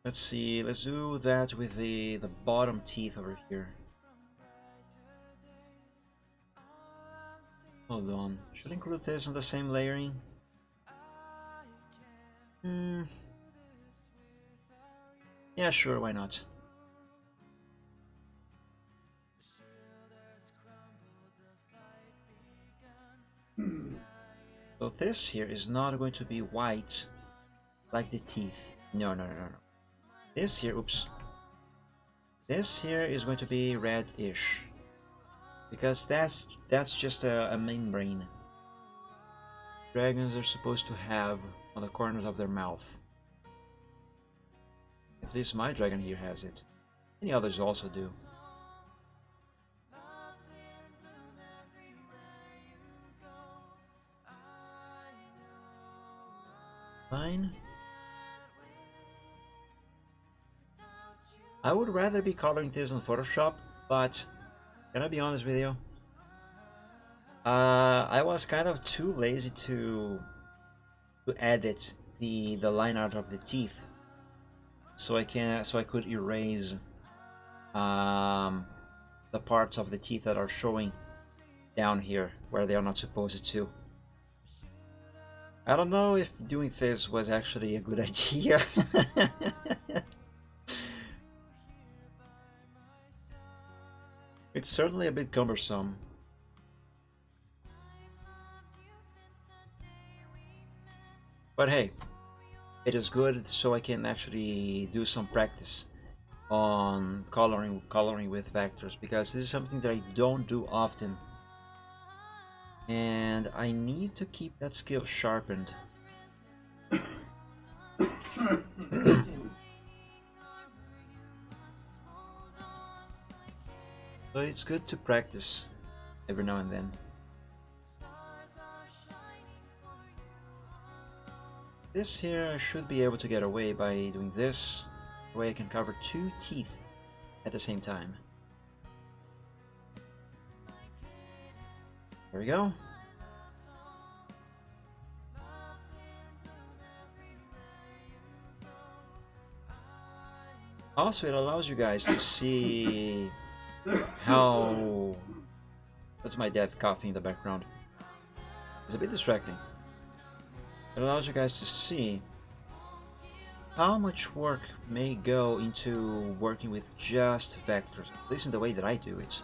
Let's see. Let's do that with the bottom teeth over here. Hold on. Should I include this in the same layering? Yeah, sure, why not? So this here is not going to be white like the teeth. No, no, no, no. This here, oops. This here is going to be red-ish. Because that's just a membrane. Dragons are supposed to have on the corners of their mouth. At least my dragon here has it. Many others also do. Fine. I would rather be coloring this in Photoshop, but can I be honest with you? I was kind of too lazy to edit the line art of the teeth, so I could erase the parts of the teeth that are showing down here where they are not supposed to. I don't know if doing this was actually a good idea. It's certainly a bit cumbersome. But hey, it is good so I can actually do some practice on coloring with vectors, because this is something that I don't do often. And I need to keep that skill sharpened. So it's good to practice every now and then. This here I should be able to get away by doing this. The way I can cover two teeth at the same time. There we go. Also, it allows you guys to see how... That's my dad coughing in the background. It's a bit distracting. It allows you guys to see how much work may go into working with just vectors, at least in the way that I do it.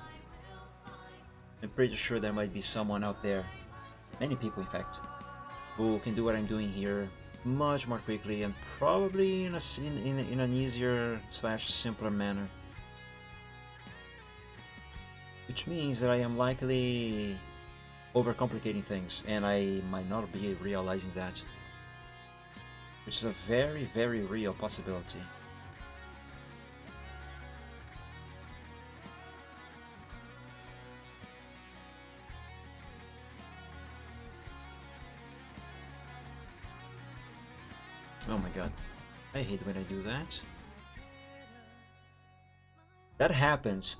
I'm pretty sure there might be someone out there, many people in fact, who can do what I'm doing here much more quickly and probably in an easier slash simpler manner. Which means that I am likely overcomplicating things, and I might not be realizing that. Which is a very, very real possibility. Oh my god. I hate when I do that. That happens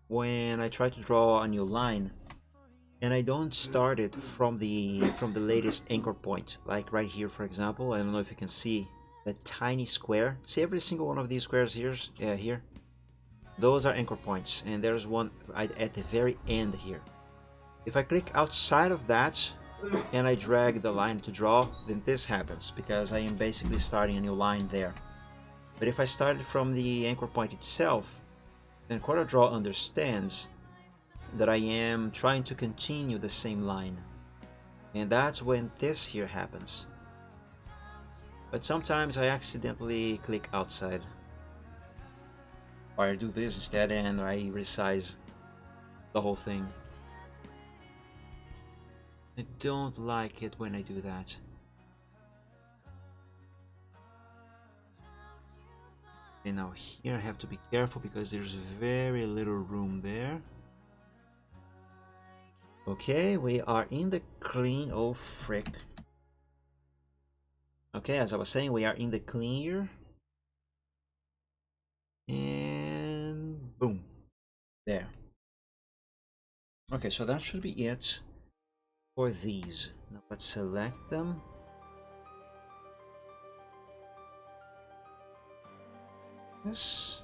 when I try to draw a new line and I don't start it from the latest anchor point. Like right here, for example. I don't know if you can see that tiny square. See every single one of these squares here? Here. Those are anchor points, and there's one at the very end here. If I click outside of that and I drag the line to draw, then this happens because I am basically starting a new line there. But if I started from the anchor point itself, then CorelDRAW understands that I am trying to continue the same line, and that's when this here happens. But sometimes I accidentally click outside, or I do this instead and I resize the whole thing. I don't like it when I do that. And now here I have to be careful because there's very little room there. Okay, we are in the clean. Oh frick. Okay, as I was saying, we are in the clear. And boom. There. Okay, so that should be it for these. Now let's select them. Yes.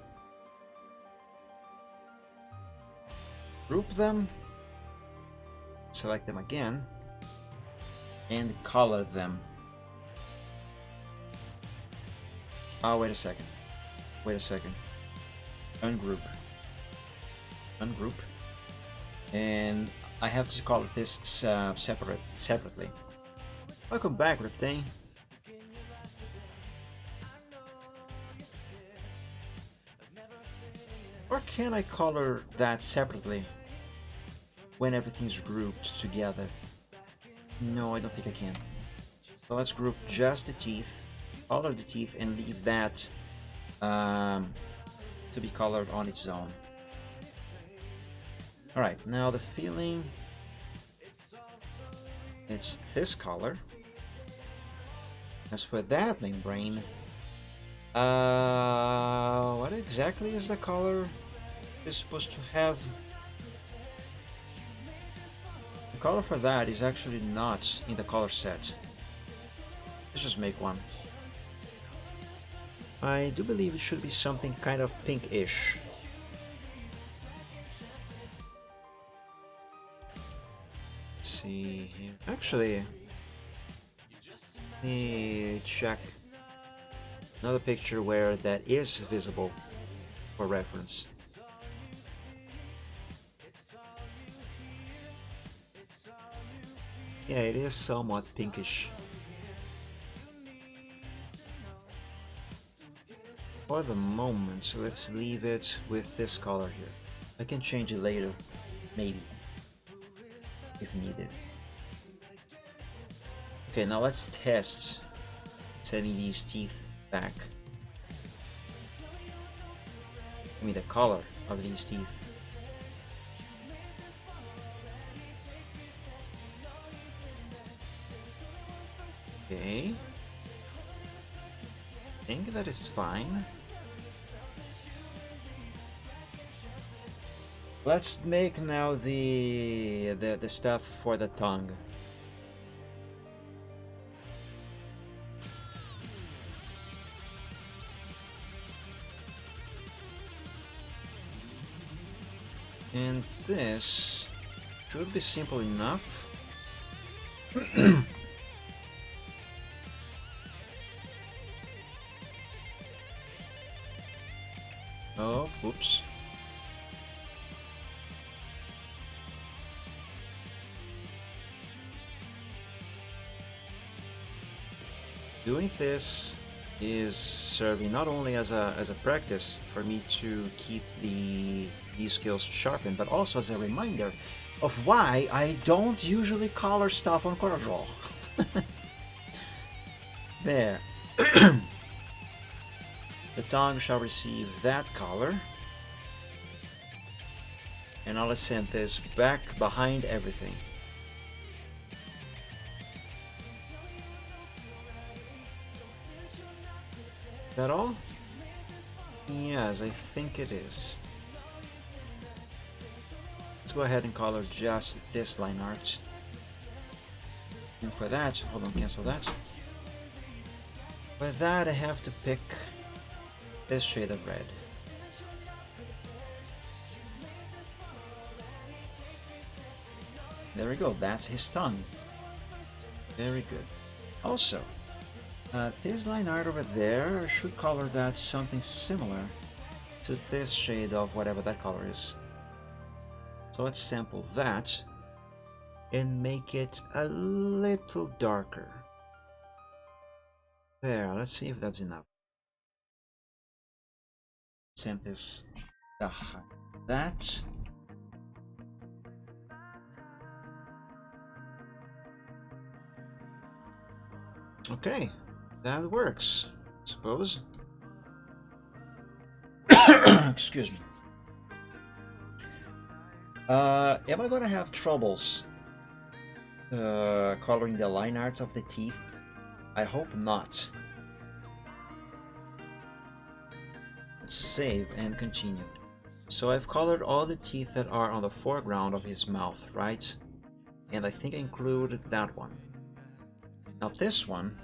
Group them. Select them again. And color them. Oh, wait a second. Wait a second. Ungroup. Ungroup. And I have to color this separately. Welcome back, Reptane. Or can I color that separately when everything's grouped together? No, I don't think I can. So let's group just the teeth, color the teeth, and leave that to be colored on its own. Alright, now the feeling, it's this color. As for that membrane, what exactly is the color it's supposed to have? The color for that is actually not in the color set. Let's just make one. I do believe it should be something kind of pinkish. Let's see here. Actually, let me check another picture where that is visible for reference. Yeah, it is somewhat pinkish. For the moment, so let's leave it with this color here. I can change it later, maybe, if needed. Okay, now let's test setting these teeth back. I mean the color of these teeth. Okay. I think that is fine. Let's make now the stuff for the tongue. And this should be simple enough. Oh, whoops. doing this is serving not only as a practice for me to keep these skills sharpened, but also as a reminder of why I don't usually color stuff on CorelDRAW. There. The tongue shall receive that color. And I'll send this back behind everything. That all? Yes, I think it is. Let's go ahead and color just this line art. And for that, hold on, cancel that. For that, I have to pick this shade of red. There we go, that's his tongue. Very good. Also, this line art over there should color that something similar to this shade of whatever that color is. So let's sample that and make it a little darker. There, let's see if that's enough. Send this behind that. Okay, that works, I suppose. Excuse me. Am I gonna have troubles coloring the line art of the teeth? I hope not. Let's save and continue. So I've colored all the teeth that are on the foreground of his mouth, right? And I think I included that one. Now this one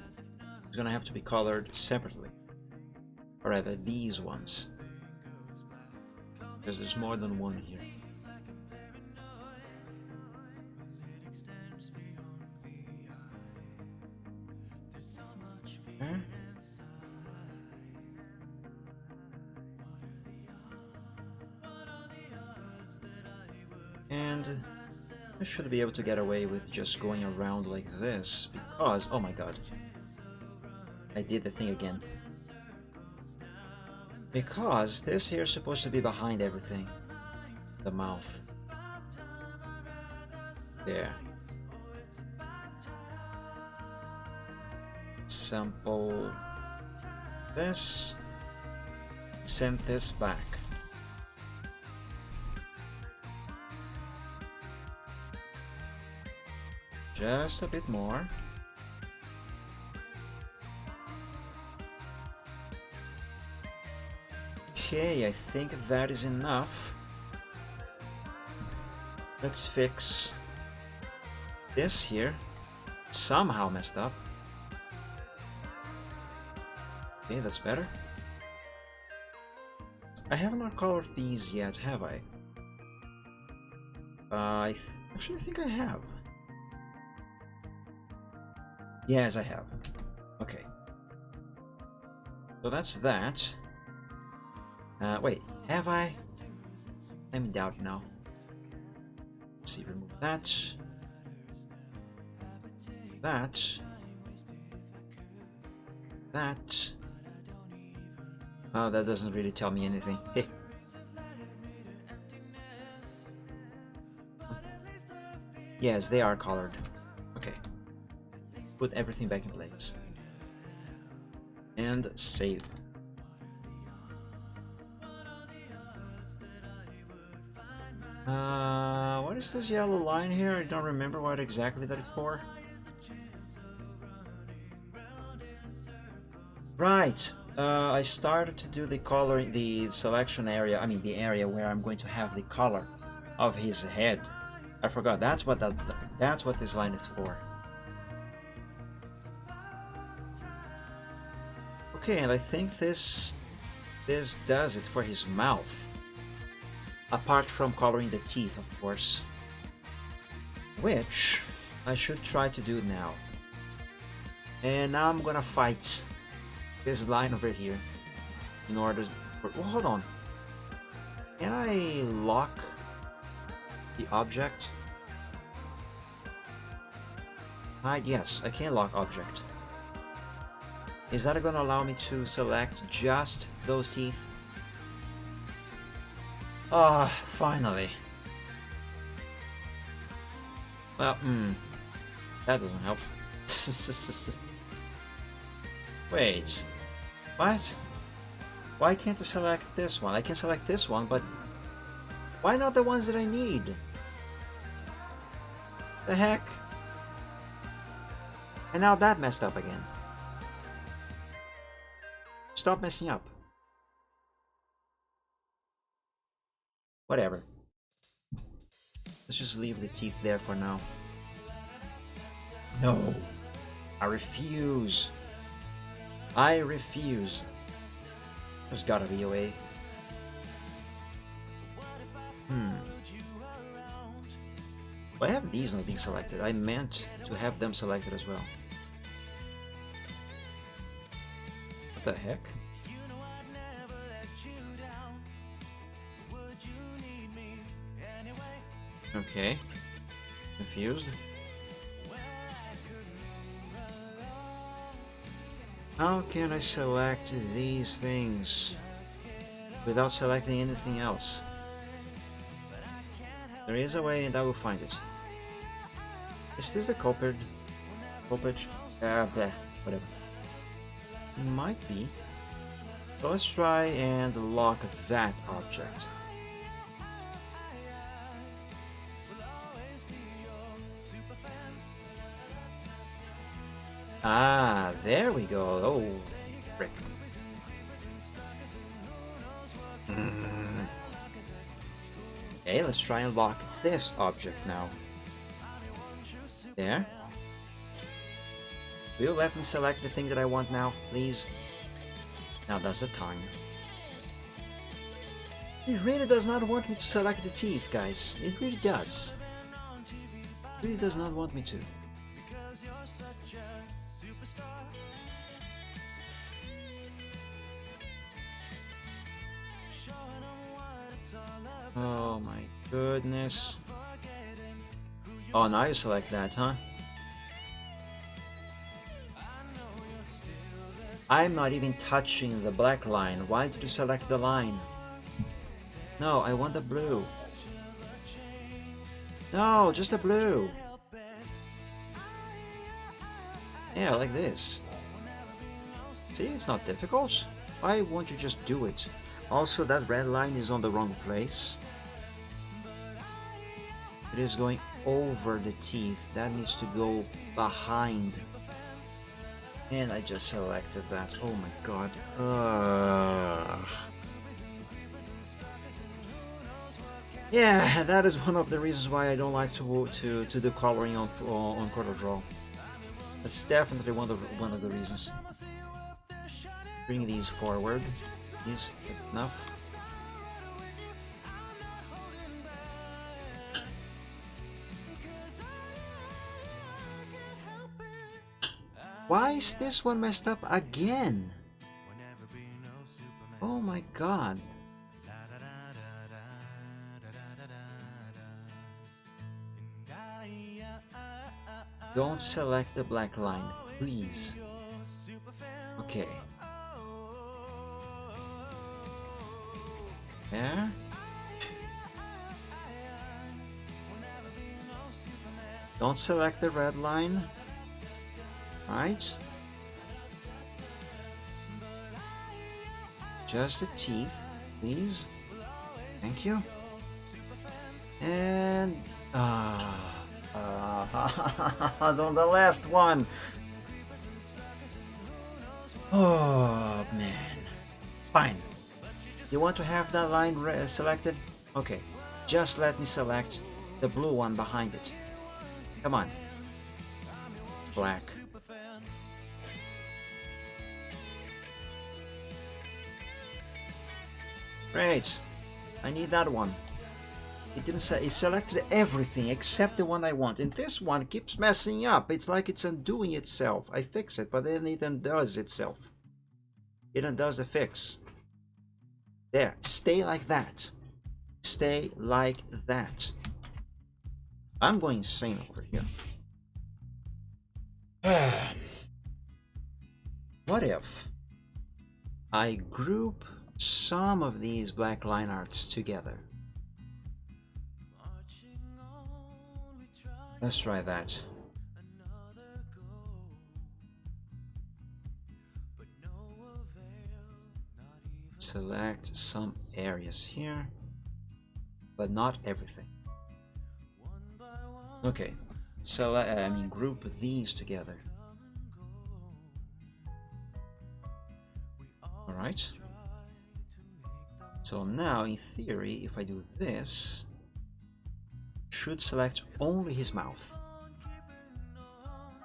is gonna have to be colored separately. Or rather, these ones. Because there's more than one here. Okay. And I should be able to get away with just going around like this because, oh my god, I did the thing again. Because this here is supposed to be behind everything. The mouth. There. Sample this. Send this back. Just a bit more. Okay, I think that is enough. Let's fix this here. Somehow messed up. Okay, that's better. I have not colored these yet, have I? Actually, I think I have. Yes, I have. Okay. So that's that. Wait, have I? I'm in doubt now. Let's see, remove that. That. That. Oh, that doesn't really tell me anything. Hey. Yes, they are colored. Okay. Put everything back in place. And save. What is this yellow line here? I don't remember what exactly that is for. Right. I started to do the coloring, the selection area. I mean, the area where I'm going to have the color of his head. I forgot. That's what this line is for. Okay, and I think this does it for his mouth. Apart from coloring the teeth, of course. Which I should try to do now. And now I'm gonna fight this line over here in order for, well, hold on. Can I lock the object? Yes, I can lock object. Is that going to allow me to select just those teeth? Ah, finally. Well, that doesn't help. Wait, what? Why can't I select this one? I can select this one, but why not the ones that I need? The heck? And now that messed up again. Stop messing up. Whatever. Let's just leave the teeth there for now. No. I refuse. I refuse. There's gotta be a way. Why have these not been selected? I meant to have them selected as well. What the heck? Okay. Confused. How can I select these things without selecting anything else? There is a way and I will find it. Is this the culprit? Whatever. It might be. So let's try and lock that object. Ah, there we go. Oh, frick. Okay, let's try and lock this object now. There. Will you let me select the thing that I want now, please? Now that's the tongue. It really does not want me to select the teeth, guys. It really does. It really does not want me to. Oh my goodness. Oh, now you select that, huh? I'm not even touching the black line. Why did you select the line? No, I want the blue. No, just the blue. Yeah, like this. See, it's not difficult. Why won't you just do it? Also, that red line is on the wrong place. It is going over the teeth. That needs to go behind. And I just selected that. Oh my god. Yeah, that is one of the reasons why I don't like to do coloring on CorelDRAW. That's definitely one of the reasons. Bring these forward. These enough. Why is this one messed up again? Oh my god. Don't select the black line, please. Okay. There. Don't select the red line. Right? Just the teeth, please. Thank you. And on the last one. Oh man. Fine. You want to have that line selected? Okay. Just let me select the blue one behind it. Come on. Black. Great. I need that one. It didn't say, it selected everything except the one I want, and this one keeps messing up. It's like it's undoing itself. I fix it, but then it undoes itself. It undoes the fix. There, stay like that. Stay like that. I'm going insane over here. what if I group some of these black line arts together? Let's try that. Select some areas here, but not everything. Okay, so I mean group these together. Alright. So now, in theory, if I do this, should select only his mouth.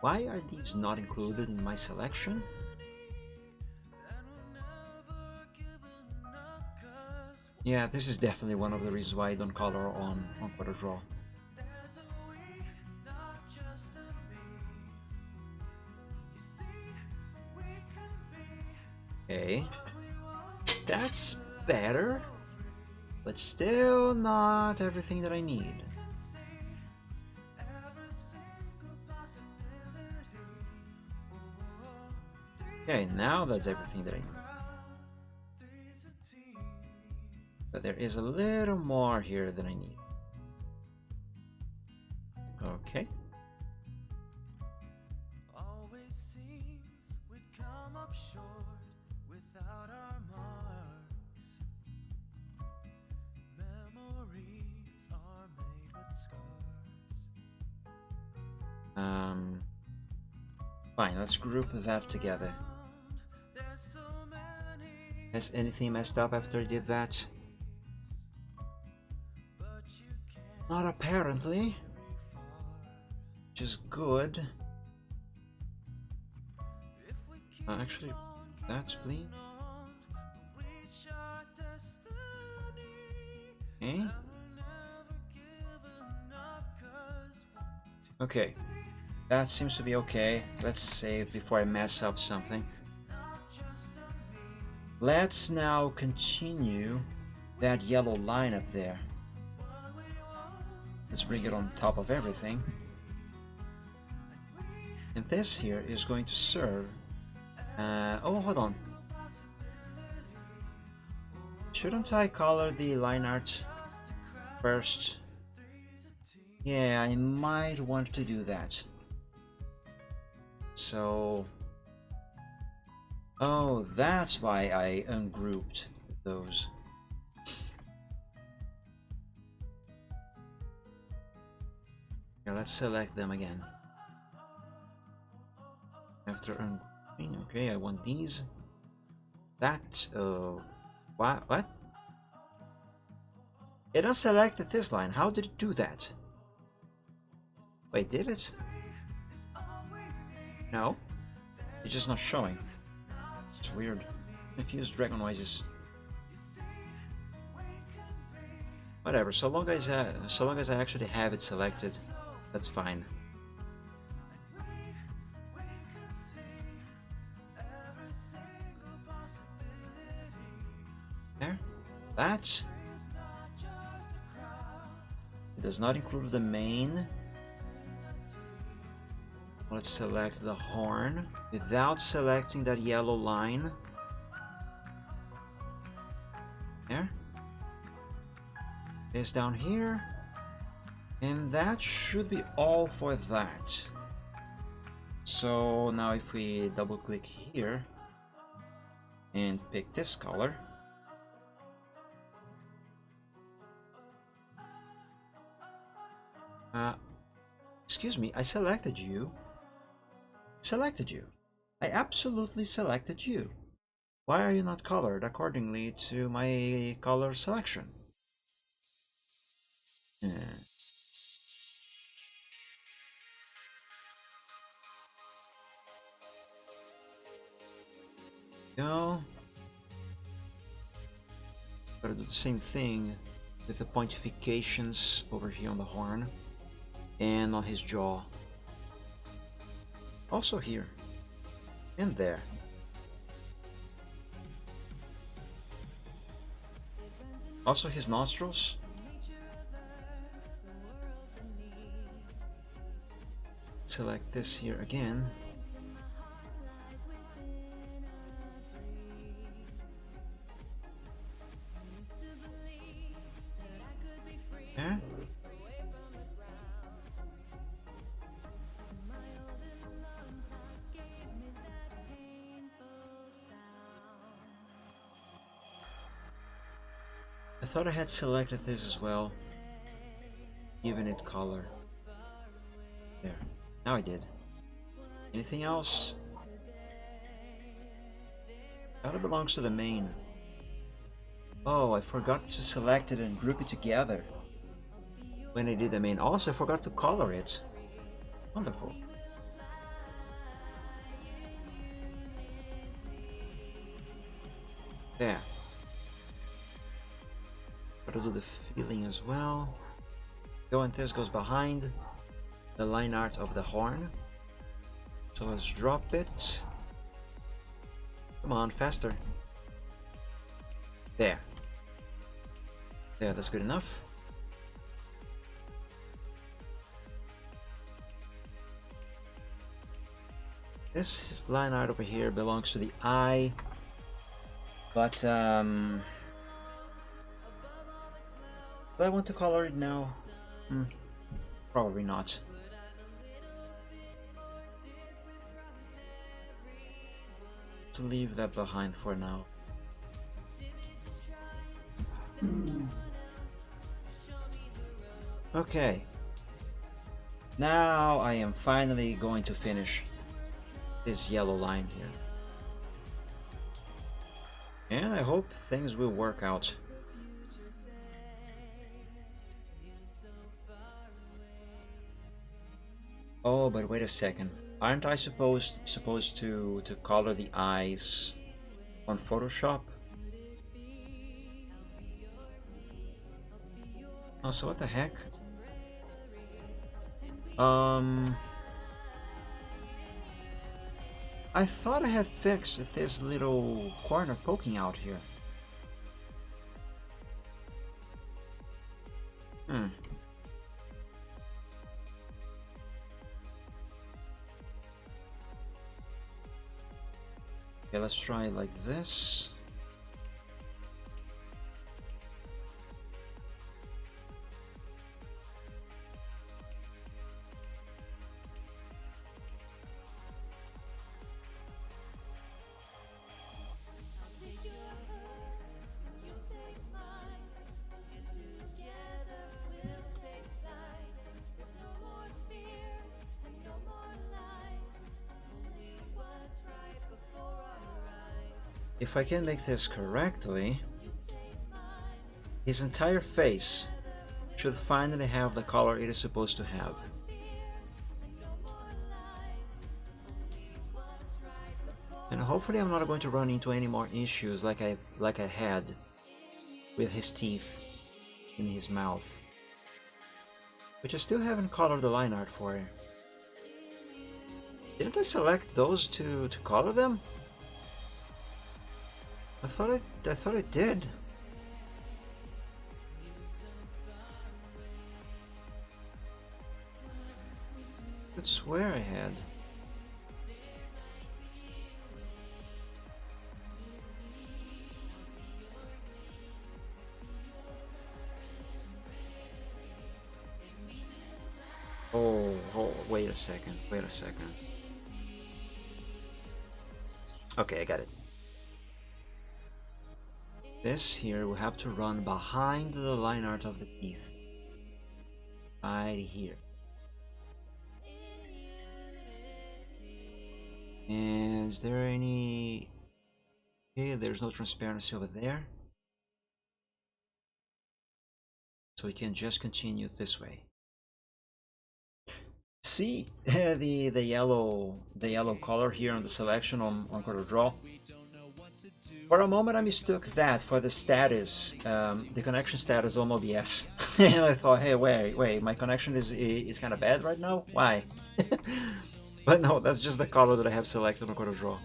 Why are these not included in my selection? Yeah, this is definitely one of the reasons why I don't color on Quarter Draw. Okay, that's better, but still not everything that I need. Okay, now that's everything that I need. But there is a little more here than I need. Okay. Fine, let's group that together. Has anything messed up after I did that? Not apparently. Which is good. Actually, that's clean. Okay. Okay. That seems to be okay. Let's save before I mess up something. Let's now continue that yellow line up there. Let's bring it on top of everything. And this here is going to serve... oh, hold on. Shouldn't I color the line art first? Yeah, I might want to do that. So... oh, that's why I ungrouped those. Yeah, let's select them again. After ungrouping, okay, I want these. That, what? It unselected this line. How did it do that? Wait, did it? No, it's just not showing. It's weird. Confused dragon noises. Whatever. So long as I actually have it selected, that's fine. There. That. It does not include the mane. Let's select the horn without selecting that yellow line. There. It's down here. And that should be all for that. So now if we double click here and pick this color. Excuse me, I selected you. I absolutely selected you. Why are you not colored accordingly to my color selection? Go. Gotta do the same thing with the pointifications over here on the horn and on his jaw. Also here and there. Also his nostrils. Select this here again. I thought I had selected this as well, giving it color. There, now I did. Anything else? That belongs to the main. Oh, I forgot to select it and group it together when I did the main. Also, I forgot to color it. Wonderful. There. Gotta do the feeling as well. Go, and this goes behind the line art of the horn. So let's drop it. Come on, faster. There. There, that's good enough. This line art over here belongs to the eye, but do I want to color it now? Probably not. Let's leave that behind for now. Okay. Now I am finally going to finish this yellow line here. And I hope things will work out. Oh, but wait a second. Aren't I supposed to color the eyes on Photoshop? Oh, so what the heck? I thought I had fixed this little corner poking out here. Okay, let's try it like this. If I can make this correctly, his entire face should finally have the color it is supposed to have. And hopefully I'm not going to run into any more issues like I had with his teeth in his mouth, which I still haven't colored the line art for. Didn't I select those to color them? I thought I did. I could swear I had. Oh, wait a second. Okay, I got it. This here will have to run behind the line art of the teeth. Right here. And is there any... Okay, there's no transparency over there. So we can just continue this way. See the yellow color here on the selection on CorelDRAW? For a moment I mistook that for the status, the connection status on OBS. And I thought, hey, wait, my connection is kind of bad right now? Why? But no, that's just the color that I have selected on CorelDRAW.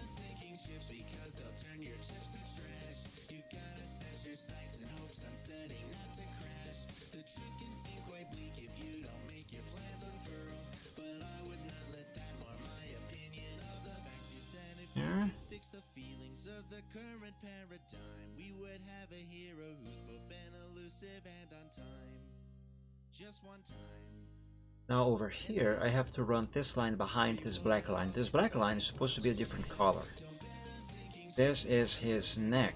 Here. The feelings of the current paradigm, we would have a hero who's both been elusive and on time. Just one time. Now over here I have to run this line behind this black line. This black line is supposed to be a different color. This is his neck.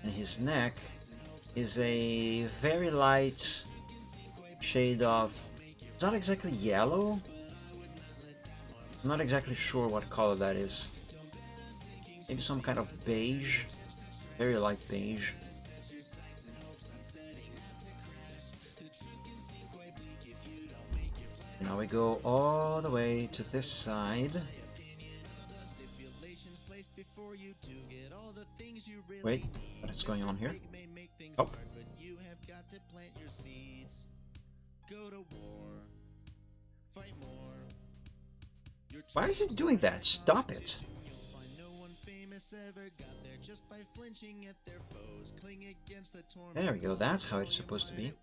And his neck is a very light shade of, it's not exactly yellow. I'm not exactly sure what color that is. Maybe some kind of beige, very light beige. Now we go all the way to this side. Wait, what is going on here? Oh. Why is it doing that? Stop it. There we go, that's how it's supposed to be.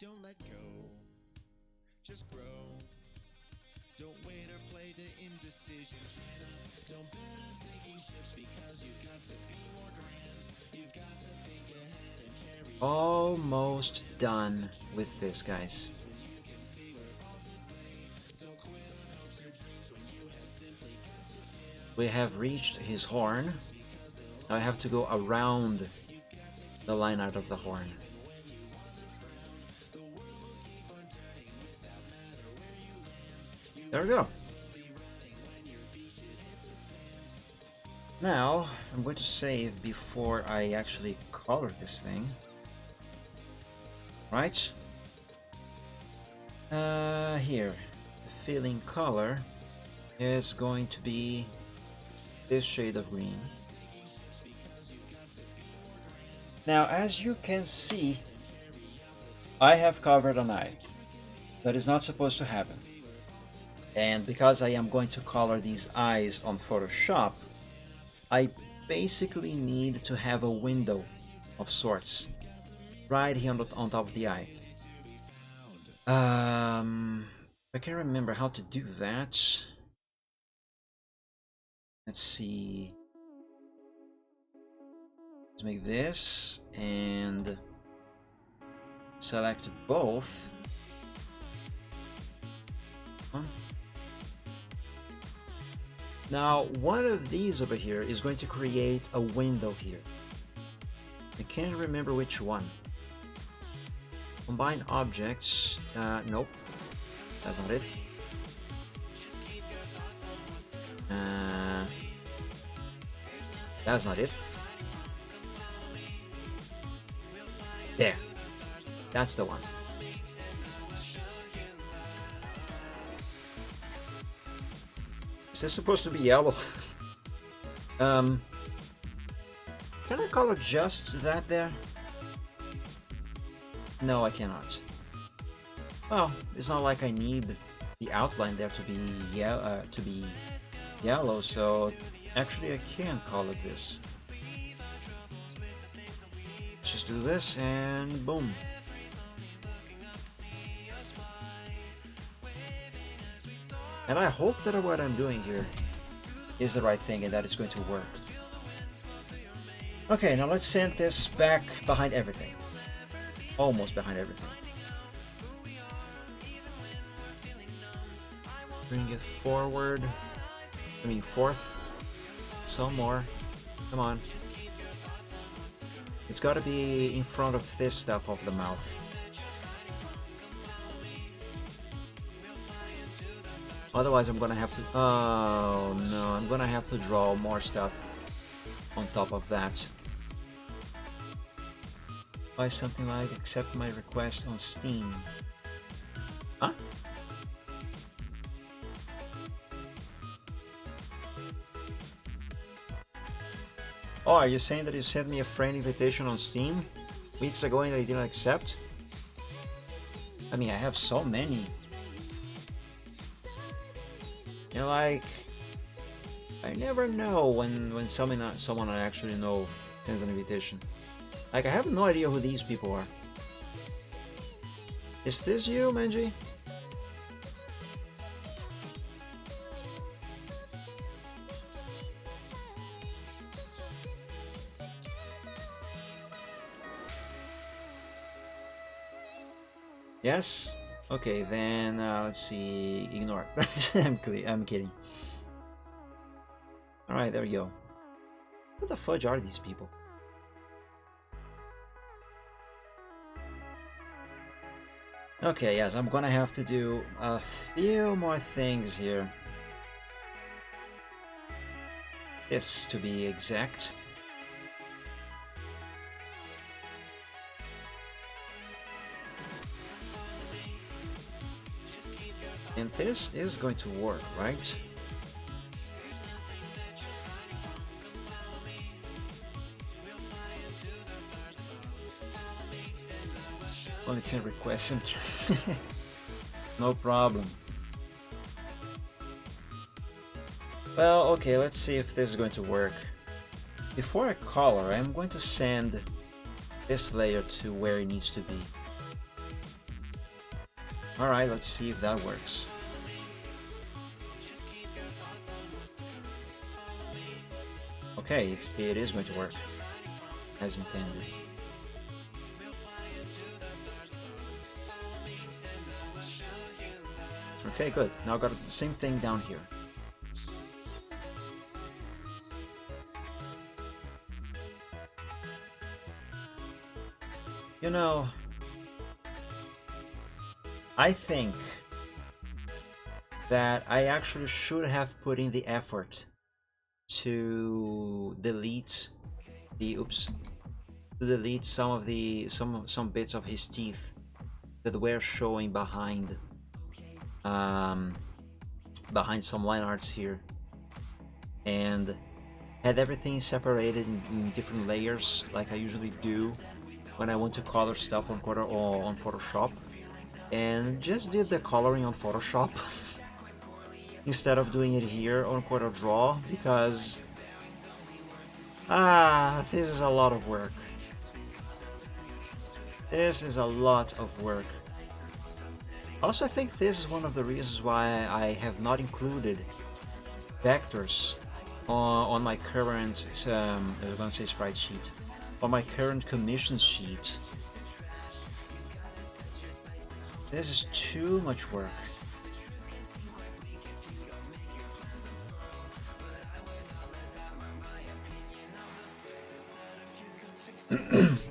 Don't let go. Just grow. Don't wait or play the indecision. Don't bet on sinking ships because you've got to be more grand. You've got to think ahead and carry. Almost done with this, guys. We have reached his horn. Now I have to go around the line out of the horn. There we go. Now, I'm going to save before I actually color this thing. Right? Here. The filling color is going to be this shade of green. Now, as you can see, I have covered an eye. That is not supposed to happen. And because I am going to color these eyes on Photoshop, I basically need to have a window of sorts right here on top of the eye. I can't remember how to do that. Let's see. Let's make this and select both. Now, one of these over here is going to create a window here. I can't remember which one. Combine objects. Nope. That's not it. That's not it. There. That's the one. Is this supposed to be yellow? Can I color just that there? No, I cannot. Well, it's not like I need the outline there to be yellow, so actually I can color this. Let's just do this and boom. And I hope that what I'm doing here is the right thing and that it's going to work. Okay, now let's send this back behind everything. Almost behind everything. Bring it forward. I mean forth. Some more. Come on. It's gotta be in front of this stuff of the mouth. Otherwise I'm gonna have to... Oh no, I'm gonna have to draw more stuff on top of that. Buy something like accept my request on Steam. Huh? Oh, are you saying that you sent me a friend invitation on Steam weeks ago and I didn't accept? I mean, I have so many. You know, like, I never know when someone I actually know sends an invitation. Like, I have no idea who these people are. Is this you, Manji? Yes? Okay, then let's see. Ignore. I'm kidding. Alright, there we go. What the fudge are these people? Okay, yes, I'm gonna have to do a few more things here. This, to be exact. And this is going to work, right? Only 10 requests. No problem. Well, okay, let's see if this is going to work. Before I color, I'm going to send this layer to where it needs to be. Alright, let's see if that works. Okay, it is going to work as intended. Okay, good. Now I've got the same thing down here. You know, I think that I actually should have put in the effort to delete some of the some bits of his teeth that were showing behind behind some line arts here, and had everything separated in different layers like I usually do when I want to color stuff on Photoshop, and just did the coloring on Photoshop instead of doing it here on CorelDRAW, because this is a lot of work. This is a lot of work. Also, I think this is one of the reasons why I have not included vectors on my current, I was gonna say sprite sheet, on my current commission sheet. This is too much work.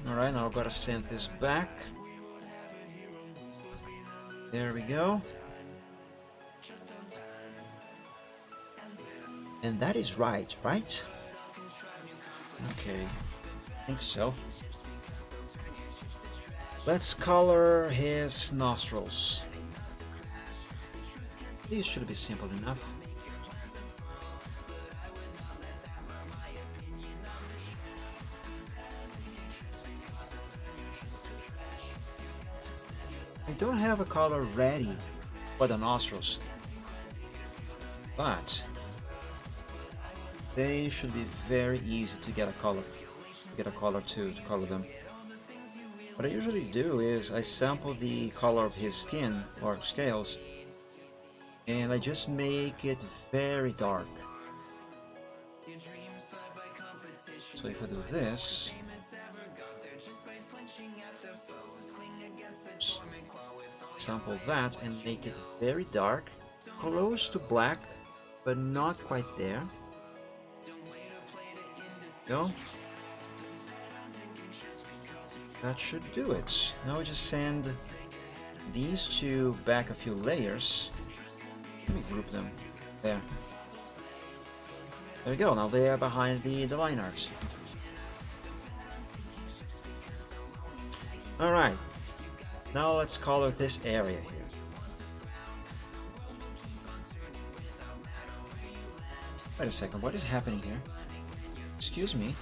Alright, now I've got to send this back. There we go. And that is right? Okay, I think so. Let's color his nostrils. These should be simple enough. I don't have a color ready for the nostrils, but they should be very easy to get a color, to color them. What I usually do is I sample the color of his skin or scales, and I just make it very dark. So if I do this, sample that and make it very dark, close to black, but not quite there. Go. That should do it. Now we just send these two back a few layers. Let me group them. There. There we go. Now they are behind the line art. Alright. Now let's color this area here. Wait a second, what is happening here? Excuse me.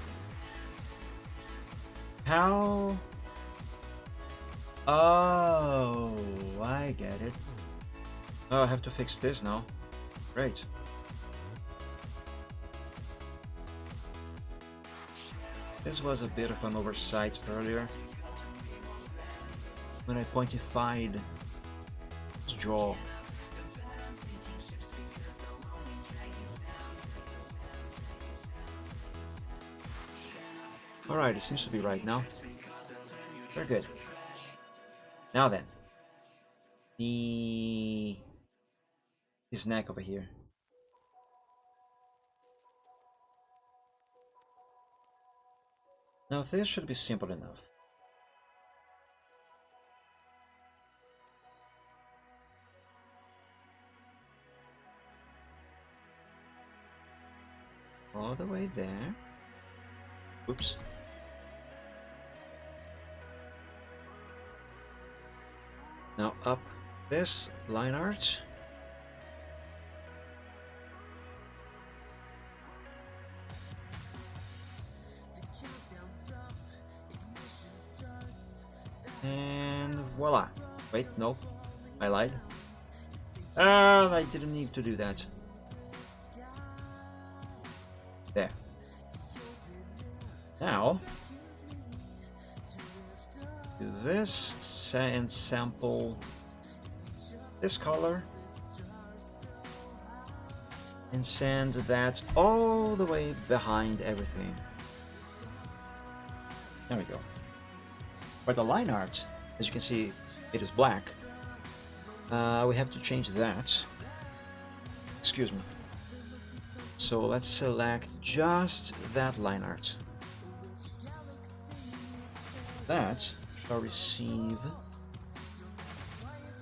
How? Oh, I get it. Oh, I have to fix this now. Great. This was a bit of an oversight earlier when I pointified his jaw. Alright, it seems to be right now. Very good. Now then, his neck over here. Now this should be simple enough. all the way there. Oops. Now up this line art. And voila. Wait, no. I lied. I didn't need to do that. There. Now, do this and sample this color and send that all the way behind everything. There we go. For the line art, as you can see, it is black. We have to change that. Excuse me. So let's select just that line art. That shall receive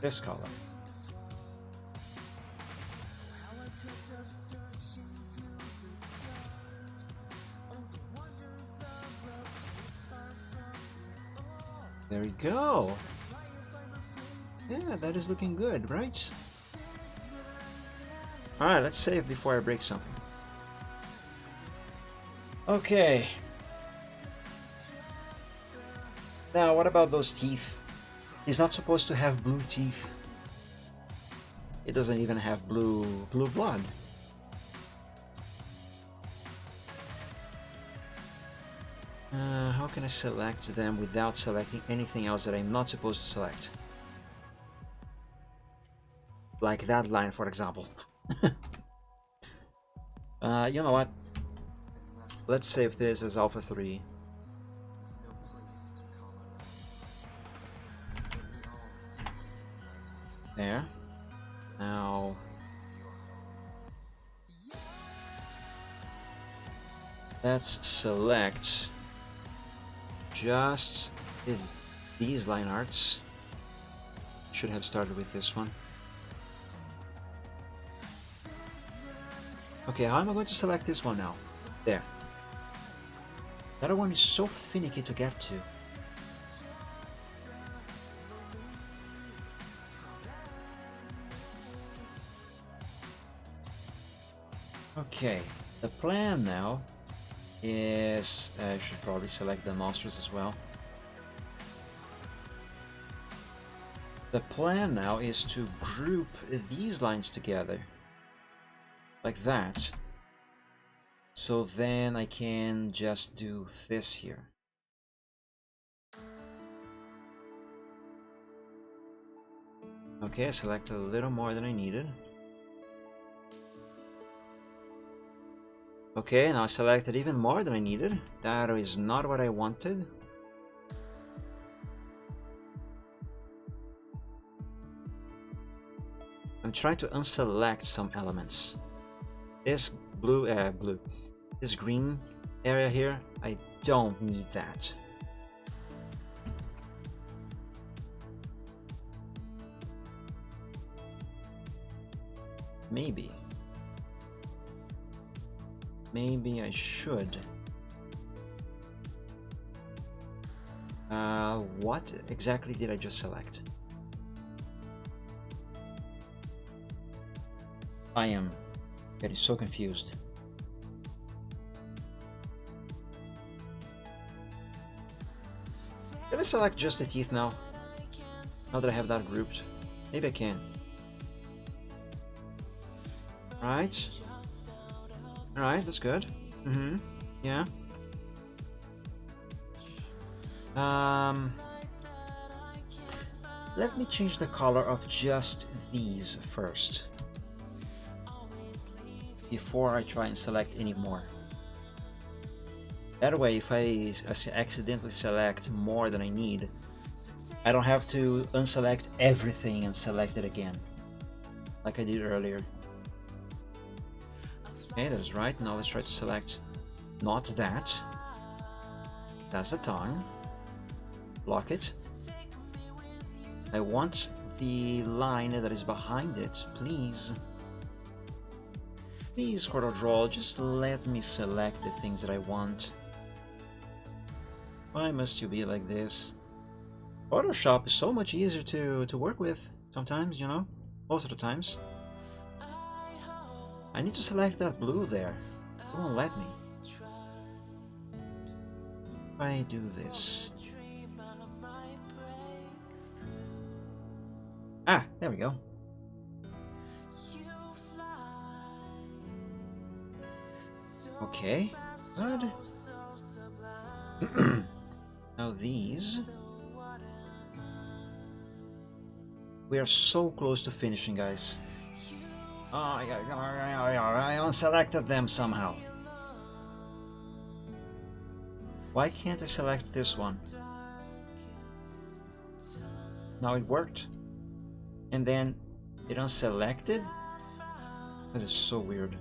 this color. There we go. Yeah, that is looking good, right? Alright, let's save before I break something. Okay. Now, what about those teeth? He's not supposed to have blue teeth. He doesn't even have blue blood. How can I select them without selecting anything else that I'm not supposed to select? Like that line, for example. You know what? Let's save this as Alpha 3. There. Now... let's select just these line arts. Should have started with this one. Okay, how am I going to select this one now? There. The other one is so finicky to get to. Okay, the plan now is I should probably select the Nostrils as well. The plan now is to group these lines together like that, so then I can just do this here. Okay, I selected a little more than I needed. Okay, now I selected even more than I needed. That is not what I wanted. I'm trying to unselect some elements. This this green area here, I don't need that. Maybe I should. What exactly did I just select? I am getting so confused. Can I select just the teeth now? Now that I have that grouped. Maybe I can. Right. Alright, that's good. Yeah. Let me change the color of just these first, before I try and select any more. That way, if I accidentally select more than I need, I don't have to unselect everything and select it again, like I did earlier. Okay, that is right. Now let's try to select not that. That's the tongue. Block it. I want the line that is behind it, please. Please, CorelDRAW, just let me select the things that I want. Why must you be like this? Photoshop is so much easier to work with sometimes, you know? Most of the times. I need to select that blue there. It won't let me. If I do this. Ah, there we go. Okay, good. Now these. We are so close to finishing, guys. Oh, I unselected them somehow. Why can't I select this one? Now it worked. And then it unselected? That is so weird.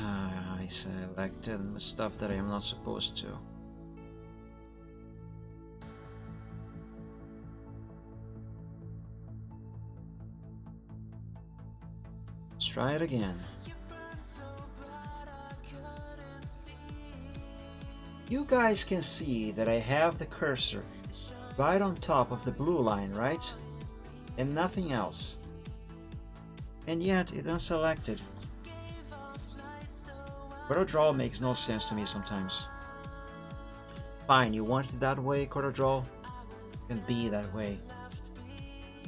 I selected stuff that I am not supposed to. Let's try it again. You guys can see that I have the cursor right on top of the blue line, right? And nothing else. And yet it unselected. CorelDRAW makes no sense to me sometimes. Fine, you want it that way, CorelDRAW? It can be that way.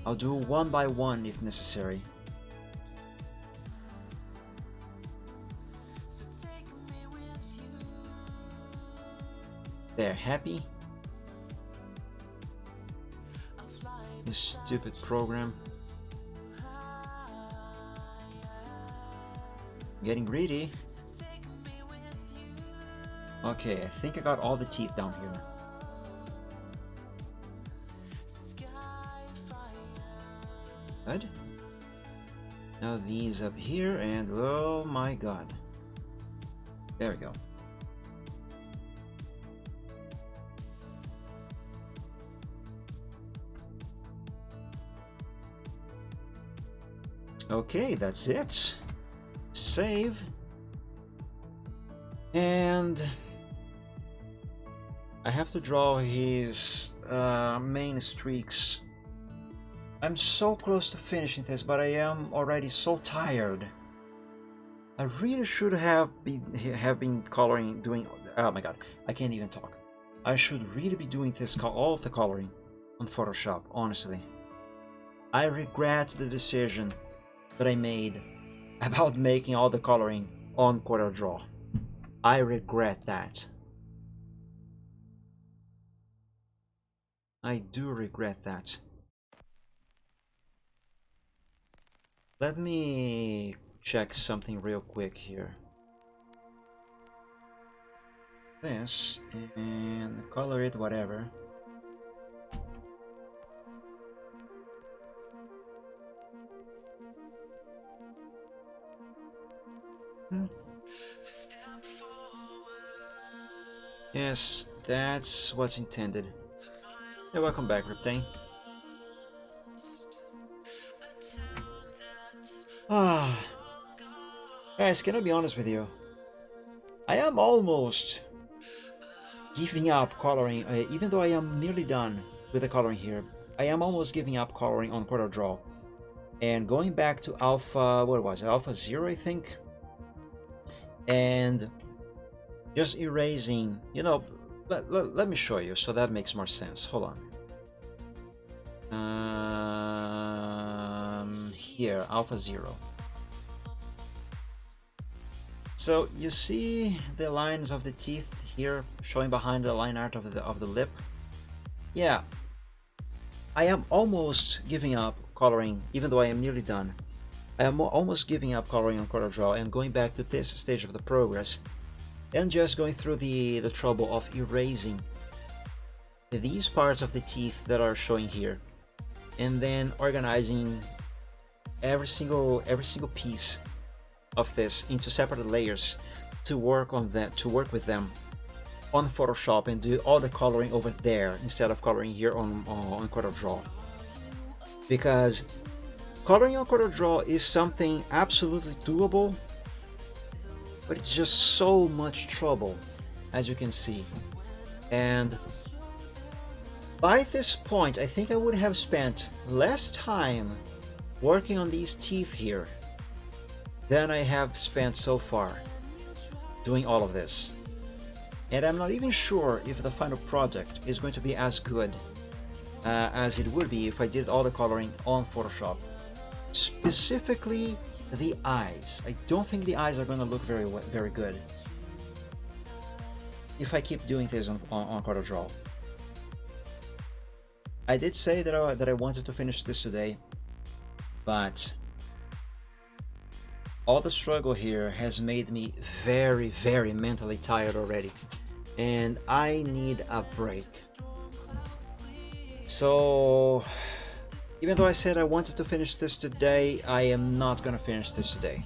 I'll do one by one if necessary. There, happy? This stupid program. Getting greedy. Okay, I think I got all the teeth down here. Good. Now these up here, and oh my god. There we go. Okay, that's it. Save. And I have to draw his main streaks. I'm so close to finishing this, but I am already so tired. I really should have been coloring, doing. Oh my god, I can't even talk. I should really be doing this, all of the coloring on Photoshop. Honestly, I regret the decision that I made about making all the coloring on CorelDRAW. I regret that. I do regret that. Let me check something real quick here. This, and color it whatever. Yes, that's what's intended. Hey, welcome back, Riptane. Guys, can I be honest with you? I am almost giving up coloring, even though I am nearly done with the coloring here. I am almost giving up coloring on CorelDRAW and going back to Alpha, what was it? Alpha 0, I think? And just erasing, you know, let me show you so that makes more sense. Hold on. Here, Alpha 0. So you see the lines of the teeth here showing behind the line art of the lip? Yeah. I am almost giving up coloring, even though I am nearly done. I am almost giving up coloring on CorelDRAW and going back to this stage of the progress and just going through the trouble of erasing these parts of the teeth that are showing here, and then organizing every single piece of this into separate layers to work on that, to work with them on Photoshop and do all the coloring over there instead of coloring here on CorelDRAW. because coloring on CorelDRAW is something absolutely doable, but it's just so much trouble, as you can see. And by this point, I think I would have spent less time working on these teeth here than I have spent so far doing all of this. And I'm not even sure if the final product is going to be as good as it would be if I did all the coloring on Photoshop. Specifically the eyes. I don't think the eyes are going to look very good if I keep doing this on CorelDRAW. I did say that I wanted to finish this today, but all the struggle here has made me very mentally tired already, and I need a break. So even though I said I wanted to finish this today, I am not gonna finish this today.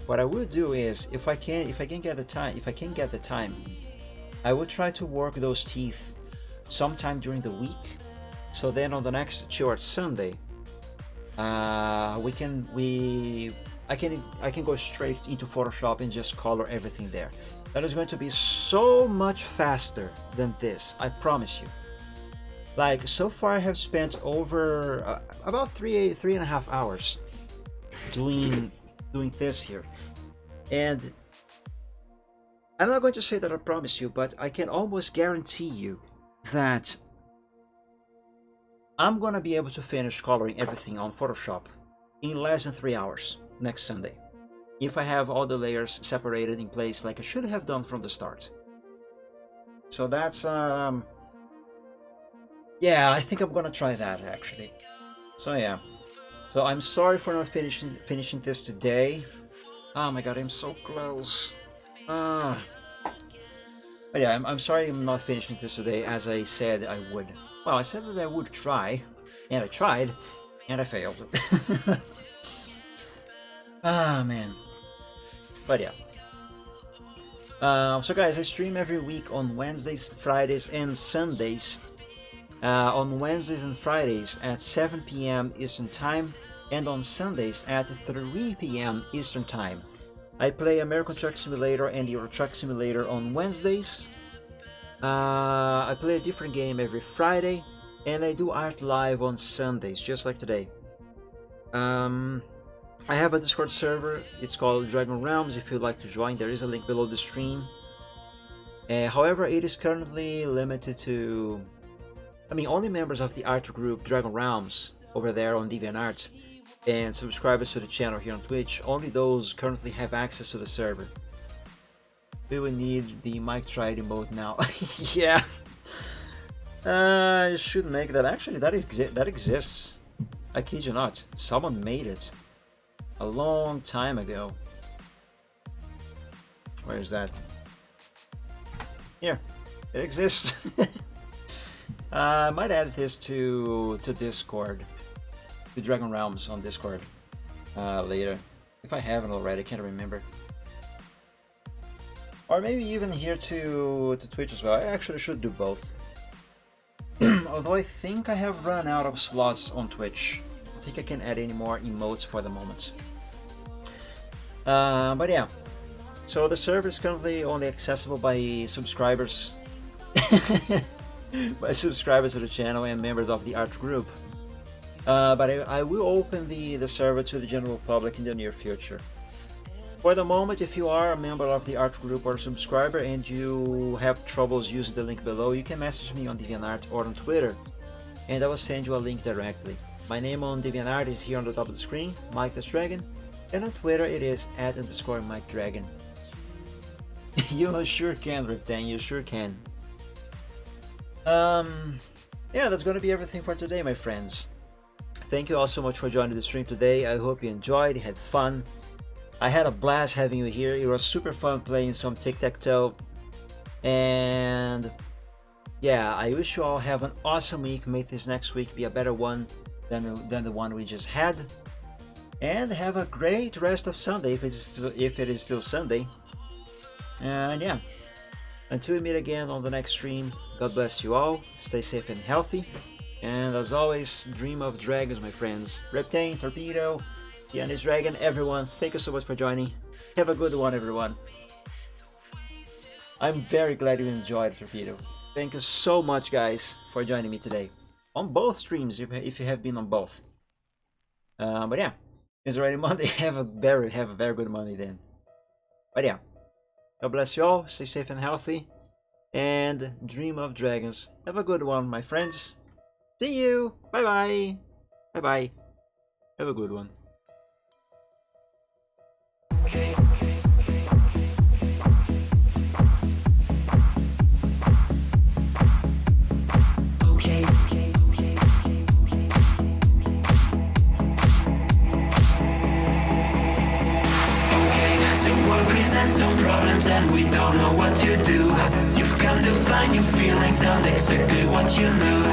What I will do is, if I can get the time, I will try to work those teeth sometime during the week. So then on the next Chill Art Sunday, I can go straight into Photoshop and just color everything there. That is going to be so much faster than this, I promise you. Like, so far I have spent over about three and a half hours doing this here, and I'm not going to say that I promise you, but I can almost guarantee you that I'm gonna be able to finish coloring everything on Photoshop in less than 3 hours next Sunday, if I have all the layers separated in place like I should have done from the start. So that's yeah, I think I'm gonna try that actually. So yeah, so I'm sorry for not finishing this today. Oh my god, I'm so close. But yeah, I'm sorry I'm not finishing this today as I said I would. Well, I said that I would try, and I tried, and I failed. Ah, man. But yeah. So guys, I stream every week on Wednesdays, Fridays, and Sundays. On Wednesdays and Fridays at 7 p.m. Eastern Time, and on Sundays at 3 p.m. Eastern Time. I play American Truck Simulator and Euro Truck Simulator on Wednesdays. I play a different game every Friday, and I do art live on Sundays, just like today. I have a Discord server. It's called Dragon Realms. If you'd like to join, there is a link below the stream. However, it is currently limited to, only members of the art group Dragon Realms over there on DeviantArt, and subscribers to the channel here on Twitch. Only those currently have access to the server. We will need the mic tried emote now. Yeah. I should make that. Actually, that exists. I kid you not. Someone made it a long time ago. Where is that? Here. It exists. I might add this to Discord. To Dragon Realms on Discord later. If I haven't already, I can't remember. Or maybe even here to Twitch as well. I actually should do both. Although I think I have run out of slots on Twitch. I think I can add any more emotes for the moment. But yeah. So the server is currently only accessible by subscribers. By subscribers to the channel and members of the art group. But I will open the server to the general public in the near future. For the moment, if you are a member of the art group or subscriber and you have troubles using the link below, you can message me on DeviantArt or on Twitter, and I will send you a link directly. My name on DeviantArt is here on the top of the screen, Mike_Dragon, and on Twitter it is @_MikeDragon. You sure can, Riptang, you sure can. Yeah, that's gonna be everything for today, my friends. Thank you all so much for joining the stream today. I hope you enjoyed, had fun. I had a blast having you here. It was super fun playing some tic-tac-toe. And yeah, I wish you all have an awesome week. May this next week be a better one than the one we just had. And have a great rest of Sunday if it is still Sunday. And yeah, until we meet again on the next stream, God bless you all. Stay safe and healthy. And as always, dream of dragons, my friends. Reptane, Torpedo, Giannis Dragon, everyone, thank you so much for joining. Have a good one, everyone. I'm very glad you enjoyed Torpedo. Thank you so much, guys, for joining me today. On both streams, if you have been on both. But yeah, it's already Monday. Have a very good Monday then. But yeah, God bless you all. Stay safe and healthy. And dream of dragons. Have a good one, my friends. See you. Bye bye. Bye bye. Have a good one. Present some problems and we don't know what to do. You've come to find your feelings and exactly what you knew.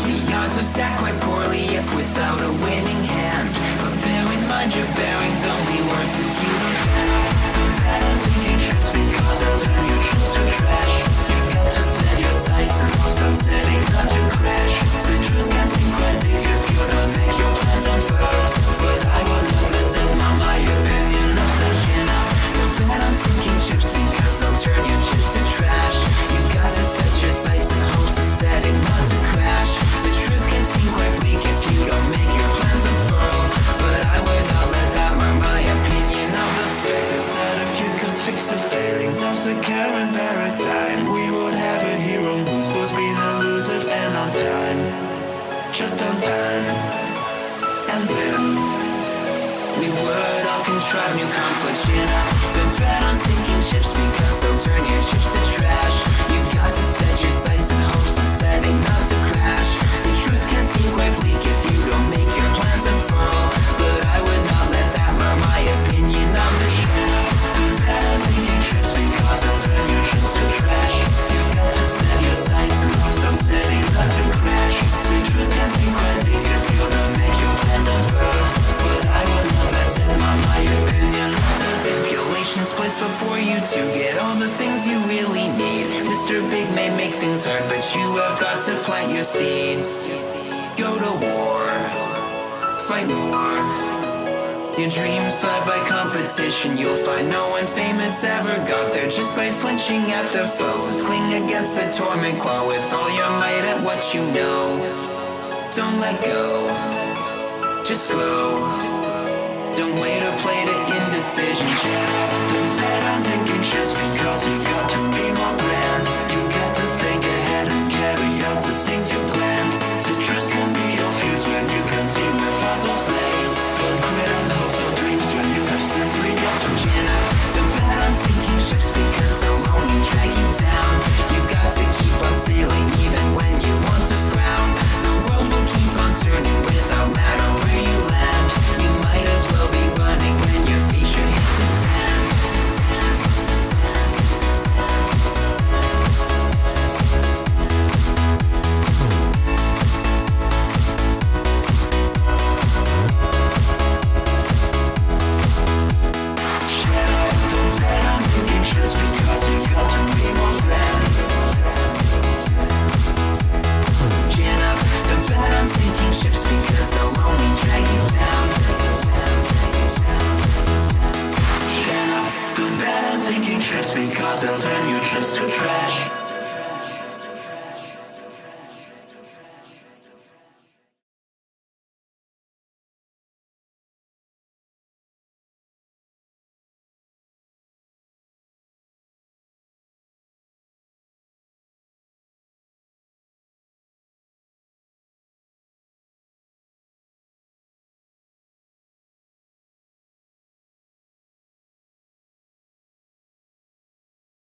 The odds are stacked quite poorly if without a winning hand. But bear in mind your bearing's only worse if you don't have good balancing trips because they'll turn your trips to trash. You've got to set your sights and hopes on setting not to crash. Citrus can seem quite big if you don't make your plans unfurl. But I will not let them on my opinion of such I'm sinking ships because they'll turn your chips to trash. You've got to set your sights and hopes and set it not to crash. The truth can seem quite bleak if you don't make your plans unfurl. But I would not let that mark my opinion of the fact that said if you could fix the failings of the current paradigm, we would have a hero who's supposed to be elusive and on time. Just on time. And then we would all contrive new conflicts, you know. So bet on sinking ships because they'll turn your chips to trash. You've got to set your sights and hopes and setting not to crash. The truth can seem quite bleak if you don't make your plans unfurl. But I would not let that mark my opinion of the show. Do bet on sinking ships because they'll turn your chips to trash. You've got to set your sights and hopes on setting not to crash. The truth can seem quite bleak if you don't make your plans unfurl. But I would not let them on my opinion. Stipulations placed before you to get all the things you really need. Mr. Big may make things hard, but you have got to plant your seeds. Go to war, fight more. Your dreams thrive by competition. You'll find no one famous ever got there just by flinching at their foes. Cling against the torment claw with all your might at what you know. Don't let go, just flow. Don't wait or play to indecision. Don't bet on taking trips because you've got to be more grand. You've got to think ahead and carry out the things you've planned. Citrus can be your fuse when you can see where fossils lay. Don't quit on hopes or dreams when you have simply got to chin up. Don't bet on sinking ships because they'll only drag you down. You've got to keep on sailing even when you want to frown. The world will keep on turning without matter where you land. You might as well be running when your feet should hit the sand. Don't bet on taking trips because you've got to be more grand. Chin up, don't bet on sinking ships because they'll only drag you down. Chin up, don't bet on sinking ships because they'll turn your trips to trash.